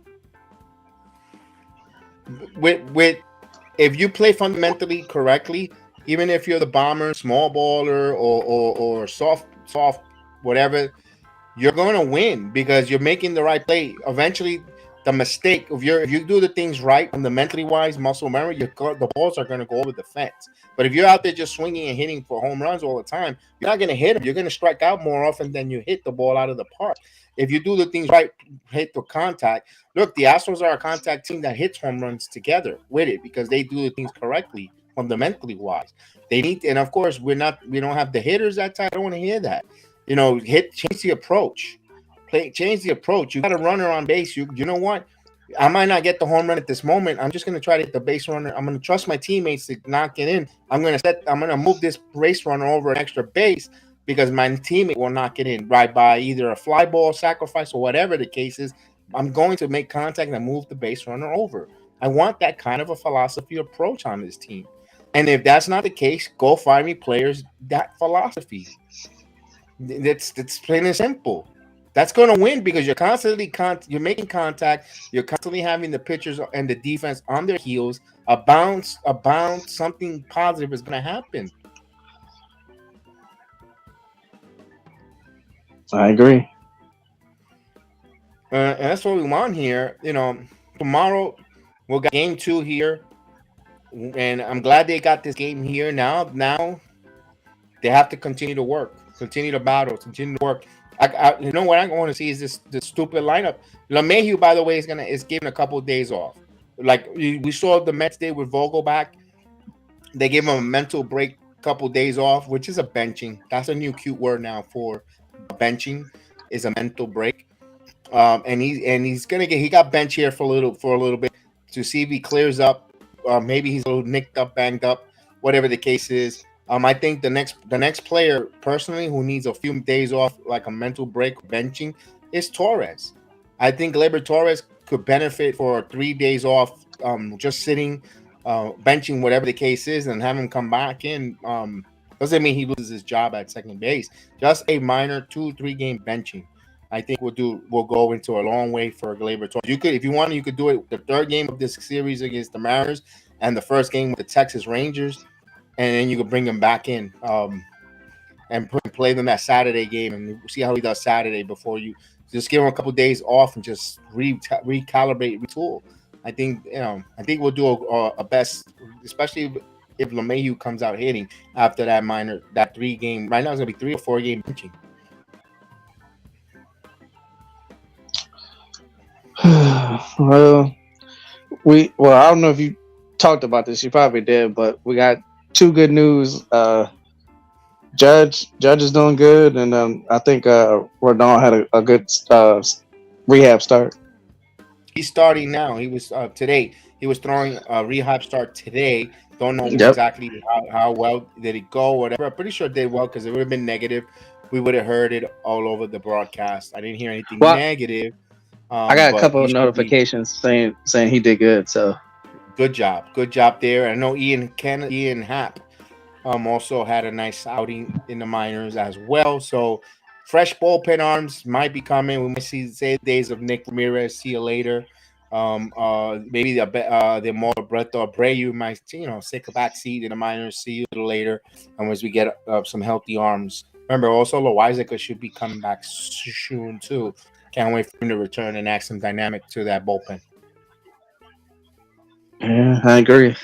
With if you play fundamentally correctly, even if you're the Bomber, small baller or soft whatever, you're going to win because you're making the right play. Eventually, the mistake if you do the things right fundamentally wise, muscle memory, the balls are going to go over the fence. But if you're out there just swinging and hitting for home runs all the time, you're not going to hit them. You're going to strike out more often than you hit the ball out of the park. If you do the things right, hit the contact. Look, the Astros are a contact team that hits home runs together with it because they do the things correctly, fundamentally wise. They need, and of course, we don't have the hitters that time. I don't want to hear that. Change the approach. Change the approach. You got a runner on base. You know what? I might not get the home run at this moment. I'm just going to try to hit the base runner. I'm going to trust my teammates to knock it in. I'm going to move this base runner over an extra base because my teammate will knock it in right by either a fly ball, sacrifice, or whatever the case is. I'm going to make contact and move the base runner over. I want that kind of a philosophy approach on this team. And if that's not the case, go find me players that philosophy. It's plain and simple. That's going to win because you're constantly you're making contact. You're constantly having the pitchers and the defense on their heels. A bounce, something positive is going to happen. I agree. And that's what we want here. Tomorrow we'll got game 2 here. and I'm glad they got this game here now. Now they have to continue to work, continue to battle, continue to work. You know what I want to see is this stupid lineup. LeMahieu, by the way, is given a couple of days off. Like we saw the Mets did with Vogel back. They gave him a mental break, couple of days off, which is a benching. That's a new cute word now for benching, is a mental break. And he's gonna he got bench here for a little bit to see if he clears up. Maybe he's a little nicked up, banged up, whatever the case is. I think the next player personally who needs a few days off, like a mental break, benching, is Torres. I think Gleyber Torres could benefit for 3 days off, just sitting, benching, whatever the case is, and have him come back in. Doesn't mean he loses his job at second base. Just a minor 2-3 game benching, I think will go into a long way for Gleyber Torres. You could, if you want, you could do it the third game of this series against the Mariners and the first game with the Texas Rangers, and then you could bring him back in, and play them that Saturday game and see how he does Saturday before you just give him a couple of days off and just recalibrate, retool. I think we'll do a best, especially if LeMahieu comes out hitting after that 3 game. Right now it's gonna be 3 or 4 game pitching. Well, I don't know if you talked about this. You probably did, but we got 2 good news. Judge is doing good, and I think Rodon had a good rehab start. He's starting now. He was today. He was throwing a rehab start today. Don't know exactly how well did it go, whatever. I'm pretty sure it did well because it would have been negative. We would have heard it all over the broadcast. I didn't hear anything negative. I got a couple of notifications saying he did good. So good job there. I know Ian Happ also had a nice outing in the minors as well. So fresh bullpen arms might be coming. We might see the days of Nick Ramirez. See you later. Maybe the more Breto Abreu might take a back seat in the minors. See you a little later, and as we get some healthy arms. Remember, also Loizaga should be coming back soon too. Can't wait for him to return and add some dynamic to that bullpen. Yeah, I agree.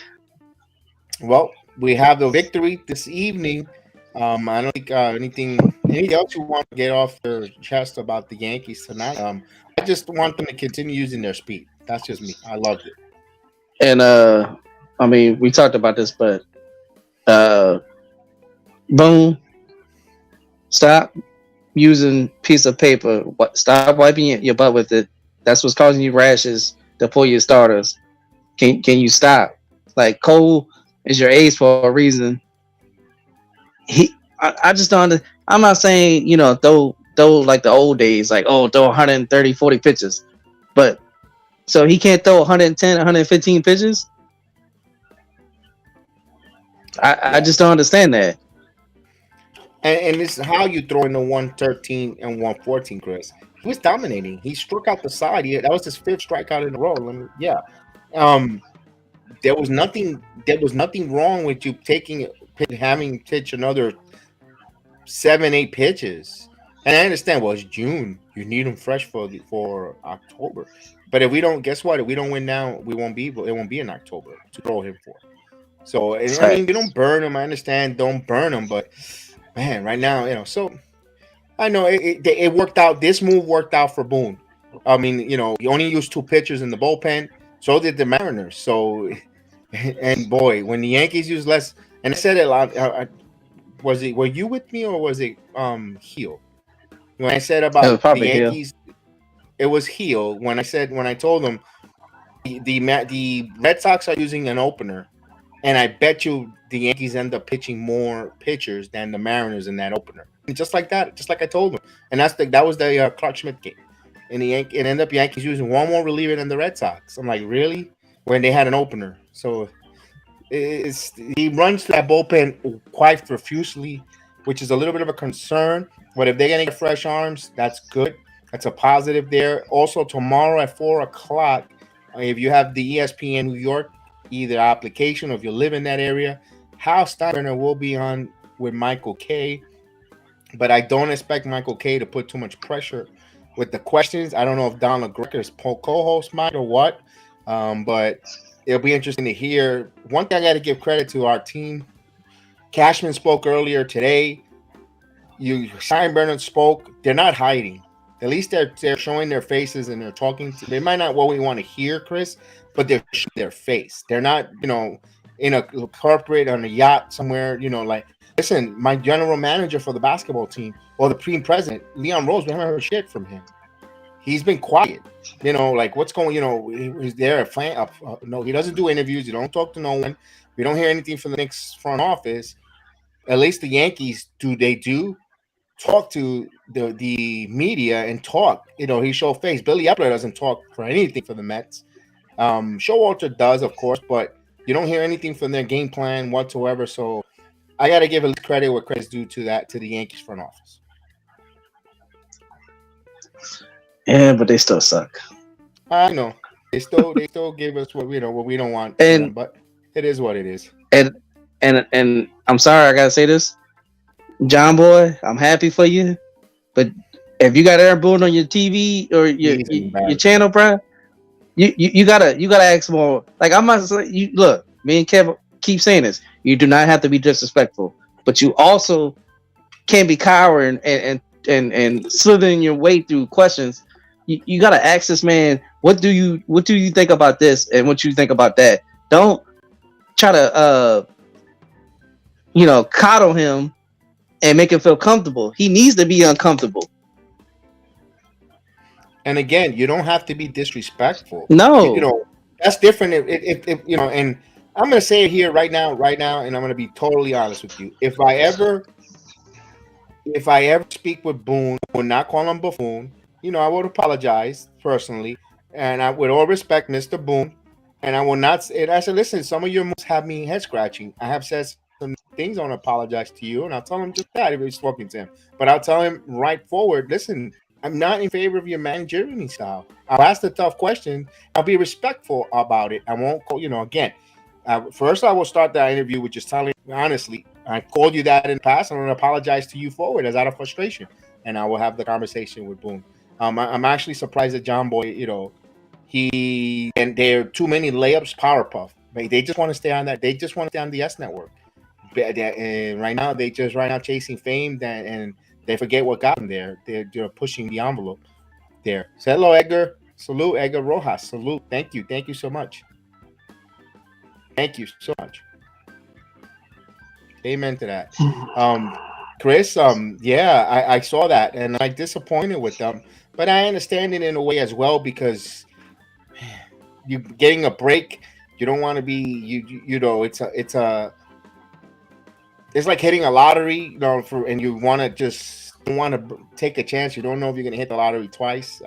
Well, we have the victory this evening. I don't think anything else you want to get off your chest about the Yankees tonight. I just want them to continue using their speed. That's just me. I loved it. And I mean, we talked about this, but Boone, stop using piece of paper. Stop wiping your butt with it. That's what's causing you rashes to pull your starters. Can you stop? Like, Cole is your ace for a reason. I just don't. I'm not saying throw like the old days, like throw 130, 40 pitches, but so he can't throw 110, 115 pitches. I just don't understand that. And this is how you throw in the 113 and 114, Chris. He was dominating. He struck out the side. That was his 5th strikeout in a row. There was nothing wrong with you having pitch another 7-8 pitches. And I understand. Well, it's June. You need them fresh for October. But if we don't, guess what? If we don't win now, it won't be in October to throw him for. So I mean, you don't burn him. I understand. Don't burn him, but man, right now, so I know it worked out. This move worked out for Boone. I mean, you only used 2 pitchers in the bullpen. So did the Mariners. So, and boy, when the Yankees use less, and I said it a lot. Were you with me or was it Heel? When I said about the Yankees, it was Heel. When I told them the Red Sox are using an opener, and I bet you the Yankees end up pitching more pitchers than the Mariners in that opener. And just like that, just like I told them. And that was the Clark Schmidt game. And it ended up Yankees using one more reliever than the Red Sox. I'm like, really? When they had an opener. So he runs to that bullpen quite profusely, which is a little bit of a concern. But if they're going to get fresh arms, that's good. That's a positive there. Also, tomorrow at 4 o'clock, if you have the ESPN New York either application or if you live in that area, Hal Steinbrenner will be on with Michael Kay. But I don't expect Michael Kay to put too much pressure with the questions. I don't know if Don LaGreca is co-host might or what. But it'll be interesting to hear. One thing I got to give credit to our team. Cashman spoke earlier today. Steinbrenner spoke. They're not hiding. At least they're showing their faces and they're talking. They might not what we want to hear, Chris, but they're showing their face. They're not, in a corporate on a yacht somewhere. Like, listen, my general manager for the basketball team or the team president, Leon Rose, we haven't heard shit from him. He's been quiet. Like what's going. Is there a fan? No, he doesn't do interviews. He don't talk to no one. We don't hear anything from the Knicks front office. At least the Yankees do talk to the media and talk. He show face. Billy Epler doesn't talk for anything for the Mets. Showalter does, of course, but you don't hear anything from their game plan whatsoever. So I got to give credit where credit's due to the Yankees front office. Yeah, but they still suck. I know they still give us what we don't want, and but it is what it is. And I'm sorry, I gotta say this, John Boy, I'm happy for you, but if you got Aaron Boone on your TV or your channel, bro, you gotta ask more. Like I'm not saying you look. Me and Kevin keep saying this. You do not have to be disrespectful, but you also can't be cowering and slithering your way through questions. You gotta ask this man, what do you think about this and what you think about that? Don't try to coddle him and make him feel comfortable. He needs to be uncomfortable. And again, you don't have to be disrespectful. No, that's different. If and I'm gonna say it here right now, and I'm gonna be totally honest with you. If I ever speak with Boone, I will not call him buffoon. I would apologize personally, and I, with all respect, Mr. Boone, and I will not say. I said, listen, some of your moves have me head scratching. I have said some things. I want to apologize to you, and I'll tell him just that if he's talking to him. But I'll tell him right forward. Listen, I'm not in favor of your managerial style. I'll ask the tough question. I'll be respectful about it. I won't call. Again. First, I will start that interview with just telling you, honestly, I called you that in the past. I'm going to apologize to you forward as out of frustration. And I will have the conversation with Boone. I'm actually surprised that John Boy, and there are too many layups, power puff. They just want to stay on that. They just want to stay on the S network. And right now, they just chasing fame and they forget what got them there. They're pushing the envelope there. Say hello, Edgar. Salute, Edgar Rojas. Salute. Thank you. Thank you so much. Thank you so much. Amen to that. Chris, I saw that and I'm disappointed with them, but I understand it in a way as well because you're getting a break. You don't want to be, it's like hitting a lottery, and you want to take a chance. You don't know if you're going to hit the lottery twice.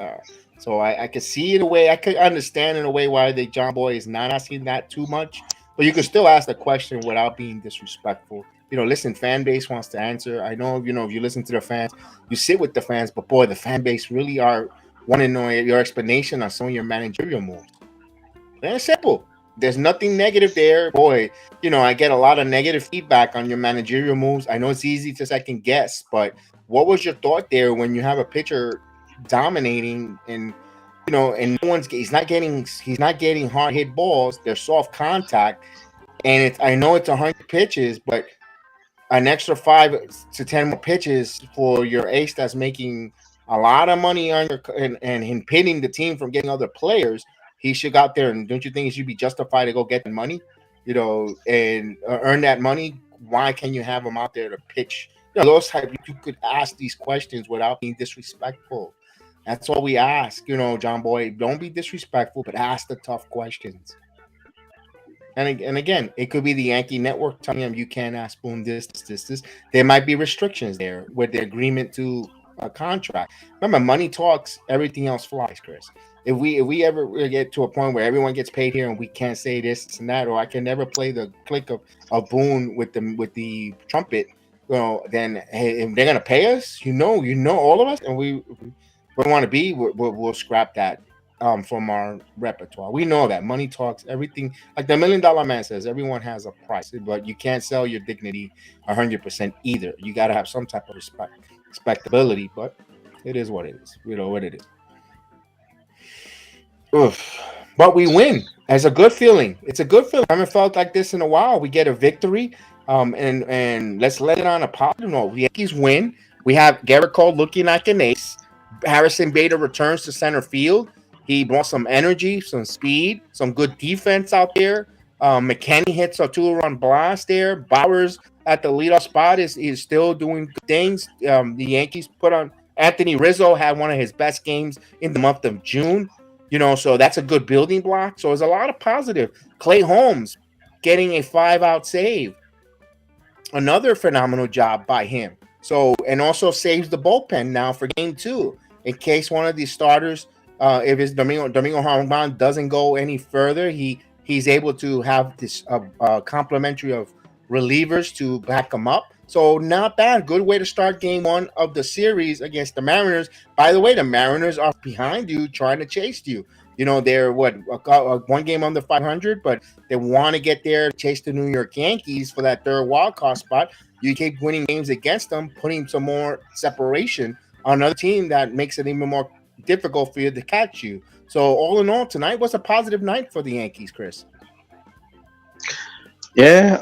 So I could see in a way, I could understand in a way why John Boy is not asking that too much. But you can still ask the question without being disrespectful. Listen, fan base wants to answer. I know, if you listen to the fans, you sit with the fans, but boy, the fan base really want to know your explanation on some of your managerial moves. And it's simple. There's nothing negative there. Boy, I get a lot of negative feedback on your managerial moves. I know it's easy to second guess, but what was your thought there when you have a pitcher dominating and and he's not getting hard hit balls. They're soft contact, and I know it's 100 pitches, but an extra 5 to 10 more pitches for your ace that's making a lot of money on your and pinning the team from getting other players. He should go out there, and don't you think he should be justified to go get the money, and earn that money? Why can you have him out there to pitch? Those type you could ask these questions without being disrespectful. That's all we ask, John Boy. Don't be disrespectful, but ask the tough questions. And again, it could be the Yankee network telling him you can't ask Boone this. There might be restrictions there with the agreement to a contract. Remember, money talks, everything else flies, Chris. If we ever get to a point where everyone gets paid here and we can't say this and that, or I can never play the click of Boone with the trumpet, then hey, if they're gonna pay us, all of us, and we want to be, we'll scrap that from our repertoire. We know that money talks, everything. Like the $1 Million Man says, everyone has a price, but you can't sell your dignity 100% either. You got to have some type of respectability, but it is what it is. What it is. Oof. But we win. It's a good feeling. It's a good feeling. I haven't felt like this in a while. We get a victory. And let's let it on a positive note. The Yankees win. We have Gerrit Cole looking like an ace. Harrison Bader returns to center field. He brought some energy, some speed, some good defense out there. McKenny hits a 2-run blast there. Bowers at the leadoff spot is still doing good things. The Yankees put on Anthony Rizzo had one of his best games in the month of June. So that's a good building block. So there's a lot of positive. Clay Holmes getting a 5-out save. Another phenomenal job by him. So, and also saves the bullpen now for game 2 in case one of these starters, if it's Domingo Germán doesn't go any further, he's able to have this complementary of relievers to back him up. So not bad. Good way to start game 1 of the series against the Mariners. By the way, the Mariners are behind you, trying to chase you. They're one game under 500, but they want to get there, chase the New York Yankees for that third wild card spot. You keep winning games against them, putting some more separation on another team that makes it even more difficult for you to catch you. So all in all, tonight was a positive night for the Yankees, Chris. Yeah.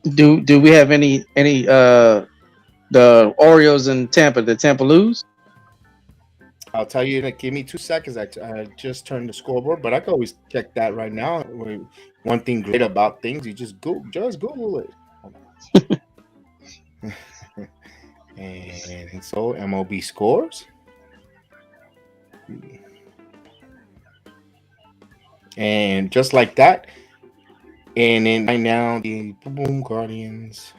Do we have any the Orioles in Tampa? Did Tampa lose? I'll tell you. Give me 2 seconds. I just turned the scoreboard, but I can always check that right now. One thing great about things, you just Google it. And so MLB scores. And just like that. And then right now, the Boom Guardians.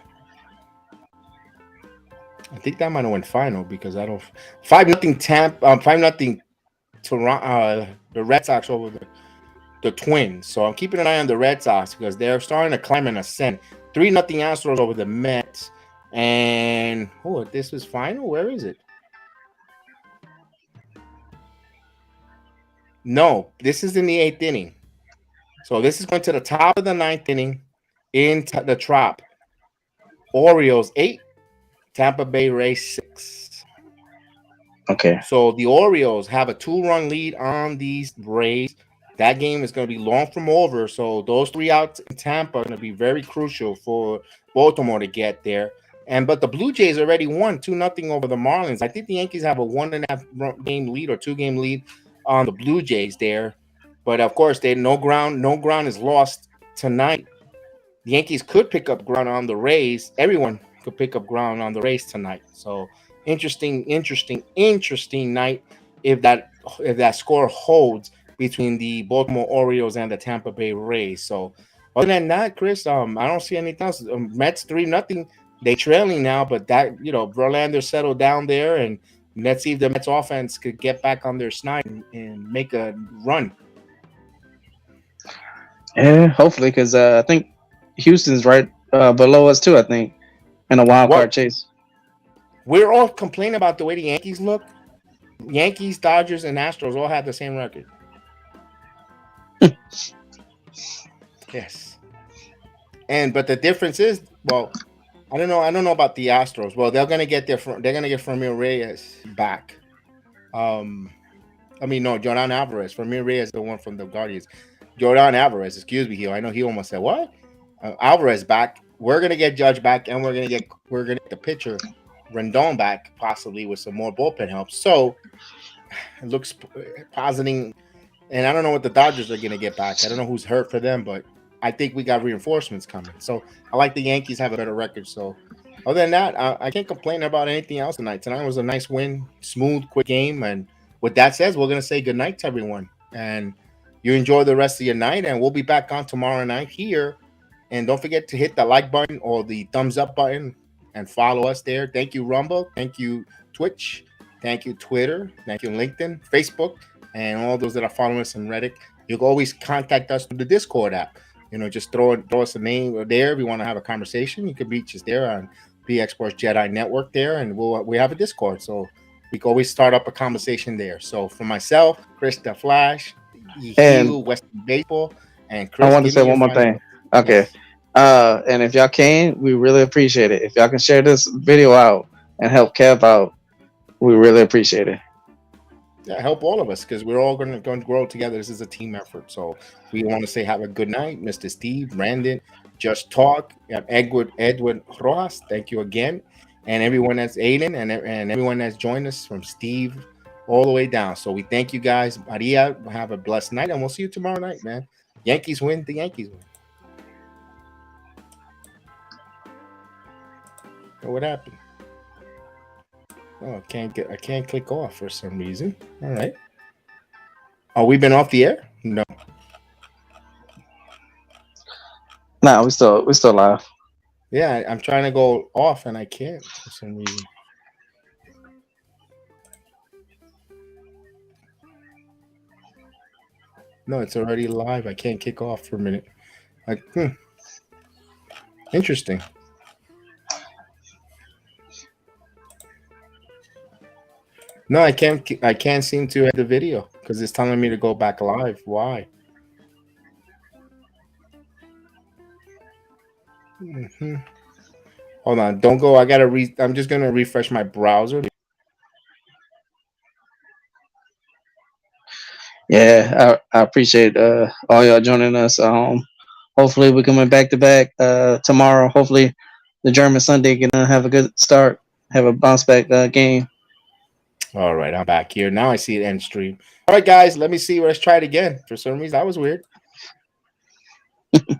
I think that might have went final because I don't 5-0 Tampa, 5-0 Toronto, the Red Sox over the Twins. So I'm keeping an eye on the Red Sox because they're starting to climb and ascend. 3-0 Astros over the Mets. And this was final. Where is it? No, this is in the 8th inning. So this is going to the top of the 9th inning in the Trop. Orioles 8, Tampa Bay Rays 6. Okay. So the Orioles have a 2-run lead on these Rays. That game is going to be long from over. So those 3 outs in Tampa are going to be very crucial for Baltimore to get there. But the Blue Jays already won 2-0 over the Marlins. I think the Yankees have a 1.5 game lead or 2-game lead on the Blue Jays there. But of course, no ground is lost tonight. The Yankees could pick up ground on the Rays. Everyone could pick up ground on the Rays tonight. So interesting night if that score holds between the Baltimore Orioles and the Tampa Bay Rays. So other than that, Chris, I don't see anything else. Mets 3-0. They trailing now, but that Verlander settled down there, and let's see if the Mets offense could get back on their snide and make a run. Yeah, hopefully, because I think Houston's right below us too. I think in a wild card chase. We're all complaining about the way the Yankees look. Yankees, Dodgers, and Astros all have the same record. Yes, but the difference is, I don't know about the Astros. Well, they're gonna get Framil Reyes back. Jordan Alvarez. Framil Reyes, the one from the Guardians. Jordan Alvarez, excuse me, I know he almost said what? Alvarez back. We're gonna get Judge back, and we're gonna get the pitcher Rendon back, possibly with some more bullpen help. So it looks positive. And I don't know what the Dodgers are gonna get back. I don't know who's hurt for them, but I think we got reinforcements coming. So I like the Yankees have a better record. So other than that, I can't complain about anything else tonight. Tonight was a nice win, smooth, quick game. And with that said, we're gonna say good night to everyone. And you enjoy the rest of your night, and we'll be back on tomorrow night here. And don't forget to hit the like button or the thumbs up button and follow us there. Thank you, Rumble. Thank you, Twitch. Thank you, Twitter. Thank you, LinkedIn, Facebook, and all those that are following us on Reddit. You can always contact us through the Discord app. Just throw us a name there if you want to have a conversation. You can reach us there on BX Sports Jedi Network there, and we have a Discord. So we can always start up a conversation there. So for myself, Chris the Flash, and Western Baseball, and Chris, I want to say one more thing. Okay. Yes. And if y'all can, we really appreciate it. If y'all can share this video out and help Kev out, we really appreciate it. help all of us, because we're all going to grow together. This is a team effort. So we want to say have a good night, Mr. Steve, Brandon, Just Talk, Edward Rojas. Thank you again, and everyone that's Aiden and everyone that's joined us from Steve all the way down. So we thank you guys. Maria, have a blessed night, and we'll see you tomorrow night, man. Yankees win. The Yankees win. Oh, what happened? Oh, I can't click off for some reason. All right. Oh, we've been off the air? No. Nah, we still live. Yeah, I'm trying to go off and I can't for some reason. No, it's already live. I can't kick off for a minute. Like, interesting. No, I can't seem to add the video because it's telling me to go back live. Why? Hold on, don't go. I'm just gonna refresh my browser. Yeah, I appreciate all y'all joining us. Hopefully we're coming back to back tomorrow. Hopefully the German Sunday can have a good start, have a bounce back game. All right, I'm back here now. I see it end stream. All right, guys, let me see. Let's try it again. For some reason, that was weird. It'll be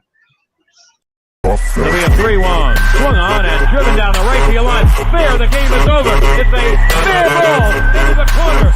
a 3-1. Swung on and driven down the right field line. Fair, the game is over. It's a fair ball into the corner.